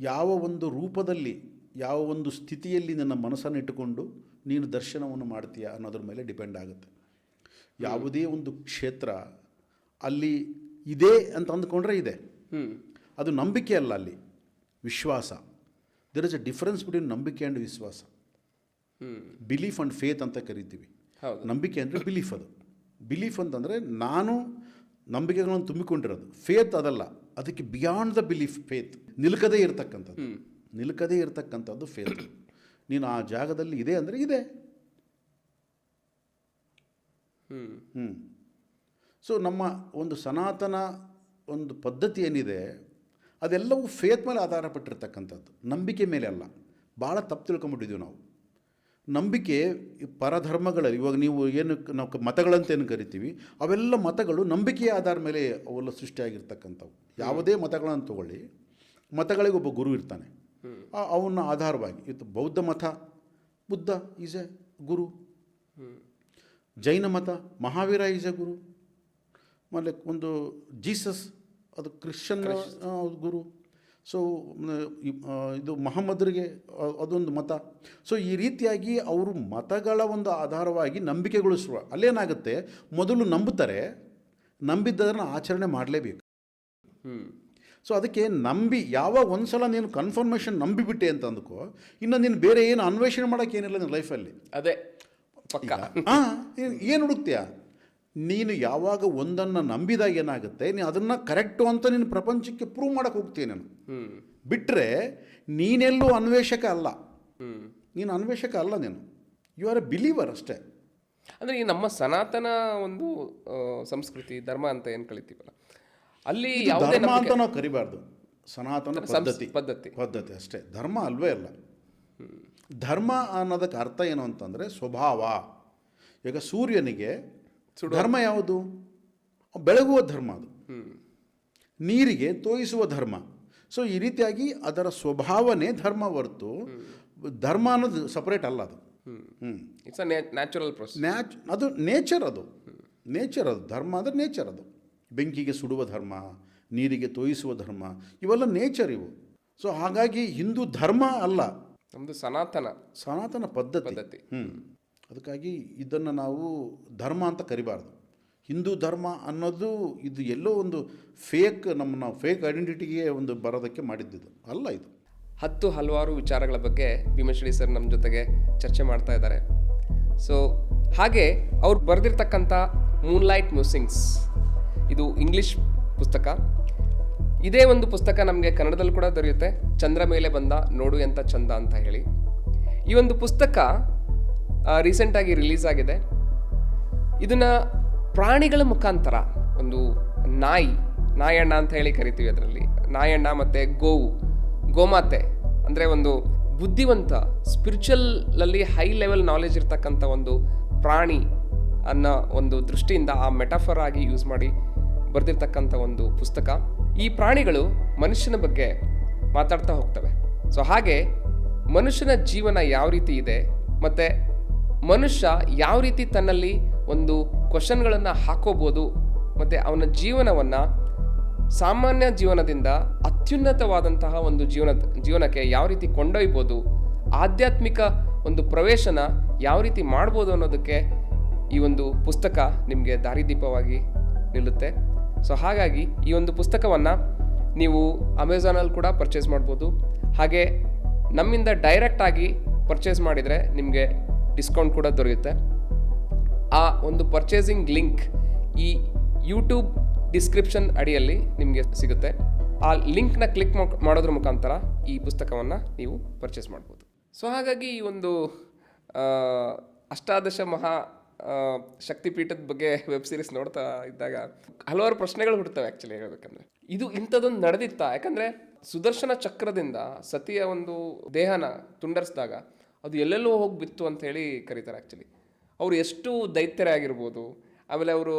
ಯಾವ ಒಂದು ರೂಪದಲ್ಲಿ, ಯಾವ ಒಂದು ಸ್ಥಿತಿಯಲ್ಲಿ ನಿನ್ನ ಮನಸ್ಸನ್ನು ಇಟ್ಟುಕೊಂಡು ನೀನು ದರ್ಶನವನ್ನು ಮಾಡ್ತೀಯ ಅನ್ನೋದ್ರ ಮೇಲೆ ಡಿಪೆಂಡ್ ಆಗುತ್ತೆ. ಯಾವುದೇ ಒಂದು ಕ್ಷೇತ್ರ ಅಲ್ಲಿ ಇದೆ ಅಂತ ಅಂದ್ಕೊಂಡ್ರೆ ಇದೆ, ಅದು ನಂಬಿಕೆ ಅಲ್ಲ, ಅಲ್ಲಿ ವಿಶ್ವಾಸ. There is a difference between ನಂಬಿಕೆ ಆ್ಯಂಡ್ ವಿಶ್ವಾಸ. ಬಿಲೀಫ್ ಆ್ಯಂಡ್ ಫೇತ್ ಅಂತ ಕರಿತೀವಿ. ನಂಬಿಕೆ ಅಂದರೆ ಬಿಲೀಫ್, ಅದು ಬಿಲೀಫ್ ಅಂತಂದರೆ ನಾನು ನಂಬಿಕೆಗಳನ್ನು ತುಂಬಿಕೊಂಡಿರೋದು. ಫೇತ್ ಅದಲ್ಲ, ಅದಕ್ಕೆ ಬಿಯಾಂಡ್ ದ ಬಿಲೀಫ್ ಫೇತ್, ನಿಲ್ಕದೇ ಇರತಕ್ಕಂಥದ್ದು ಫೇತ್. ನೀನು ಆ ಜಾಗದಲ್ಲಿ ಇದೆ ಅಂದರೆ ಇದೆ. ಸೊ ನಮ್ಮ ಒಂದು ಸನಾತನ ಒಂದು ಪದ್ಧತಿ ಏನಿದೆ ಅದೆಲ್ಲವೂ ಫೇತ್ ಮೇಲೆ ಆಧಾರ ಪಟ್ಟಿರ್ತಕ್ಕಂಥದ್ದು, ನಂಬಿಕೆ ಮೇಲೆ ಅಲ್ಲ. ಭಾಳ ತಪ್ಪು ತಿಳ್ಕೊಂಬಿಟ್ಟಿದ್ದೀವಿ ನಾವು. ನಂಬಿಕೆ ಪರಧರ್ಮಗಳಲ್ಲಿ, ಇವಾಗ ನೀವು ಏನು ನಾವು ಮತಗಳಂತ ಏನು ಕರಿತೀವಿ, ಅವೆಲ್ಲ ಮತಗಳು ನಂಬಿಕೆಯ ಆಧಾರ ಮೇಲೆ ಅವೆಲ್ಲ ಸೃಷ್ಟಿಯಾಗಿರ್ತಕ್ಕಂಥವು. ಯಾವುದೇ ಮತಗಳನ್ನು ತಗೊಳ್ಳಿ, ಮತಗಳಿಗೆ ಒಬ್ಬ ಗುರು ಇರ್ತಾನೆ, ಅವನ್ನ ಆಧಾರವಾಗಿ ಇದು ಬೌದ್ಧ ಮತ, ಬುದ್ಧ ಈಸ್ ಎ ಗುರು. ಜೈನ ಮತ, ಮಹಾವೀರ ಈಸ್ ಎ ಗುರು. ಆಮೇಲೆ ಒಂದು ಜೀಸಸ್, ಅದು ಕ್ರಿಶ್ಚಿಯನ್ ಗುರು. ಸೊ ಇದು ಮಹಮ್ಮದರಿಗೆ ಅದೊಂದು ಮತ. ಸೊ ಈ ರೀತಿಯಾಗಿ ಅವರು ಮತಗಳ ಒಂದು ಆಧಾರವಾಗಿ ನಂಬಿಕೆಗಳು ಅಲ್ಲೇನಾಗುತ್ತೆ, ಮೊದಲು ನಂಬುತ್ತಾರೆ, ನಂಬಿದ್ದದನ್ನು ಆಚರಣೆ ಮಾಡಲೇಬೇಕು. ಸೊ ಅದಕ್ಕೆ ನಂಬಿ ಯಾವಾಗ ಒಂದು ಸಲ ನೀನು ಕನ್ಫರ್ಮೇಷನ್ ನಂಬಿಬಿಟ್ಟೆ ಅಂತ ಅಂದ್ಕೋ, ಇನ್ನು ನೀನು ಬೇರೆ ಏನು ಅನ್ವೇಷಣೆ ಮಾಡೋಕ್ಕೆ ಏನಿಲ್ಲ ನಿನ್ನ ಲೈಫಲ್ಲಿ. ಅದೇ ಪಕ್ಕ. ಏನು ಹುಡುಕ್ತೀಯ ನೀನು? ಯಾವಾಗ ಒಂದನ್ನು ನಂಬಿದಾಗ ಏನಾಗುತ್ತೆ, ನೀನು ಅದನ್ನು ಕರೆಕ್ಟು ಅಂತ ನೀನು ಪ್ರಪಂಚಕ್ಕೆ ಪ್ರೂವ್ ಮಾಡೋಕ್ಕೆ ಹೋಗ್ತೀಯ. ನಾನು ಬಿಟ್ಟರೆ ನೀನೆಲ್ಲೂ ಅನ್ವೇಷಕ ಅಲ್ಲ, ನೀನು ಅನ್ವೇಷಕ ಅಲ್ಲ, ನೀನು ಯು ಆರ್ ಎ ಬಿಲೀವರ್ ಅಷ್ಟೇ. ಅಂದರೆ ಈ ನಮ್ಮ ಸನಾತನ ಒಂದು ಸಂಸ್ಕೃತಿ, ಧರ್ಮ ಅಂತ ಏನು ಕಳಿತೀವಲ್ಲ, ಅಲ್ಲಿ ಧರ್ಮ ಅಂತ ನಾವು ಕರಿಬಾರ್ದು. ಸನಾತನ ಪದ್ಧತಿ ಅಷ್ಟೇ, ಧರ್ಮ ಅಲ್ವೇ ಅಲ್ಲ. ಧರ್ಮ ಅನ್ನೋದಕ್ಕೆ ಅರ್ಥ ಏನು ಅಂತಂದರೆ ಸ್ವಭಾವ. ಈಗ ಸೂರ್ಯನಿಗೆ ಧರ್ಮ ಯಾವುದು? ಬೆಳಗುವ ಧರ್ಮ, ಅದು ನೀರಿಗೆ ತೋಯಿಸುವ ಧರ್ಮ. ಸೊ ಈ ರೀತಿಯಾಗಿ ಅದರ ಸ್ವಭಾವನೇ ಧರ್ಮ ಹೊರತು ಧರ್ಮ ಅನ್ನೋದು ಸಪರೇಟ್ ಅಲ್ಲ. ಅದು ಇಟ್ಸ್ ಅ ನ್ಯಾಚುರಲ್ ಪ್ರೊಸೆಸ್. ಅದು ನೇಚರ್, ಅದು ಧರ್ಮ ಅಂದರೆ ನೇಚರ್. ಅದು ಬೆಂಕಿಗೆ ಸುಡುವ ಧರ್ಮ, ನೀರಿಗೆ ತೋಯಿಸುವ ಧರ್ಮ, ಇವೆಲ್ಲ ನೇಚರ್ ಇವು. ಸೊ ಹಾಗಾಗಿ ಹಿಂದೂ ಧರ್ಮ ಅಲ್ಲ, ನಮ್ಮದು ಸನಾತನ ಪದ್ಧತಿ. ಅದಕ್ಕಾಗಿ ಇದನ್ನು ನಾವು ಧರ್ಮ ಅಂತ ಕರಿಬಾರ್ದು. ಹಿಂದೂ ಧರ್ಮ ಅನ್ನೋದು ಇದು ಎಲ್ಲೋ ಒಂದು ಫೇಕ್, ನಾವು ಫೇಕ್ ಐಡೆಂಟಿಟಿಗೆ ಒಂದು ಬರೋದಕ್ಕೆ ಮಾಡಿದ್ದು ಅಲ್ಲ. ಇದು ಹಲವಾರು ವಿಚಾರಗಳ ಬಗ್ಗೆ ಭೀಮಶ್ರೀ ಸರ್ ನಮ್ಮ ಜೊತೆಗೆ ಚರ್ಚೆ ಮಾಡ್ತಾ ಇದ್ದಾರೆ. ಸೊ ಹಾಗೆ ಅವ್ರು ಬರೆದಿರ್ತಕ್ಕಂಥ ಮೂನ್ಲೈಟ್ ಮ್ಯೂಸಿಂಗ್ಸ್, ಇದು ಇಂಗ್ಲಿಷ್ ಪುಸ್ತಕ. ಇದೇ ಒಂದು ಪುಸ್ತಕ ನಮಗೆ ಕನ್ನಡದಲ್ಲಿ ಕೂಡ ದೊರೆಯುತ್ತೆ, ಚಂದ್ರ ಮೇಲೆ ಬಂದ ನೋಡು ಎಂಥ ಚಂದ ಅಂತ ಹೇಳಿ. ಈ ಒಂದು ಪುಸ್ತಕ ರೀಸೆಂಟಾಗಿ ರಿಲೀಸ್ ಆಗಿದೆ. ಇದನ್ನು ಪ್ರಾಣಿಗಳ ಮುಖಾಂತರ, ಒಂದು ನಾಯಣ್ಣ ಅಂತ ಹೇಳಿ ಕರಿತೀವಿ, ಅದರಲ್ಲಿ ನಾಯಣ್ಣ ಮತ್ತು ಗೋಮಾತೆ ಅಂದರೆ ಒಂದು ಬುದ್ಧಿವಂತ, ಸ್ಪಿರಿಚುವಲಲ್ಲಿ ಹೈ ಲೆವೆಲ್ ನಾಲೆಜ್ ಇರ್ತಕ್ಕಂಥ ಒಂದು ಪ್ರಾಣಿ ಅನ್ನೋ ಒಂದು ದೃಷ್ಟಿಯಿಂದ ಆ ಮೆಟಾಫರ್ ಆಗಿ ಯೂಸ್ ಮಾಡಿ ಬರೆದಿರ್ತಕ್ಕಂಥ ಒಂದು ಪುಸ್ತಕ. ಈ ಪ್ರಾಣಿಗಳು ಮನುಷ್ಯನ ಬಗ್ಗೆ ಮಾತಾಡ್ತಾ ಹೋಗ್ತವೆ. ಸೊ ಹಾಗೆ ಮನುಷ್ಯನ ಜೀವನ ಯಾವ ರೀತಿ ಇದೆ, ಮತ್ತು ಮನುಷ್ಯ ಯಾವ ರೀತಿ ತನ್ನಲ್ಲಿ ಒಂದು ಕ್ವಶನ್ಗಳನ್ನು ಹಾಕೋಬೋದು, ಮತ್ತು ಅವನ ಜೀವನವನ್ನು ಸಾಮಾನ್ಯ ಜೀವನದಿಂದ ಅತ್ಯುನ್ನತವಾದಂತಹ ಒಂದು ಜೀವನಕ್ಕೆ ಯಾವ ರೀತಿ ಕೊಂಡೊಯ್ಬೋದು, ಆಧ್ಯಾತ್ಮಿಕ ಒಂದು ಪ್ರವೇಶನ ಯಾವ ರೀತಿ ಮಾಡ್ಬೋದು ಅನ್ನೋದಕ್ಕೆ ಈ ಒಂದು ಪುಸ್ತಕ ನಿಮಗೆ ದಾರಿದೀಪವಾಗಿ ನಿಲ್ಲುತ್ತೆ. ಸೊ ಹಾಗಾಗಿ ಈ ಒಂದು ಪುಸ್ತಕವನ್ನು ನೀವು ಅಮೆಝಾನಲ್ಲಿ ಕೂಡ ಪರ್ಚೇಸ್ ಮಾಡ್ಬೋದು. ಹಾಗೆ ನಮ್ಮಿಂದ ಡೈರೆಕ್ಟಾಗಿ ಪರ್ಚೇಸ್ ಮಾಡಿದರೆ ನಿಮಗೆ ಡಿಸ್ಕೌಂಟ್ ಕೂಡ ದೊರೆಯುತ್ತೆ. ಆ ಒಂದು ಪರ್ಚೇಸಿಂಗ್ ಲಿಂಕ್ ಈ ಯೂಟ್ಯೂಬ್ ಡಿಸ್ಕ್ರಿಪ್ಷನ್ ಅಡಿಯಲ್ಲಿ ನಿಮಗೆ ಸಿಗುತ್ತೆ. ಆ ಲಿಂಕ್ನ ಕ್ಲಿಕ್ ಮಾಡೋದ್ರ ಮುಖಾಂತರ ಈ ಪುಸ್ತಕವನ್ನು ನೀವು ಪರ್ಚೇಸ್ ಮಾಡ್ಬೋದು. ಸೊ ಹಾಗಾಗಿ ಈ ಒಂದು ಅಷ್ಟಾದಶ ಮಹಾ ಶಕ್ತಿಪೀಠದ ಬಗ್ಗೆ ವೆಬ್ ಸೀರೀಸ್ ನೋಡ್ತಾ ಇದ್ದಾಗ ಹಲವಾರು ಪ್ರಶ್ನೆಗಳು ಹುಡ್ತವೆ. ಆ್ಯಕ್ಚುಲಿ ಹೇಳ್ಬೇಕಂದ್ರೆ ಇದು ಇಂಥದ್ದೊಂದು ನಡೆದಿತ್ತಾ? ಯಾಕಂದರೆ ಸುದರ್ಶನ ಚಕ್ರದಿಂದ ಸತಿಯ ಒಂದು ದೇಹನ ತುಂಡರಿಸಿದಾಗ ಅದು ಎಲ್ಲೆಲ್ಲೋ ಹೋಗಿ ಬಿತ್ತು ಅಂತ ಹೇಳಿ ಕರೀತಾರೆ ಆ್ಯಕ್ಚುಲಿ. ಅವರು ಎಷ್ಟು ದೈತ್ಯರೇ ಆಗಿರ್ಬೋದು. ಆಮೇಲೆ ಅವರು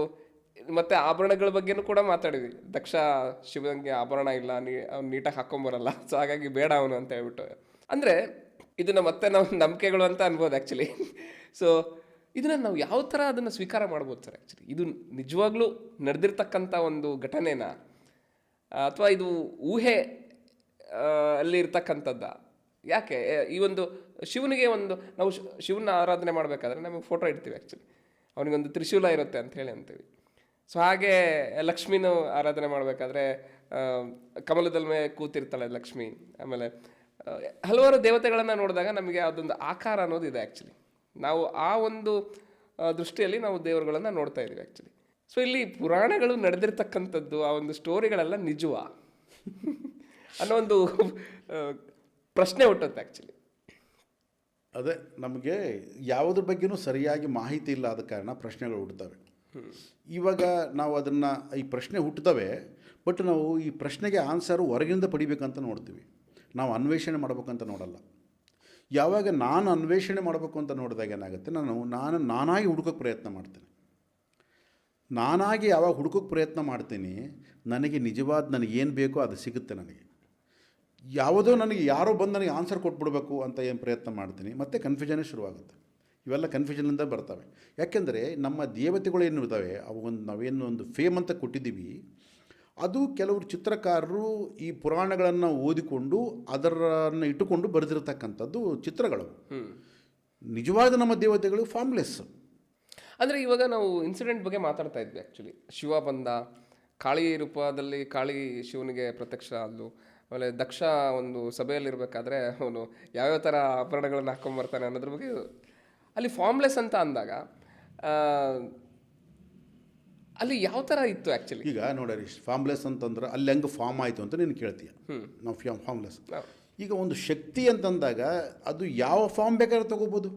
ಮತ್ತೆ ಆಭರಣಗಳ ಬಗ್ಗೆನೂ ಕೂಡ ಮಾತಾಡಿದ್ವಿ. ದಕ್ಷ ಶಿವನಿಗೆ ಆಭರಣ ಇಲ್ಲ, ಅವ್ನು ನೀಟಾಗಿ ಹಾಕೊಂಬರಲ್ಲ, ಸೊ ಹಾಗಾಗಿ ಬೇಡ ಅವನು ಅಂತ ಹೇಳ್ಬಿಟ್ಟು. ಅಂದರೆ ಇದನ್ನ ಮತ್ತೆ ನಾವು ನಂಬಿಕೆಗಳು ಅಂತ ಅನ್ಬೋದು ಆ್ಯಕ್ಚುಲಿ. ಸೊ ಇದನ್ನ ನಾವು ಯಾವ ಥರ ಅದನ್ನು ಸ್ವೀಕಾರ ಮಾಡ್ಬೋದು ಸರ್ ಆ್ಯಕ್ಚುಲಿ? ಇದು ನಿಜವಾಗ್ಲೂ ನಡೆದಿರ್ತಕ್ಕಂಥ ಒಂದು ಘಟನೆನಾ, ಅಥವಾ ಇದು ಊಹೆ ಅಲ್ಲಿ ಇರ್ತಕ್ಕಂಥದ್ದ? ಯಾಕೆ ಈ ಒಂದು ಶಿವನಿಗೆ ಒಂದು ನಾವು ಶಿವನ ಆರಾಧನೆ ಮಾಡಬೇಕಾದ್ರೆ ನಮಗೆ ಫೋಟೋ ಇಡ್ತೀವಿ ಆ್ಯಕ್ಚುಲಿ, ಅವನಿಗೊಂದು ತ್ರಿಶೂಲ ಇರುತ್ತೆ ಅಂತ ಹೇಳಿ ಅಂತೀವಿ. ಸೊ ಹಾಗೆ ಲಕ್ಷ್ಮಿನೂ ಆರಾಧನೆ ಮಾಡಬೇಕಾದ್ರೆ ಕಮಲದ ಮೇಲೆ ಕೂತಿರ್ತಾಳೆ ಲಕ್ಷ್ಮಿ. ಆಮೇಲೆ ಹಲವಾರು ದೇವತೆಗಳನ್ನು ನೋಡಿದಾಗ ನಮಗೆ ಅದೊಂದು ಆಕಾರ ಅನ್ನೋದು ಇದೆ ಆ್ಯಕ್ಚುಲಿ. ನಾವು ಆ ಒಂದು ದೃಷ್ಟಿಯಲ್ಲಿ ನಾವು ದೇವರುಗಳನ್ನು ನೋಡ್ತಾ ಇದ್ದೀವಿ ಆ್ಯಕ್ಚುಲಿ. ಸೊ ಇಲ್ಲಿ ಪುರಾಣಗಳು ನಡೆದಿರ್ತಕ್ಕಂಥದ್ದು, ಆ ಒಂದು ಸ್ಟೋರಿಗಳೆಲ್ಲ ನಿಜವಾ ಅನ್ನೋ ಒಂದು ಪ್ರಶ್ನೆ ಹುಟ್ಟುತ್ತೆ ಆ್ಯಕ್ಚುಲಿ. ಅದೇ ನಮಗೆ ಯಾವುದ್ರ ಬಗ್ಗೆನೂ ಸರಿಯಾಗಿ ಮಾಹಿತಿ ಇಲ್ಲ, ಆದ ಕಾರಣ ಪ್ರಶ್ನೆಗಳು ಹುಟ್ಟುತ್ತವೆ. ಇವಾಗ ನಾವು ಅದನ್ನು ಈ ಪ್ರಶ್ನೆ ಹುಟ್ಟುತ್ತವೆ, ಬಟ್ ನಾವು ಈ ಪ್ರಶ್ನೆಗೆ ಆನ್ಸರು ಹೊರಗಿಂದ ಪಡಿಬೇಕಂತ ನೋಡ್ತೀವಿ, ನಾವು ಅನ್ವೇಷಣೆ ಮಾಡ್ಬೇಕಂತ ನೋಡಲ್ಲ. ಯಾವಾಗ ನಾನು ಅನ್ವೇಷಣೆ ಮಾಡಬೇಕು ಅಂತ ನೋಡಿದಾಗ ಏನಾಗುತ್ತೆ, ನಾನಾಗಿ ಹುಡುಕೋಕ್ಕೆ ಪ್ರಯತ್ನ ಮಾಡ್ತೇನೆ. ನಾನಾಗಿ ಯಾವಾಗ ಹುಡುಕೋಕ್ಕೆ ಪ್ರಯತ್ನ ಮಾಡ್ತೀನಿ, ನನಗೆ ನಿಜವಾದ ನನಗೇನು ಬೇಕೋ ಅದು ಸಿಗುತ್ತೆ. ನನಗೆ ಯಾವುದೋ ನನಗೆ ಯಾರೋ ಬಂದು ನನಗೆ ಆನ್ಸರ್ ಕೊಟ್ಬಿಡ್ಬೇಕು ಅಂತ ಏನು ಪ್ರಯತ್ನ ಮಾಡ್ತೀನಿ, ಮತ್ತು ಕನ್ಫ್ಯೂಷನೇ ಶುರುವಾಗುತ್ತೆ. ಇವೆಲ್ಲ ಕನ್ಫ್ಯೂಷನಿಂದ ಬರ್ತವೆ. ಯಾಕೆಂದರೆ ನಮ್ಮ ದೇವತೆಗಳು ಏನು ಇರ್ತವೆ, ಅವು ನಾವೇನು ಒಂದು ಫೇಮ್ ಅಂತ ಕೊಟ್ಟಿದ್ದೀವಿ, ಅದು ಕೆಲವರು ಚಿತ್ರಕಾರರು ಈ ಪುರಾಣಗಳನ್ನು ಓದಿಕೊಂಡು ಅದರನ್ನು ಇಟ್ಟುಕೊಂಡು ಬರೆದಿರತಕ್ಕಂಥದ್ದು ಚಿತ್ರಗಳು. ನಿಜವಾದ ನಮ್ಮ ದೇವತೆಗಳು ಫಾರ್ಮ್ಲೆಸ್. ಅಂದರೆ ಇವಾಗ ನಾವು ಇನ್ಸಿಡೆಂಟ್ ಬಗ್ಗೆ ಮಾತಾಡ್ತಾ ಇದ್ವಿ ಆ್ಯಕ್ಚುಲಿ. ಶಿವ ಬಂದ, ಕಾಳಿ ರೂಪದಲ್ಲಿ ಕಾಳಿ ಶಿವನಿಗೆ ಪ್ರತ್ಯಕ್ಷ ಆದ್ಲು. ಆಮೇಲೆ ದಕ್ಷ ಒಂದು ಸಭೆಯಲ್ಲಿರಬೇಕಾದ್ರೆ ಅವನು ಯಾವ್ಯಾವ ಥರ ಆಭರಣಗಳನ್ನು ಹಾಕ್ಕೊಂಬರ್ತಾನೆ ಅನ್ನೋದ್ರ ಬಗ್ಗೆ ಅಲ್ಲಿ ಫಾರ್ಮ್ಲೆಸ್ ಅಂತ ಅಂದಾಗ ಅಲ್ಲಿ ಯಾವ ಥರ ಇತ್ತು ಆ್ಯಕ್ಚುಲಿ? ಈಗ ನೋಡ್ರಿ, ಫಾರ್ಮ್ಲೆಸ್ ಅಂತಂದ್ರೆ ಅಲ್ಲಿ ಹೆಂಗೆ ಫಾರ್ಮ್ ಆಯಿತು ಅಂತ ನೀನು ಕೇಳ್ತೀಯ. ನಾವು ಫಾರ್ಮ್ಲೆಸ್. ಈಗ ಒಂದು ಶಕ್ತಿ ಅಂತಂದಾಗ ಅದು ಯಾವ ಫಾರ್ಮ್ ಬೇಕಾದ್ರೆ ತಗೋಬೋದು.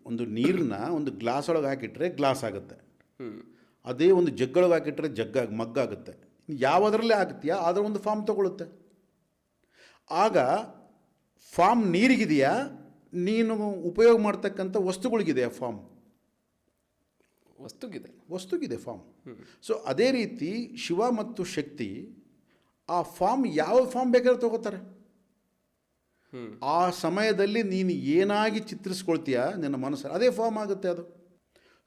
ಒಂದು ನೀರನ್ನ ಒಂದು ಗ್ಲಾಸ್ ಒಳಗೆ ಹಾಕಿಟ್ರೆ ಗ್ಲಾಸ್ ಆಗುತ್ತೆ, ಅದೇ ಒಂದು ಜಗ್ಗೊಳಗೆ ಹಾಕಿಟ್ರೆ ಮಗ್ಗಾಗುತ್ತೆ. ಯಾವುದರಲ್ಲೇ ಆಗ್ತೀಯಾ ಅದರ ಒಂದು ಫಾರ್ಮ್ ತಗೊಳುತ್ತೆ. ಆಗ ಫಾರ್ಮ್ ನೀರಿಗಿದೆಯಾ, ನೀನು ಉಪಯೋಗ ಮಾಡ್ತಕ್ಕಂಥ ವಸ್ತುಗಳಿಗಿದೆ ಫಾರ್ಮ್, ವಸ್ತುಗಿದೆ ಫಾರ್ಮ್. ಸೊ ಅದೇ ರೀತಿ ಶಿವ ಮತ್ತು ಶಕ್ತಿ ಆ ಫಾರ್ಮ್ ಯಾವ ಫಾರ್ಮ್ ಬೇಕಾದ್ರೆ ತಗೋತಾರೆ. ಆ ಸಮಯದಲ್ಲಿ ನೀನು ಏನಾಗಿ ಚಿತ್ರಿಸ್ಕೊಳ್ತೀಯ ನಿನ್ನ ಮನಸ್ಸಲ್ಲಿ ಅದೇ ಫಾರ್ಮ್ ಆಗುತ್ತೆ ಅದು.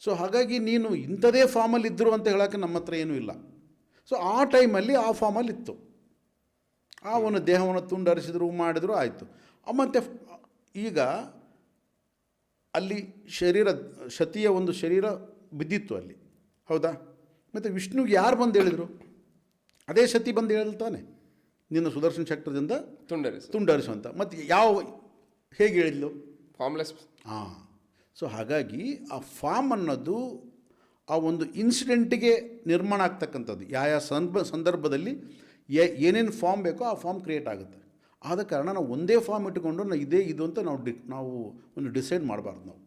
ಸೊ ಹಾಗಾಗಿ ನೀನು ಇಂಥದೇ ಫಾರ್ಮಲ್ಲಿ ಇದ್ದರು ಅಂತ ಹೇಳೋಕ್ಕೆ ನಮ್ಮ ಹತ್ರ ಏನೂ ಇಲ್ಲ. ಸೊ ಆ ಟೈಮಲ್ಲಿ ಆ ಫಾರ್ಮಲ್ಲಿ ಇತ್ತು. ಆ ಒಂದು ದೇಹವನ್ನು ತುಂಡರಿಸಿದ್ರು, ಮಾಡಿದ್ರು, ಆಯಿತು. ಮತ್ತು ಈಗ ಅಲ್ಲಿ ಸತಿಯ ಒಂದು ಶರೀರ ಬಿದ್ದಿತ್ತು ಅಲ್ಲಿ, ಹೌದಾ? ಮತ್ತು ವಿಷ್ಣುಗೆ ಯಾರು ಬಂದು ಹೇಳಿದರು? ಅದೇ ಸತಿ ಬಂದು ಹೇಳ್ತಾನೆ, ನಿನ್ನ ಸುದರ್ಶನ ಚಕ್ರದಿಂದ ತುಂಡರಿಸು ಅಂತ. ಮತ್ತು ಹೇಗೆ ಹೇಳಿದ್ಲು? ಫಾರ್ಮ್ಲೆಸ್. ಸೊ ಹಾಗಾಗಿ ಆ ಫಾರ್ಮ್ ಅನ್ನೋದು ಆ ಒಂದು ಇನ್ಸಿಡೆಂಟಿಗೆ ನಿರ್ಮಾಣ ಆಗ್ತಕ್ಕಂಥದ್ದು. ಯಾವ ಸಂದರ್ಭದಲ್ಲಿ ಏನೇನು ಫಾರ್ಮ್ ಬೇಕೋ ಆ ಫಾರ್ಮ್ ಕ್ರಿಯೇಟ್ ಆಗುತ್ತೆ. ಆದ ಕಾರಣ ನಾವು ಒಂದೇ ಫಾರ್ಮ್ ಇಟ್ಟುಕೊಂಡು ಇದೇ ಇದು ಅಂತ ನಾವು ಒಂದು ಡಿಸೈಡ್ ಮಾಡಬಾರ್ದು. ನಾವು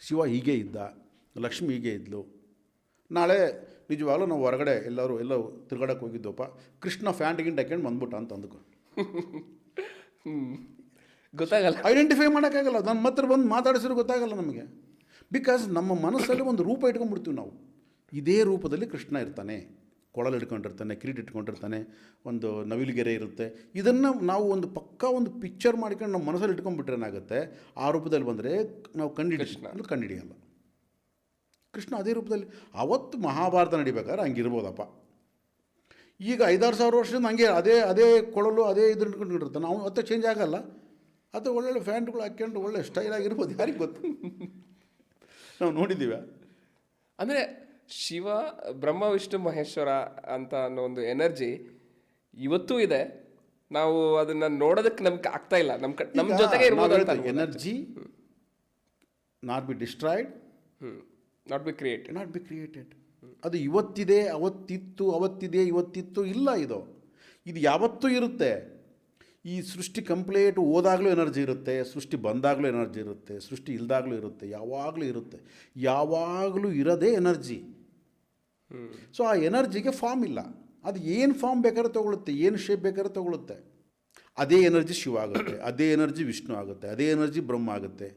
ಶಿವ ಹೀಗೆ ಇದ್ದ, ಲಕ್ಷ್ಮಿ ಹೀಗೆ ಇದ್ಲು, ನಾಳೆ ನಿಜವಾಗ್ಲೂ ನಾವು ಹೊರಗಡೆ ಎಲ್ಲರೂ ತಿರುಗಾಡಕ್ಕೆ ಹೋಗಿದ್ದೋಪ್ಪ, ಕೃಷ್ಣ ಫ್ಯಾಂಟಿಗಿಂಟ್ ಹಾಕೊಂಡು ಬಂದ್ಬಿಟ್ಟ ಅಂತ ಅಂದ್ಕೊ, ಗೊತ್ತಾಗಲ್ಲ, ಐಡೆಂಟಿಫೈ ಮಾಡೋಕ್ಕಾಗಲ್ಲ. ನನ್ನ ಹತ್ರ ಬಂದು ಮಾತಾಡಿಸಿದ್ರು ಗೊತ್ತಾಗಲ್ಲ ನಮಗೆ. ಬಿಕಾಸ್ ನಮ್ಮ ಮನಸ್ಸಲ್ಲಿ ಒಂದು ರೂಪ ಇಟ್ಕೊಂಡ್ಬಿಡ್ತೀವಿ ನಾವು. ಇದೇ ರೂಪದಲ್ಲಿ ಕೃಷ್ಣ ಇರ್ತಾನೆ, ಕೊಳಲು ಇಟ್ಕೊಂಡಿರ್ತಾನೆ, ಕಿರೀಟ ಇಟ್ಕೊಂಡಿರ್ತಾನೆ, ಒಂದು ನವಿಲುಗೆರೆ ಇರುತ್ತೆ. ಇದನ್ನು ನಾವು ಒಂದು ಪಕ್ಕಾ ಒಂದು ಪಿಕ್ಚರ್ ಮಾಡ್ಕೊಂಡು ನಮ್ಮ ಮನಸ್ಸಲ್ಲಿ ಇಟ್ಕೊಂಡ್ಬಿಟ್ರೆ ಏನಾಗುತ್ತೆ, ಆ ರೂಪದಲ್ಲಿ ಬಂದರೆ ನಾವು ಕಂಡುಹಿಡಿಯಲ್ಲ. ಕೃಷ್ಣ ಅದೇ ರೂಪದಲ್ಲಿ ಅವತ್ತು ಮಹಾಭಾರತ ನಡಿಬೇಕಾದ್ರೆ ಹಂಗಿರ್ಬೋದಪ್ಪ. ಈಗ 5,000-6,000 ವರ್ಷದಿಂದ ಹಂಗೆ ಅದೇ ಕೊಳಲು ಅದೇ ಇದ್ರ ಇಟ್ಕೊಂಡಿರ್ತಾನೆ. ನಾವು ಮತ್ತೆ ಚೇಂಜ್ ಆಗಲ್ಲ. ಅದು ಒಳ್ಳೊಳ್ಳೆ ಫ್ಯಾಂಟ್ಗಳು ಹಾಕ್ಕೊಂಡು ಒಳ್ಳೆ ಸ್ಟೈಲಾಗಿರ್ಬೋದು, ಯಾರಿಗೆ ಗೊತ್ತು, ನಾವು ನೋಡಿದ್ದೀವಿ. ಅಂದರೆ ಶಿವ, ಬ್ರಹ್ಮ, ವಿಷ್ಣು, ಮಹೇಶ್ವರ ಅಂತ ಅನ್ನೋ ಒಂದು ಎನರ್ಜಿ ಇವತ್ತೂ ಇದೆ. ನಾವು ಅದನ್ನು ನೋಡೋದಕ್ಕೆ ನಮ್ಗೆ ಆಗ್ತಾ ಇಲ್ಲ. ನಮ್ಮ ಜೊತೆಗೆ ಇರ್ಬೋದು. Energy not be destroyed, not be created. ಅದು ಇವತ್ತಿದೆ, ಅವತ್ತಿದೆ, ಇವತ್ತಿತ್ತು ಇಲ್ಲ. ಇದು ಯಾವತ್ತೂ ಇರುತ್ತೆ. ಈ ಸೃಷ್ಟಿ ಕಂಪ್ಲೀಟ್ ಹೋದಾಗಲೂ ಎನರ್ಜಿ ಇರುತ್ತೆ, ಸೃಷ್ಟಿ ಬಂದಾಗಲೂ ಎನರ್ಜಿ ಇರುತ್ತೆ, ಸೃಷ್ಟಿ ಇಲ್ದಾಗಲೂ ಇರುತ್ತೆ, ಯಾವಾಗಲೂ ಇರುತ್ತೆ. ಯಾವಾಗಲೂ ಇರೋದೇ ಎನರ್ಜಿ. ಸೊ ಆ ಎನರ್ಜಿಗೆ ಫಾರ್ಮ್ ಇಲ್ಲ. ಅದು ಏನು ಫಾರ್ಮ್ ಬೇಕಾದ್ರೆ ತೊಗೊಳುತ್ತೆ, ಏನು ಶೇಪ್ ಬೇಕಾದ್ರೆ ತೊಗೊಳುತ್ತೆ. ಅದೇ ಎನರ್ಜಿ ಶಿವ ಆಗುತ್ತೆ, ಅದೇ ಎನರ್ಜಿ ವಿಷ್ಣು ಆಗುತ್ತೆ, ಅದೇ ಎನರ್ಜಿ ಬ್ರಹ್ಮ ಆಗುತ್ತೆ.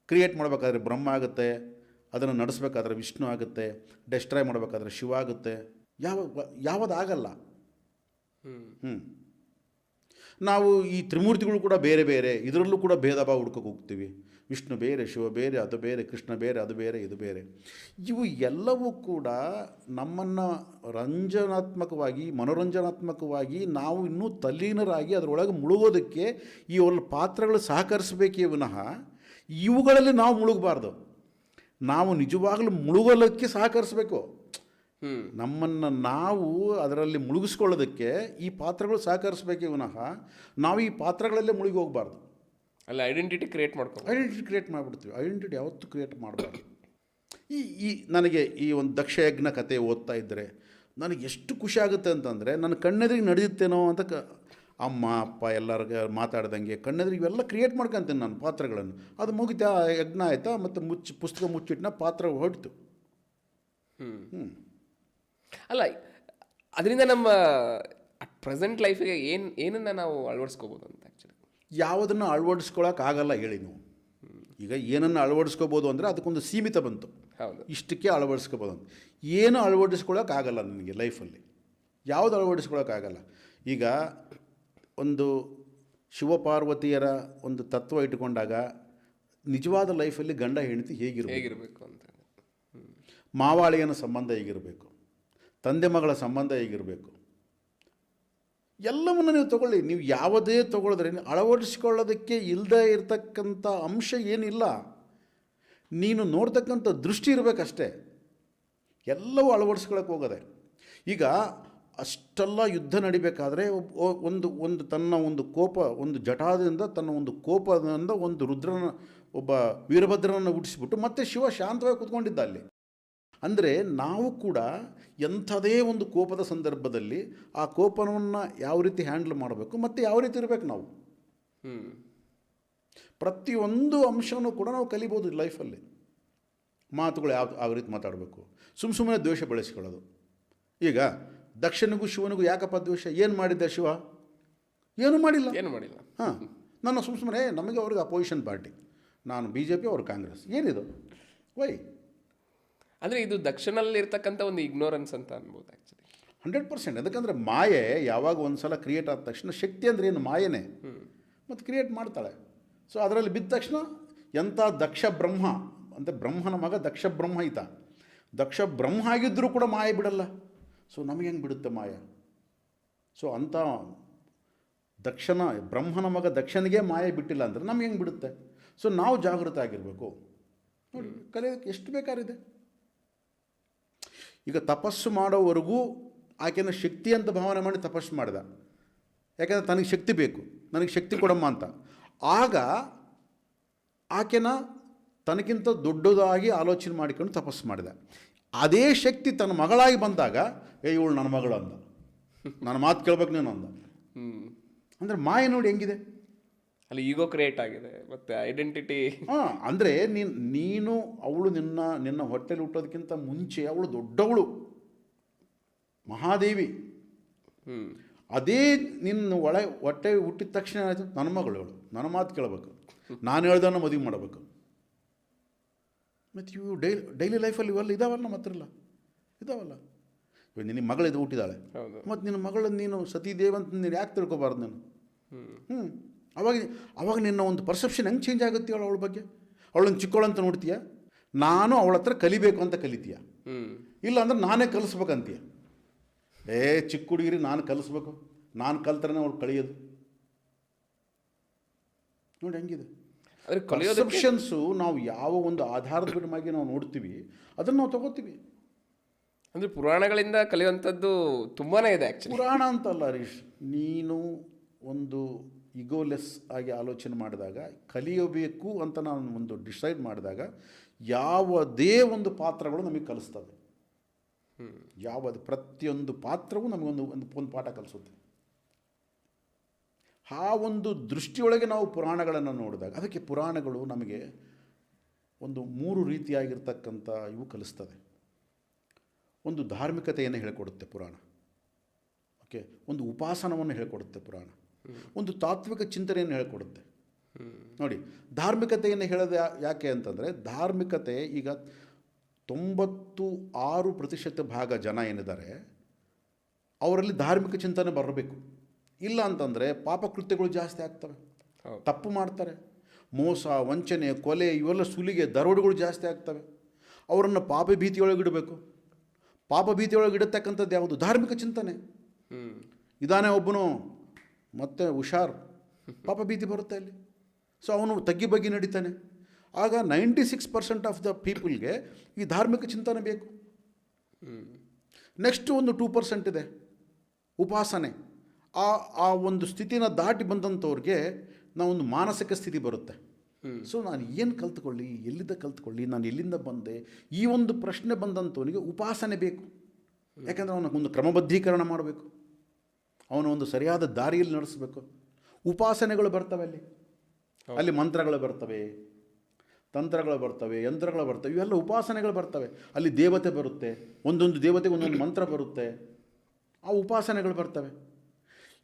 ಕ್ರಿಯೇಟ್ ಮಾಡಬೇಕಾದ್ರೆ ಬ್ರಹ್ಮ ಆಗುತ್ತೆ, ಅದನ್ನು ನಡೆಸಬೇಕಾದ್ರೆ ವಿಷ್ಣು ಆಗುತ್ತೆ, ಡೆಸ್ಟ್ರಾಯ್ ಮಾಡಬೇಕಾದ್ರೆ ಶಿವ ಆಗುತ್ತೆ. ಯಾವುದಾಗಲ್ಲ. ನಾವು ಈ ತ್ರಿಮೂರ್ತಿಗಳು ಕೂಡ ಬೇರೆ ಬೇರೆ, ಇದರಲ್ಲೂ ಕೂಡ ಭೇದ ಭಾವ ಹುಡ್ಕೋಕೆ ಹೋಗ್ತೀವಿ. ವಿಷ್ಣು ಬೇರೆ, ಶಿವ ಬೇರೆ, ಅದು ಬೇರೆ, ಕೃಷ್ಣ ಬೇರೆ, ಅದು ಬೇರೆ, ಇದು ಬೇರೆ. ಇವು ಎಲ್ಲವೂ ಕೂಡ ನಮ್ಮನ್ನು ಮನೋರಂಜನಾತ್ಮಕವಾಗಿ ನಾವು ಇನ್ನೂ ತಲ್ಲೀನರಾಗಿ ಅದರೊಳಗೆ ಮುಳುಗೋದಕ್ಕೆ ಈ ಒಂದು ಪಾತ್ರಗಳು ಸಹಕರಿಸಬೇಕೇ ವಿನಃ ಇವುಗಳಲ್ಲಿ ನಾವು ಮುಳುಗಬಾರ್ದು. ನಾವು ನಿಜವಾಗಲೂ ಮುಳುಗಲಿಕ್ಕೆ ಸಹಕರಿಸಬೇಕು. ನಮ್ಮನ್ನು ನಾವು ಅದರಲ್ಲಿ ಮುಳುಗಿಸ್ಕೊಳ್ಳೋದಕ್ಕೆ ಈ ಪಾತ್ರಗಳು ಸಹಕರಿಸಬೇಕೇ ವಿನಃ ನಾವು ಈ ಪಾತ್ರಗಳಲ್ಲೇ ಮುಳುಗಿ ಹೋಗಬಾರ್ದು. ಅಲ್ಲ, ಐಡೆಂಟಿಟಿ ಕ್ರಿಯೇಟ್ ಮಾಡಿಬಿಡ್ತೀವಿ. ಐಡೆಂಟಿಟಿ ಯಾವತ್ತೂ ಕ್ರಿಯೇಟ್ ಮಾಡಬಾರ್ದು. ನನಗೆ ಈ ಒಂದು ದಕ್ಷಯಜ್ಞ ಕಥೆ ಓದ್ತಾ ಇದ್ದರೆ ನನಗೆ ಎಷ್ಟು ಖುಷಿ ಆಗುತ್ತೆ ಅಂತಂದರೆ, ನನ್ನ ಕಣ್ಣೆದುರಿಗೆ ನಡೆಯುತ್ತೇನೋ ಅಂತ ಅಮ್ಮ ಅಪ್ಪ ಎಲ್ಲರಿಗೆ ಮಾತಾಡ್ದಂಗೆ ಕಣ್ಣೆದುರಿಗೆ ಇವೆಲ್ಲ ಕ್ರಿಯೇಟ್ ಮಾಡ್ಕೊತೀನಿ ನಾನು ಪಾತ್ರಗಳನ್ನು. ಅದು ಮುಗಿತಾ, ಯಜ್ಞ ಆಯಿತಾ, ಮತ್ತು ಪುಸ್ತಕ ಮುಚ್ಚಿಟ್ನ ಪಾತ್ರ ಹೊರಟಿತು. ಅಲ್ಲ, ಅದರಿಂದ ನಮ್ಮ ಪ್ರೆಸೆಂಟ್ ಲೈಫಿಗೆ ಏನನ್ನು ನಾವು ಅಳವಡಿಸ್ಕೋಬೋದು ಅಂತ ಆ್ಯಕ್ಚುಲಿ? ಯಾವುದನ್ನು ಅಳವಡಿಸ್ಕೊಳಕ್ಕಾಗಲ್ಲ ಹೇಳಿ ನೀವು. ಈಗ ಏನನ್ನು ಅಳವಡಿಸ್ಕೋಬೋದು ಅಂದರೆ ಅದಕ್ಕೊಂದು ಸೀಮಿತ ಬಂತು. ಹೌದು, ಇಷ್ಟಕ್ಕೆ ಅಳವಡಿಸ್ಕೋಬೋದು ಅಂತ. ಏನು ಅಳವಡಿಸ್ಕೊಳಕ್ಕಾಗಲ್ಲ ನನಗೆ ಲೈಫಲ್ಲಿ. ಯಾವುದು ಅಳವಡಿಸ್ಕೊಳಕ್ಕಾಗಲ್ಲ. ಈಗ ಒಂದು ಶಿವಪಾರ್ವತಿಯರ ಒಂದು ತತ್ವ ಇಟ್ಟುಕೊಂಡಾಗ ನಿಜವಾದ ಲೈಫಲ್ಲಿ ಗಂಡ ಹೆಂಡತಿ ಹೇಗಿರಬೇಕು ಅಂತ, ಮಾವಾಳಿಯನ ಸಂಬಂಧ ಹೇಗಿರಬೇಕು, ತಂದೆ ಮಗಳ ಸಂಬಂಧ ಹೇಗಿರಬೇಕು, ಎಲ್ಲವನ್ನು ನೀವು ತಗೊಳ್ಳಿ. ನೀವು ಯಾವುದೇ ತಗೊಳಿದ್ರೆ ಅಳವಡಿಸಿಕೊಳ್ಳೋದಕ್ಕೆ ಇಲ್ಲದೇ ಇರತಕ್ಕಂಥ ಅಂಶ ಏನಿಲ್ಲ. ನೀನು ನೋಡ್ತಕ್ಕಂಥ ದೃಷ್ಟಿ ಇರಬೇಕಷ್ಟೇ. ಎಲ್ಲವೂ ಅಳವಡಿಸ್ಕೊಳ್ಳೋಕೆ ಹೋಗೋದೆ. ಈಗ ಅಷ್ಟೆಲ್ಲ ಯುದ್ಧ ನಡಿಬೇಕಾದ್ರೆ ಒಂದು ತನ್ನ ಒಂದು ಕೋಪ, ಒಂದು ಜಟಾದಿಂದ ತನ್ನ ಒಂದು ಕೋಪದಿಂದ ಒಂದು ರುದ್ರನ, ಒಬ್ಬ ವೀರಭದ್ರನನ್ನು ಹುಟ್ಟಿಸ್ಬಿಟ್ಟು ಮತ್ತೆ ಶಿವ ಶಾಂತವಾಗಿ ಕೂತ್ಕೊಂಡಿದ್ದ ಅಲ್ಲಿ. ಅಂದರೆ ನಾವು ಕೂಡ ಎಂಥದೇ ಒಂದು ಕೋಪದ ಸಂದರ್ಭದಲ್ಲಿ ಆ ಕೋಪವನ್ನು ಯಾವ ರೀತಿ ಹ್ಯಾಂಡಲ್ ಮಾಡಬೇಕು ಮತ್ತು ಯಾವ ರೀತಿ ಇರಬೇಕು ನಾವು. ಪ್ರತಿಯೊಂದು ಅಂಶವೂ ಕೂಡ ನಾವು ಕಲಿಬೋದು ಲೈಫಲ್ಲಿ. ಮಾತುಗಳು ಯಾವ ರೀತಿ ಮಾತಾಡಬೇಕು, ಸುಮ್ಮನೆ ದ್ವೇಷ ಬೆಳೆಸ್ಕೊಳ್ಳೋದು. ಈಗ ದಕ್ಷನಿಗೂ ಶಿವನಿಗೂ ಯಾಕಪ್ಪ ದ್ವೇಷ? ಏನು ಮಾಡಿದ್ದ ಶಿವ? ಏನೂ ಮಾಡಿಲ್ಲ. ಹಾಂ, ನನ್ನ ಸುಮ್ಮನೆ ನಮಗೆ ಅವ್ರಿಗೆ ಅಪೋಸಿಷನ್ ಪಾರ್ಟಿ, ನಾನು BJP, ಅವರು ಕಾಂಗ್ರೆಸ್. ಏನಿದು? ವೈ? ಅಂದರೆ ಇದು ದಕ್ಷಿಣಲ್ಲಿ ಇರ್ತಕ್ಕಂಥ ಒಂದು ಇಗ್ನೋರೆನ್ಸ್ ಅಂತ ಅನ್ಬೋದು ಆ್ಯಕ್ಚುಲಿ. 100%. ಅದಕ್ಕಂದರೆ ಮಾಯೆ ಯಾವಾಗ ಒಂದು ಸಲ ಕ್ರಿಯೇಟ್ ಆದ ತಕ್ಷಣ, ಶಕ್ತಿ ಅಂದರೆ ಏನು? ಮಾಯೆನೇ. ಮತ್ತು ಕ್ರಿಯೇಟ್ ಮಾಡ್ತಾಳೆ. ಸೊ ಅದರಲ್ಲಿ ಬಿದ್ದ ತಕ್ಷಣ ಎಂಥ ದಕ್ಷ ಬ್ರಹ್ಮ ಅಂತ, ಬ್ರಹ್ಮನ ಮಗ ದಕ್ಷ ಬ್ರಹ್ಮ ಈತ. ದಕ್ಷ ಬ್ರಹ್ಮ ಆಗಿದ್ದರೂ ಕೂಡ ಮಾಯೆ ಬಿಡಲ್ಲ. ಸೊ ನಮಗೆ ಹೆಂಗೆ ಬಿಡುತ್ತೆ ಮಾಯ? ಸೊ ಅಂಥ ಬ್ರಹ್ಮನ ಮಗ ದಕ್ಷನಿಗೆ ಮಾಯೆ ಬಿಟ್ಟಿಲ್ಲ ಅಂದರೆ ನಮ್ಗೆ ಹೆಂಗೆ ಬಿಡುತ್ತೆ? ಸೊ ನಾವು ಜಾಗೃತ ಆಗಿರಬೇಕು. ನೋಡಿ, ಕಲಿಯೋದಕ್ಕೆ ಎಷ್ಟು ಬೇಕಾರಿದೆ. ಈಗ ತಪಸ್ಸು ಮಾಡೋವರೆಗೂ ಆಕೆನ ಶಕ್ತಿ ಅಂತ ಭಾವನೆ ಮಾಡಿ ತಪಸ್ಸು ಮಾಡಿದ. ಯಾಕೆಂದರೆ ತನಗೆ ಶಕ್ತಿ ಬೇಕು, ನನಗೆ ಶಕ್ತಿ ಕೊಡಮ್ಮ ಅಂತ. ಆಗ ಆಕೆನ ತನಗಿಂತ ದೊಡ್ಡದಾಗಿ ಆಲೋಚನೆ ಮಾಡಿಕೊಂಡು ತಪಸ್ಸು ಮಾಡಿದ. ಅದೇ ಶಕ್ತಿ ತನ್ನ ಮಗಳಾಗಿ ಬಂದಾಗ, ಇವಳು ನನ್ನ ಮಗಳು ಅಂದ, ನನ್ನ ಮಾತು ಕೇಳ್ಬೇಕು ನೀನು ಅಂದ. ಅಂದರೆ ಮಾಯೆ ನೋಡಿ ಹೆಂಗಿದೆ ಅಲ್ಲಿ. ಈಗೋ ಕ್ರಿಯೇಟ್ ಆಗಿದೆ ಮತ್ತು ಐಡೆಂಟಿಟಿ. ಹಾಂ, ಅಂದರೆ ನೀನು ಅವಳು ನಿನ್ನ ಹೊಟ್ಟೆಲಿ ಹುಟ್ಟೋದಕ್ಕಿಂತ ಮುಂಚೆ ಅವಳು ದೊಡ್ಡವಳು, ಮಹಾದೇವಿ. ಅದೇ ನಿನ್ನ ಹೊಟ್ಟೆ ಹುಟ್ಟಿದ ತಕ್ಷಣ ಏನಾಯಿತು? ನನ್ನ ಮಗಳು ಅವಳು, ನನ್ನ ಮಾತು ಕೇಳಬೇಕು, ನಾನು ಹೇಳ್ದನ್ನ ಮದುವೆ ಮಾಡಬೇಕು. ಮತ್ತು ಇವು ಡೈಲಿ ಲೈಫಲ್ಲಿ ಇವೆಲ್ಲ ಇದಾವಲ್ಲ, ನಮ್ಮ ಹತ್ರ ಇದಾವಲ್ಲ. ಇವಾಗ ನಿನ್ನ ಮಗಳಿದು ಹುಟ್ಟಿದಾಳೆ, ಮತ್ತು ನಿನ್ನ ಮಗಳನ್ನು ನೀನು ಸತೀದೇವ್ ಅಂತ ನೀನು ಯಾಕೆ ತಿಳ್ಕೊಬಾರ್ದು ನೀನು? ಅವಾಗ ನಿನ್ನ ಒಂದು ಪರ್ಸೆಪ್ಷನ್ ಹೆಂಗೆ ಚೇಂಜ್ ಆಗುತ್ತೆ ಅವಳ ಬಗ್ಗೆ? ಅವಳನ್ನು ಚಿಕ್ಕವಳಂತ ನೋಡ್ತೀಯ, ನಾನು ಅವಳ ಹತ್ರ ಕಲಿಬೇಕು ಅಂತ ಕಲಿತೀಯ, ಇಲ್ಲ ಅಂದ್ರೆ ನಾನೇ ಕಲಿಸ್ಬೇಕಂತೀಯ. ಚಿಕ್ಕ ಹುಡುಗಿರಿ ನಾನು ಕಲಿಸ್ಬೇಕು, ನಾನು ಕಲ್ತ್ರನೇ ಅವಳು ಕಳಿಯೋದು. ನೋಡಿ ಹೆಂಗಿದೆ ಪರ್ಸೆಪ್ಷನ್ಸು. ನಾವು ಯಾವ ಒಂದು ಆಧಾರದ ಬಿಡಮಾಗಿ ನಾವು ನೋಡ್ತೀವಿ ಅದನ್ನು ನಾವು ತಗೋತೀವಿ. ಅಂದರೆ ಪುರಾಣಗಳಿಂದ ಕಲಿಯುವಂಥದ್ದು ತುಂಬಾ ಇದೆ ಆ್ಯಕ್ಚುಲಿ. ಪುರಾಣ ಅಂತಲ್ಲ ಹರೀಶ್, ನೀನು ಒಂದು ಇಗೋಲೆಸ್ ಆಗಿ ಆಲೋಚನೆ ಮಾಡಿದಾಗ, ಕಲಿಯಬೇಕು ಅಂತ ನಾನು ಒಂದು ಡಿಸೈಡ್ ಮಾಡಿದಾಗ, ಯಾವುದೇ ಒಂದು ಪಾತ್ರಗಳು ನಮಗೆ ಕಲಿಸ್ತವೆ. ಪ್ರತಿಯೊಂದು ಪಾತ್ರವೂ ನಮಗೊಂದು ಪಾಠ ಕಲಿಸುತ್ತೆ. ಆ ಒಂದು ದೃಷ್ಟಿಯೊಳಗೆ ನಾವು ಪುರಾಣಗಳನ್ನು ನೋಡಿದಾಗ, ಅದಕ್ಕೆ ಪುರಾಣಗಳು ನಮಗೆ ಒಂದು 3 ರೀತಿಯಾಗಿರ್ತಕ್ಕಂಥ ಇವು ಕಲಿಸ್ತದೆ. ಒಂದು ಧಾರ್ಮಿಕತೆಯನ್ನು ಹೇಳಿಕೊಡುತ್ತೆ ಪುರಾಣ. ಓಕೆ, ಒಂದು ಉಪಾಸನವನ್ನು ಹೇಳಿಕೊಡುತ್ತೆ ಪುರಾಣ. ಒಂದು ತಾತ್ವಿಕ ಚಿಂತನೆಯನ್ನು ಹೇಳ್ಕೊಡುತ್ತೆ. ನೋಡಿ, ಧಾರ್ಮಿಕತೆಯನ್ನು ಹೇಳೋದು ಯಾಕೆ ಅಂತಂದರೆ, ಧಾರ್ಮಿಕತೆ ಈಗ 96% ಭಾಗ ಜನ ಏನಿದ್ದಾರೆ ಅವರಲ್ಲಿ ಧಾರ್ಮಿಕ ಚಿಂತನೆ ಬರಬೇಕು. ಇಲ್ಲ ಅಂತಂದರೆ ಪಾಪಕೃತ್ಯಗಳು ಜಾಸ್ತಿ ಆಗ್ತವೆ, ತಪ್ಪು ಮಾಡ್ತಾರೆ, ಮೋಸ, ವಂಚನೆ, ಕೊಲೆ, ಇವೆಲ್ಲ ಸುಲಿಗೆ, ದರೋಡೆಗಳು ಜಾಸ್ತಿ ಆಗ್ತವೆ. ಅವರನ್ನು ಪಾಪ ಭೀತಿಯೊಳಗಿಡಬೇಕು. ಪಾಪ ಭೀತಿಯೊಳಗಿಡತಕ್ಕಂಥದ್ದು ಯಾವುದು? ಧಾರ್ಮಿಕ ಚಿಂತನೆ. ಇದಾನೆ ಒಬ್ಬನು ಮತ್ತೆ ಹುಷಾರ್, ಪಾಪ ಭೀತಿ ಬರುತ್ತೆ ಅಲ್ಲಿ. ಸೊ ಅವನು ತಗ್ಗಿ ಬಗ್ಗಿ ನಡೀತಾನೆ. ಆಗ 96% ಆಫ್ ದ ಪೀಪಲ್ಗೆ ಈ ಧಾರ್ಮಿಕ ಚಿಂತನೆ ಬೇಕು. ನೆಕ್ಸ್ಟ್ ಒಂದು 2% ಇದೆ, ಉಪಾಸನೆ. ಆ ಒಂದು ಸ್ಥಿತಿನ ದಾಟಿ ಬಂದಂಥವ್ರಿಗೆ ನಾವೊಂದು ಮಾನಸಿಕ ಸ್ಥಿತಿ ಬರುತ್ತೆ. ಸೊ ನಾನು ಏನು ಕಲ್ತ್ಕೊಳ್ಳಿ, ಎಲ್ಲಿಂದ ಕಲ್ತ್ಕೊಳ್ಳಿ, ನಾನು ಎಲ್ಲಿಂದ ಬಂದೆ, ಈ ಒಂದು ಪ್ರಶ್ನೆ ಬಂದಂಥವನಿಗೆ ಉಪಾಸನೆ ಬೇಕು. ಯಾಕಂದರೆ ಅವನಿಗೊಂದು ಕ್ರಮಬದ್ಧೀಕರಣ ಮಾಡಬೇಕು, ಅವನ ಒಂದು ಸರಿಯಾದ ದಾರಿಯಲ್ಲಿ ನಡೆಸಬೇಕು. ಉಪಾಸನೆಗಳು ಬರ್ತವೆ ಅಲ್ಲಿ ಮಂತ್ರಗಳು ಬರ್ತವೆ, ತಂತ್ರಗಳು ಬರ್ತವೆ, ಯಂತ್ರಗಳು ಬರ್ತವೆ, ಇವೆಲ್ಲ ಉಪಾಸನೆಗಳು ಬರ್ತವೆ. ಅಲ್ಲಿ ದೇವತೆ ಬರುತ್ತೆ, ಒಂದೊಂದು ದೇವತೆಗೆ ಒಂದೊಂದು ಮಂತ್ರ ಬರುತ್ತೆ, ಆ ಉಪಾಸನೆಗಳು ಬರ್ತವೆ.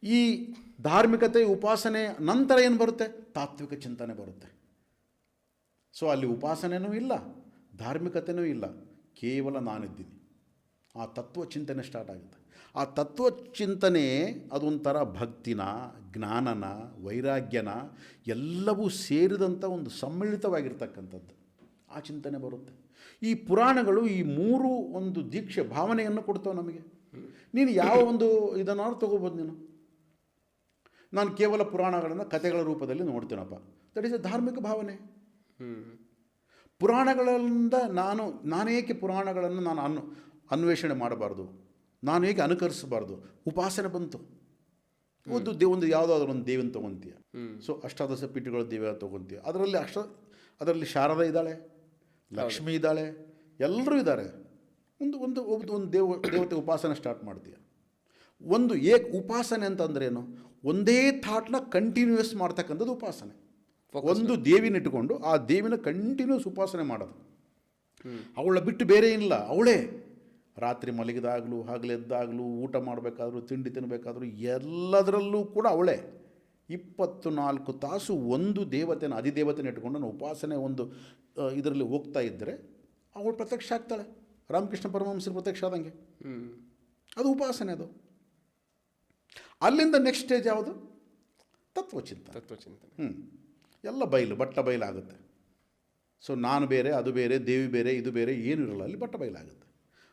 ಈ ಧಾರ್ಮಿಕತೆ ಉಪಾಸನೆ ನಂತರ ಏನು ಬರುತ್ತೆ? ತಾತ್ವಿಕ ಚಿಂತನೆ ಬರುತ್ತೆ. ಸೊ ಅಲ್ಲಿ ಉಪಾಸನೆಯೂ ಇಲ್ಲ, ಧಾರ್ಮಿಕತೆಯೂ ಇಲ್ಲ, ಕೇವಲ ನಾನಿದ್ದೀನಿ. ಆ ತತ್ವ ಚಿಂತನೆ ಸ್ಟಾರ್ಟ್ ಆಗುತ್ತೆ. ಆ ತತ್ವ ಚಿಂತನೆ ಅದೊಂಥರ ಭಕ್ತಿನ, ಜ್ಞಾನನ, ವೈರಾಗ್ಯನ ಎಲ್ಲವೂ ಸೇರಿದಂಥ ಒಂದು ಸಮ್ಮಿಳಿತವಾಗಿರ್ತಕ್ಕಂಥದ್ದು. ಆ ಚಿಂತನೆ ಬರುತ್ತೆ. ಈ ಪುರಾಣಗಳು ಈ 3 ಒಂದು ದೀಕ್ಷೆ ಭಾವನೆಯನ್ನು ಕೊಡ್ತಾವೆ ನಮಗೆ. ನೀನು ಯಾವ ಒಂದು ಇದನ್ನಾದ್ರು ತೊಗೋಬೋದು. ನಾನು ಕೇವಲ ಪುರಾಣಗಳನ್ನು ಕಥೆಗಳ ರೂಪದಲ್ಲಿ ನೋಡ್ತೀನಪ್ಪ, ದಟ್ ಈಸ್ ಎ ಧಾರ್ಮಿಕ ಭಾವನೆ. ಪುರಾಣಗಳಿಂದ ನಾನೇಕೆ ಪುರಾಣಗಳನ್ನು ನಾನು ಅನ್ವೇಷಣೆ ಮಾಡಬಾರ್ದು, ನಾನು ಹೇಗೆ ಅನುಕರಿಸಬಾರ್ದು? ಉಪಾಸನೆ ಬಂತು. ಒಂದು ಯಾವುದಾದ್ರೂ ಒಂದು ದೇವಿನ ತೊಗೊತೀಯ. ಸೊ ಅಷ್ಟಾದಶ ಪೀಠಗಳ ದೇವ ತೊಗೊತೀಯ. ಅದರಲ್ಲಿ ಶಾರದಾ ಇದ್ದಾಳೆ, ಲಕ್ಷ್ಮಿ ಇದ್ದಾಳೆ, ಎಲ್ಲರೂ ಇದ್ದಾರೆ. ಒಂದು ದೇವತೆ ಉಪಾಸನೆ ಸ್ಟಾರ್ಟ್ ಮಾಡ್ತೀಯ. ಒಂದು ಉಪಾಸನೆ ಅಂತಂದ್ರೇನು? ಒಂದೇ ಥಾಟ್ನ ಕಂಟಿನ್ಯೂಯಸ್ ಮಾಡ್ತಕ್ಕಂಥದ್ದು ಉಪಾಸನೆ. ಒಂದು ದೇವಿನ ಇಟ್ಟುಕೊಂಡು ಆ ದೇವಿನ ಕಂಟಿನ್ಯೂಸ್ ಉಪಾಸನೆ ಮಾಡೋದು. ಅವಳ ಬಿಟ್ಟು ಬೇರೆ ಇಲ್ಲ, ಅವಳೇ. ರಾತ್ರಿ ಮಲಗಿದಾಗಲೂ, ಹಗಲೆದ್ದಾಗಲೂ, ಊಟ ಮಾಡಬೇಕಾದ್ರೂ, ತಿಂಡಿ ತಿನ್ನಬೇಕಾದ್ರೂ ಎಲ್ಲದರಲ್ಲೂ ಕೂಡ ಅವಳೇ. 24 ತಾಸು ಒಂದು ದೇವತೆನ, ಅಧಿದೇವತೆನ ಇಟ್ಕೊಂಡು ನಾನು ಉಪಾಸನೆ ಒಂದು ಇದರಲ್ಲಿ ಹೋಗ್ತಾ ಇದ್ದರೆ ಅವಳು ಪ್ರತ್ಯಕ್ಷ ಆಗ್ತಾಳೆ. ರಾಮಕೃಷ್ಣ ಪರಮಹಂಸರು ಪ್ರತ್ಯಕ್ಷ ಆದಂಗೆ. ಅದು ಉಪಾಸನೆ. ಅದು ಅಲ್ಲಿಂದ ನೆಕ್ಸ್ಟ್ ಸ್ಟೇಜ್ ಯಾವುದು? ತತ್ವಚಿಂತನೆ. ಎಲ್ಲ ಬಟ್ಟ ಬಯಲಾಗುತ್ತೆ. ಸೊ ನಾನು ಬೇರೆ, ಅದು ಬೇರೆ, ದೇವಿ ಬೇರೆ, ಇದು ಬೇರೆ ಏನೂ ಇರಲ್ಲ, ಅಲ್ಲಿ ಬಟ್ಟ ಬಯಲಾಗುತ್ತೆ.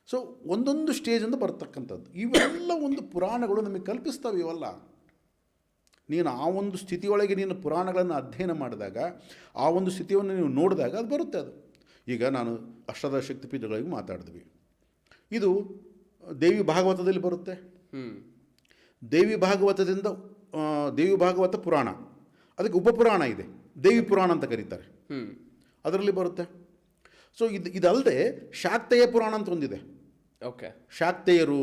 ಸೊ ಒಂದೊಂದು ಸ್ಟೇಜಿಂದ ಬರ್ತಕ್ಕಂಥದ್ದು ಇವೆಲ್ಲ ಒಂದು ಪುರಾಣಗಳು ನಮಗೆ ಕಲ್ಪಿಸ್ತವೆ. ಇವೆಲ್ಲ ನೀನು ಆ ಒಂದು ಸ್ಥಿತಿಯೊಳಗೆ ನೀನು ಪುರಾಣಗಳನ್ನು ಅಧ್ಯಯನ ಮಾಡಿದಾಗ, ಆ ಒಂದು ಸ್ಥಿತಿಯನ್ನು ನೀವು ನೋಡಿದಾಗ ಅದು ಬರುತ್ತೆ. ಅದು ಈಗ ನಾನು ಅಷ್ಟಾದಶ ಶಕ್ತಿಪೀಠಗಳಿಗೆ ಮಾತಾಡಿದ್ವಿ. ಇದು ದೇವಿ ಭಾಗವತದಲ್ಲಿ ಬರುತ್ತೆ. ದೇವಿ ಭಾಗವತದಿಂದ ದೇವಿ ಭಾಗವತ ಪುರಾಣ, ಅದಕ್ಕೆ ಉಪಪುರಾಣ ಇದೆ, ದೇವಿ ಪುರಾಣ ಅಂತ ಕರೀತಾರೆ, ಅದರಲ್ಲಿ ಬರುತ್ತೆ. ಸೊ ಇದಲ್ಲದೆ ಶಾಕ್ತೇಯ ಪುರಾಣ ಅಂತ ಒಂದಿದೆ. ಓಕೆ, ಶಾಕ್ತೇಯರು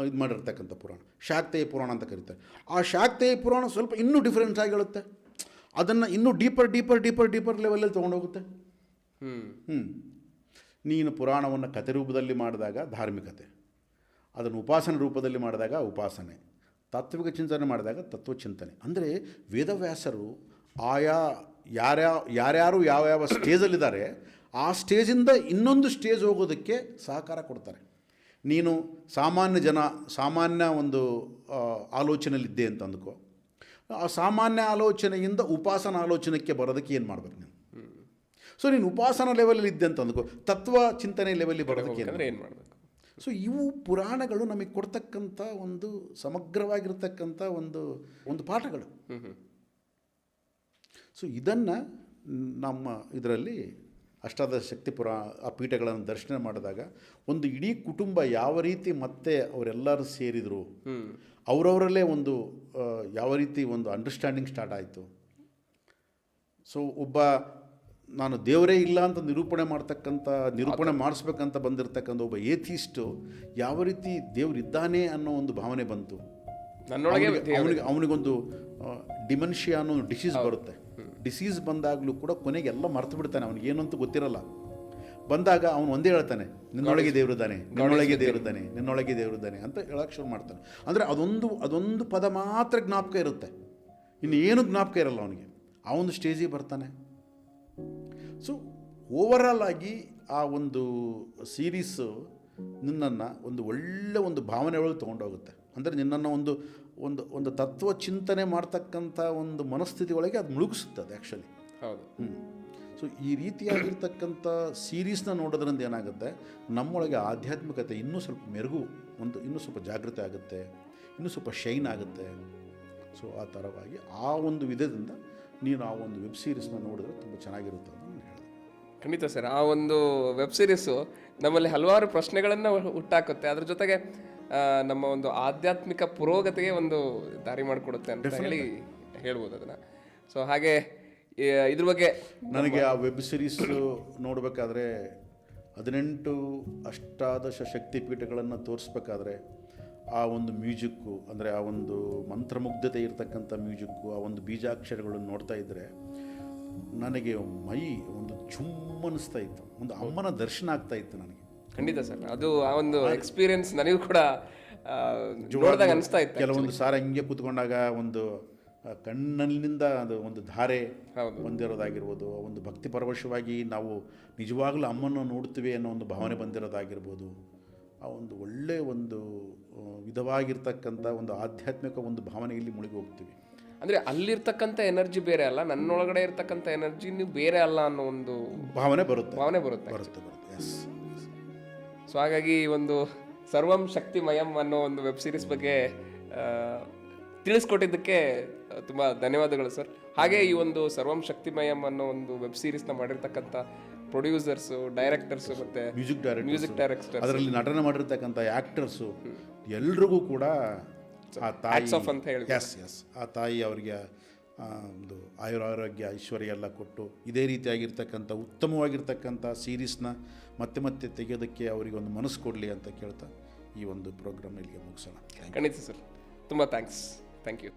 ಇದು ಮಾಡಿರ್ತಕ್ಕಂಥ ಪುರಾಣ, ಶಾಕ್ತೇಯ ಪುರಾಣ ಅಂತ ಕರೀತಾರೆ. ಆ ಶಾಕ್ತೇಯ ಪುರಾಣ ಸ್ವಲ್ಪ ಇನ್ನೂ ಡಿಫ್ರೆನ್ಸ್ ಆಗಿ ಹೇಳುತ್ತೆ. ಅದನ್ನು ಇನ್ನೂ ಡೀಪರ್ ಲೆವೆಲಲ್ಲಿ ತೊಗೊಂಡೋಗುತ್ತೆ. ನೀನು ಪುರಾಣವನ್ನು ಕಥೆ ರೂಪದಲ್ಲಿ ಮಾಡಿದಾಗ ಧಾರ್ಮಿಕತೆ, ಅದನ್ನು ಉಪಾಸನೆ ರೂಪದಲ್ಲಿ ಮಾಡಿದಾಗ ಉಪಾಸನೆ, ತಾತ್ವಿಕ ಚಿಂತನೆ ಮಾಡಿದಾಗ ತತ್ವಚಿಂತನೆ. ಅಂದರೆ ವೇದವ್ಯಾಸರು ಯಾರ್ಯಾರು ಯಾವ ಸ್ಟೇಜಲ್ಲಿದ್ದಾರೆ ಆ ಸ್ಟೇಜಿಂದ ಇನ್ನೊಂದು ಸ್ಟೇಜ್ ಹೋಗೋದಕ್ಕೆ ಸಹಕಾರ ಕೊಡ್ತಾರೆ. ನೀನು ಸಾಮಾನ್ಯ ಒಂದು ಆಲೋಚನೆಯಲ್ಲಿದ್ದೆ ಅಂತ ಅಂದ್ಕೋ. ಆ ಸಾಮಾನ್ಯ ಆಲೋಚನೆಯಿಂದ ಉಪಾಸನ ಆಲೋಚನೆಗೆ ಬರೋದಕ್ಕೆ ಏನು ಮಾಡ್ಬೇಕು ನೀನು? ಸೊ ನೀನು ಉಪಾಸನ ಲೆವೆಲಲ್ಲಿ ಇದ್ದೆ ಅಂತ ಅಂದ್ಕೋ, ತತ್ವ ಚಿಂತನೆ ಲೆವೆಲ್ಲಿ ಬರೋದಕ್ಕೆ ಏನು ಮಾಡಬೇಕು? ಸೊ ಇವು ಪುರಾಣಗಳು ನಮಗೆ ಕೊಡ್ತಕ್ಕಂಥ ಒಂದು ಸಮಗ್ರವಾಗಿರ್ತಕ್ಕಂಥ ಒಂದು ಪಾಠಗಳು. ಸೊ ಇದನ್ನು ನಮ್ಮ ಇದರಲ್ಲಿ ಅಷ್ಟಾದಶ ಶಕ್ತಿ ಆ ಪೀಠಗಳನ್ನು ದರ್ಶನ ಮಾಡಿದಾಗ ಒಂದು ಇಡೀ ಕುಟುಂಬ ಯಾವ ರೀತಿ ಮತ್ತೆ ಅವರೆಲ್ಲರೂ ಸೇರಿದರು, ಅವರವರಲ್ಲೇ ಒಂದು ಯಾವ ರೀತಿ ಒಂದು ಅಂಡರ್ಸ್ಟ್ಯಾಂಡಿಂಗ್ ಸ್ಟಾರ್ಟ್ ಆಯಿತು. ಸೊ ನಾನು ದೇವರೇ ಇಲ್ಲ ಅಂತ ನಿರೂಪಣೆ ಮಾಡಿಸ್ಬೇಕಂತ ಬಂದಿರತಕ್ಕಂಥ ಒಬ್ಬ ಏಥಿಸ್ಟು ಯಾವ ರೀತಿ ದೇವರಿದ್ದಾನೆ ಅನ್ನೋ ಒಂದು ಭಾವನೆ ಬಂತು. ಅವನಿಗೊಂದು ಡಿಮೆನ್ಷಿಯಾ ಅನ್ನೋ ಡಿಸೀಸ್ ಬರುತ್ತೆ. ಡಿಸೀಸ್ ಬಂದಾಗಲೂ ಕೂಡ ಕೊನೆಗೆ ಎಲ್ಲ ಮರ್ತು ಬಿಡ್ತಾನೆ, ಅವನಿಗೆ ಏನಂತೂ ಗೊತ್ತಿರಲ್ಲ. ಬಂದಾಗ ಅವನು ಒಂದೇ ಹೇಳ್ತಾನೆ, ನಿನ್ನೊಳಗೆ ದೇವರಿದ್ದಾನೆ, ನಿನ್ನೊಳಗೆ ದೇವರಿದ್ದಾನೆ, ನಿನ್ನೊಳಗೆ ದೇವರಿದ್ದಾನೆ ಅಂತ ಹೇಳಕ್ಕೆ ಶುರು ಮಾಡ್ತಾನೆ. ಅಂದರೆ ಅದೊಂದು ಪದ ಮಾತ್ರ ಜ್ಞಾಪಕ ಇರುತ್ತೆ. ಇನ್ನು ಏನು ಜ್ಞಾಪಕ ಇರಲ್ಲ ಅವನಿಗೆ, ಆ ಒಂದು ಸ್ಟೇಜಿಗೆ ಬರ್ತಾನೆ. ಸೊ ಓವರಾಲ್ ಆಗಿ ಆ ಒಂದು ಸೀರೀಸು ನಿನ್ನನ್ನು ಒಂದು ಒಳ್ಳೆ ಒಂದು ಭಾವನೆ ಒಳಗೆ ತೊಗೊಂಡೋಗುತ್ತೆ. ಅಂದರೆ ನಿನ್ನನ್ನು ಒಂದು ಒಂದು ಒಂದು ತತ್ವ ಚಿಂತನೆ ಮಾಡ್ತಕ್ಕಂಥ ಒಂದು ಮನಸ್ಥಿತಿ ಒಳಗೆ ಅದು ಮುಳುಗಿಸುತ್ತೆ ಅದು ಆ್ಯಕ್ಚುಲಿ. ಹೌದು. ಸೊ ಈ ರೀತಿಯಾಗಿರ್ತಕ್ಕಂಥ ಸೀರೀಸ್ನ ನೋಡೋದ್ರಿಂದ ಏನಾಗುತ್ತೆ, ನಮ್ಮೊಳಗೆ ಆಧ್ಯಾತ್ಮಿಕತೆ ಇನ್ನೂ ಸ್ವಲ್ಪ ಮೆರುಗು, ಇನ್ನೂ ಸ್ವಲ್ಪ ಜಾಗೃತಿ ಆಗುತ್ತೆ, ಇನ್ನೂ ಸ್ವಲ್ಪ ಶೈನ್ ಆಗುತ್ತೆ. ಸೊ ಆ ಥರವಾಗಿ ಆ ಒಂದು ವಿಧದಿಂದ ನೀನು ಆ ಒಂದು ವೆಬ್ ಸೀರೀಸ್ನ ನೋಡಿದ್ರೆ ತುಂಬ ಚೆನ್ನಾಗಿರುತ್ತೆ ಅಂತ ನಾನು ಹೇಳಿದೆ. ಖಂಡಿತ ಸರ್, ಆ ಒಂದು ವೆಬ್ ಸೀರೀಸು ನಮ್ಮಲ್ಲಿ ಹಲವಾರು ಪ್ರಶ್ನೆಗಳನ್ನು ಹುಟ್ಟಾಕುತ್ತೆ. ಅದ್ರ ಜೊತೆಗೆ ನಮ್ಮ ಒಂದು ಆಧ್ಯಾತ್ಮಿಕ ಪುರೋಗತಿಗೆ ಒಂದು ದಾರಿ ಮಾಡಿಕೊಡುತ್ತೆ ಅಂತ ಹೇಳಿ ಹೇಳ್ಬೋದು ಅದನ್ನು. ಸೊ ಹಾಗೆ ಇದ್ರ ಬಗ್ಗೆ ನನಗೆ ಆ ವೆಬ್ ಸೀರೀಸ್ ನೋಡಬೇಕಾದ್ರೆ 18 ಅಷ್ಟಾದಶ ಶಕ್ತಿಪೀಠಗಳನ್ನು ತೋರಿಸ್ಬೇಕಾದ್ರೆ ಆ ಒಂದು ಮ್ಯೂಸಿಕ್ಕು, ಅಂದರೆ ಆ ಒಂದು ಮಂತ್ರಮುಗ್ಧತೆ ಇರತಕ್ಕಂಥ ಮ್ಯೂಸಿಕ್ಕು, ಆ ಒಂದು ಬೀಜಾಕ್ಷರಗಳನ್ನು ನೋಡ್ತಾ ಇದ್ದರೆ ನನಗೆ ಮೈ ಒಂದು ಜುಮ್ ಅನ್ನಿಸ್ತಾ ಇತ್ತು, ಒಂದು ಅಮ್ಮನ ದರ್ಶನ ಆಗ್ತಾ ಇತ್ತು ನನಗೆ. ಖಂಡಿತ ಸರ್, ಅದು ಆ ಒಂದು ಎಕ್ಸ್ಪೀರಿಯನ್ಸ್ ನನಗೂ ಕೂಡ ನೋಡಿದಾಗ ಅನಿಸ್ತಾ ಇತ್ತು. ಕೆಲವೊಂದು ಸಾರ ಹಿಂಗೆ ಕೂತ್ಕೊಂಡಾಗ ಒಂದು ಕಣ್ಣಲ್ಲಿಂದ ಅದು ಒಂದು ಧಾರೆ ಬಂದಿರೋದಾಗಿರ್ಬೋದು, ಒಂದು ಭಕ್ತಿ ಪರವಶವಾಗಿ ನಾವು ನಿಜವಾಗ್ಲೂ ಅಮ್ಮನ್ನು ನೋಡ್ತೀವಿ ಅನ್ನೋ ಒಂದು ಭಾವನೆ ಬಂದಿರೋದಾಗಿರ್ಬೋದು, ಆ ಒಂದು ಒಳ್ಳೆಯ ಒಂದು ವಿಧವಾಗಿರ್ತಕ್ಕಂಥ ಒಂದು ಆಧ್ಯಾತ್ಮಿಕ ಒಂದು ಭಾವನೆಯಲ್ಲಿ ಮುಳುಗಿ ಹೋಗ್ತೀವಿ. ಅಂದರೆ ಅಲ್ಲಿರ್ತಕ್ಕಂಥ ಎನರ್ಜಿ ಬೇರೆ ಅಲ್ಲ, ನನ್ನೊಳಗಡೆ ಇರ್ತಕ್ಕಂಥ ಎನರ್ಜಿ ನೀವು ಬೇರೆ ಅಲ್ಲ ಅನ್ನೋ ಒಂದು ಭಾವನೆ ಬರುತ್ತೆ. ಬರುತ್ತೆ. ಎಸ್. ಸೊ ಹಾಗಾಗಿ ಒಂದು ಸರ್ವಂ ಶಕ್ತಿಮಯಂ ಅನ್ನೋ ಒಂದು ವೆಬ್ ಸೀರೀಸ್ ಬಗ್ಗೆ ತಿಳಿಸ್ಕೊಟ್ಟಿದ್ದಕ್ಕೆ ತುಂಬ ಧನ್ಯವಾದಗಳು ಸರ್. ಹಾಗೆ ಈ ಒಂದು ಸರ್ವಂ ಶಕ್ತಿಮಯಂ ಅನ್ನೋ ಒಂದು ವೆಬ್ ಸೀರೀಸ್ನ ಮಾಡಿರ್ತಕ್ಕಂಥ ಪ್ರೊಡ್ಯೂಸರ್ಸು, ಡೈರೆಕ್ಟರ್ಸು ಮತ್ತು ಮ್ಯೂಸಿಕ್ ಡೈರೆಕ್ಟರ್, ಅದರಲ್ಲಿ ನಟನೆ ಮಾಡಿರ್ತಕ್ಕಂಥ ಆ್ಯಕ್ಟರ್ಸು ಎಲ್ರಿಗೂ ಕೂಡ ಆ ತಾಯಿ ಅಂತ ಹೇಳಿ ಆ ತಾಯಿ ಅವರಿಗೆ ಒಂದು ಆಯುರಾರೋಗ್ಯ ಐಶ್ವರ್ಯ ಎಲ್ಲ ಕೊಟ್ಟು ಇದೇ ರೀತಿಯಾಗಿರ್ತಕ್ಕಂಥ ಉತ್ತಮವಾಗಿರ್ತಕ್ಕಂಥ ಸೀರೀಸ್ನ ಮತ್ತೆ ಮತ್ತೆ ತೆಗೆಯೋದಕ್ಕೆ ಅವರಿಗೆ ಒಂದು ಮನಸ್ಸು ಕೊಡಲಿ ಅಂತ ಕೇಳ್ತಾ ಈ ಒಂದು ಪ್ರೋಗ್ರಾಮ್ ಇಲ್ಲಿಗೆ ಮುಗಿಸೋಣ. ಖಂಡಿತ ಸರ್, ತುಂಬ ಥ್ಯಾಂಕ್ಸ್. Thank you.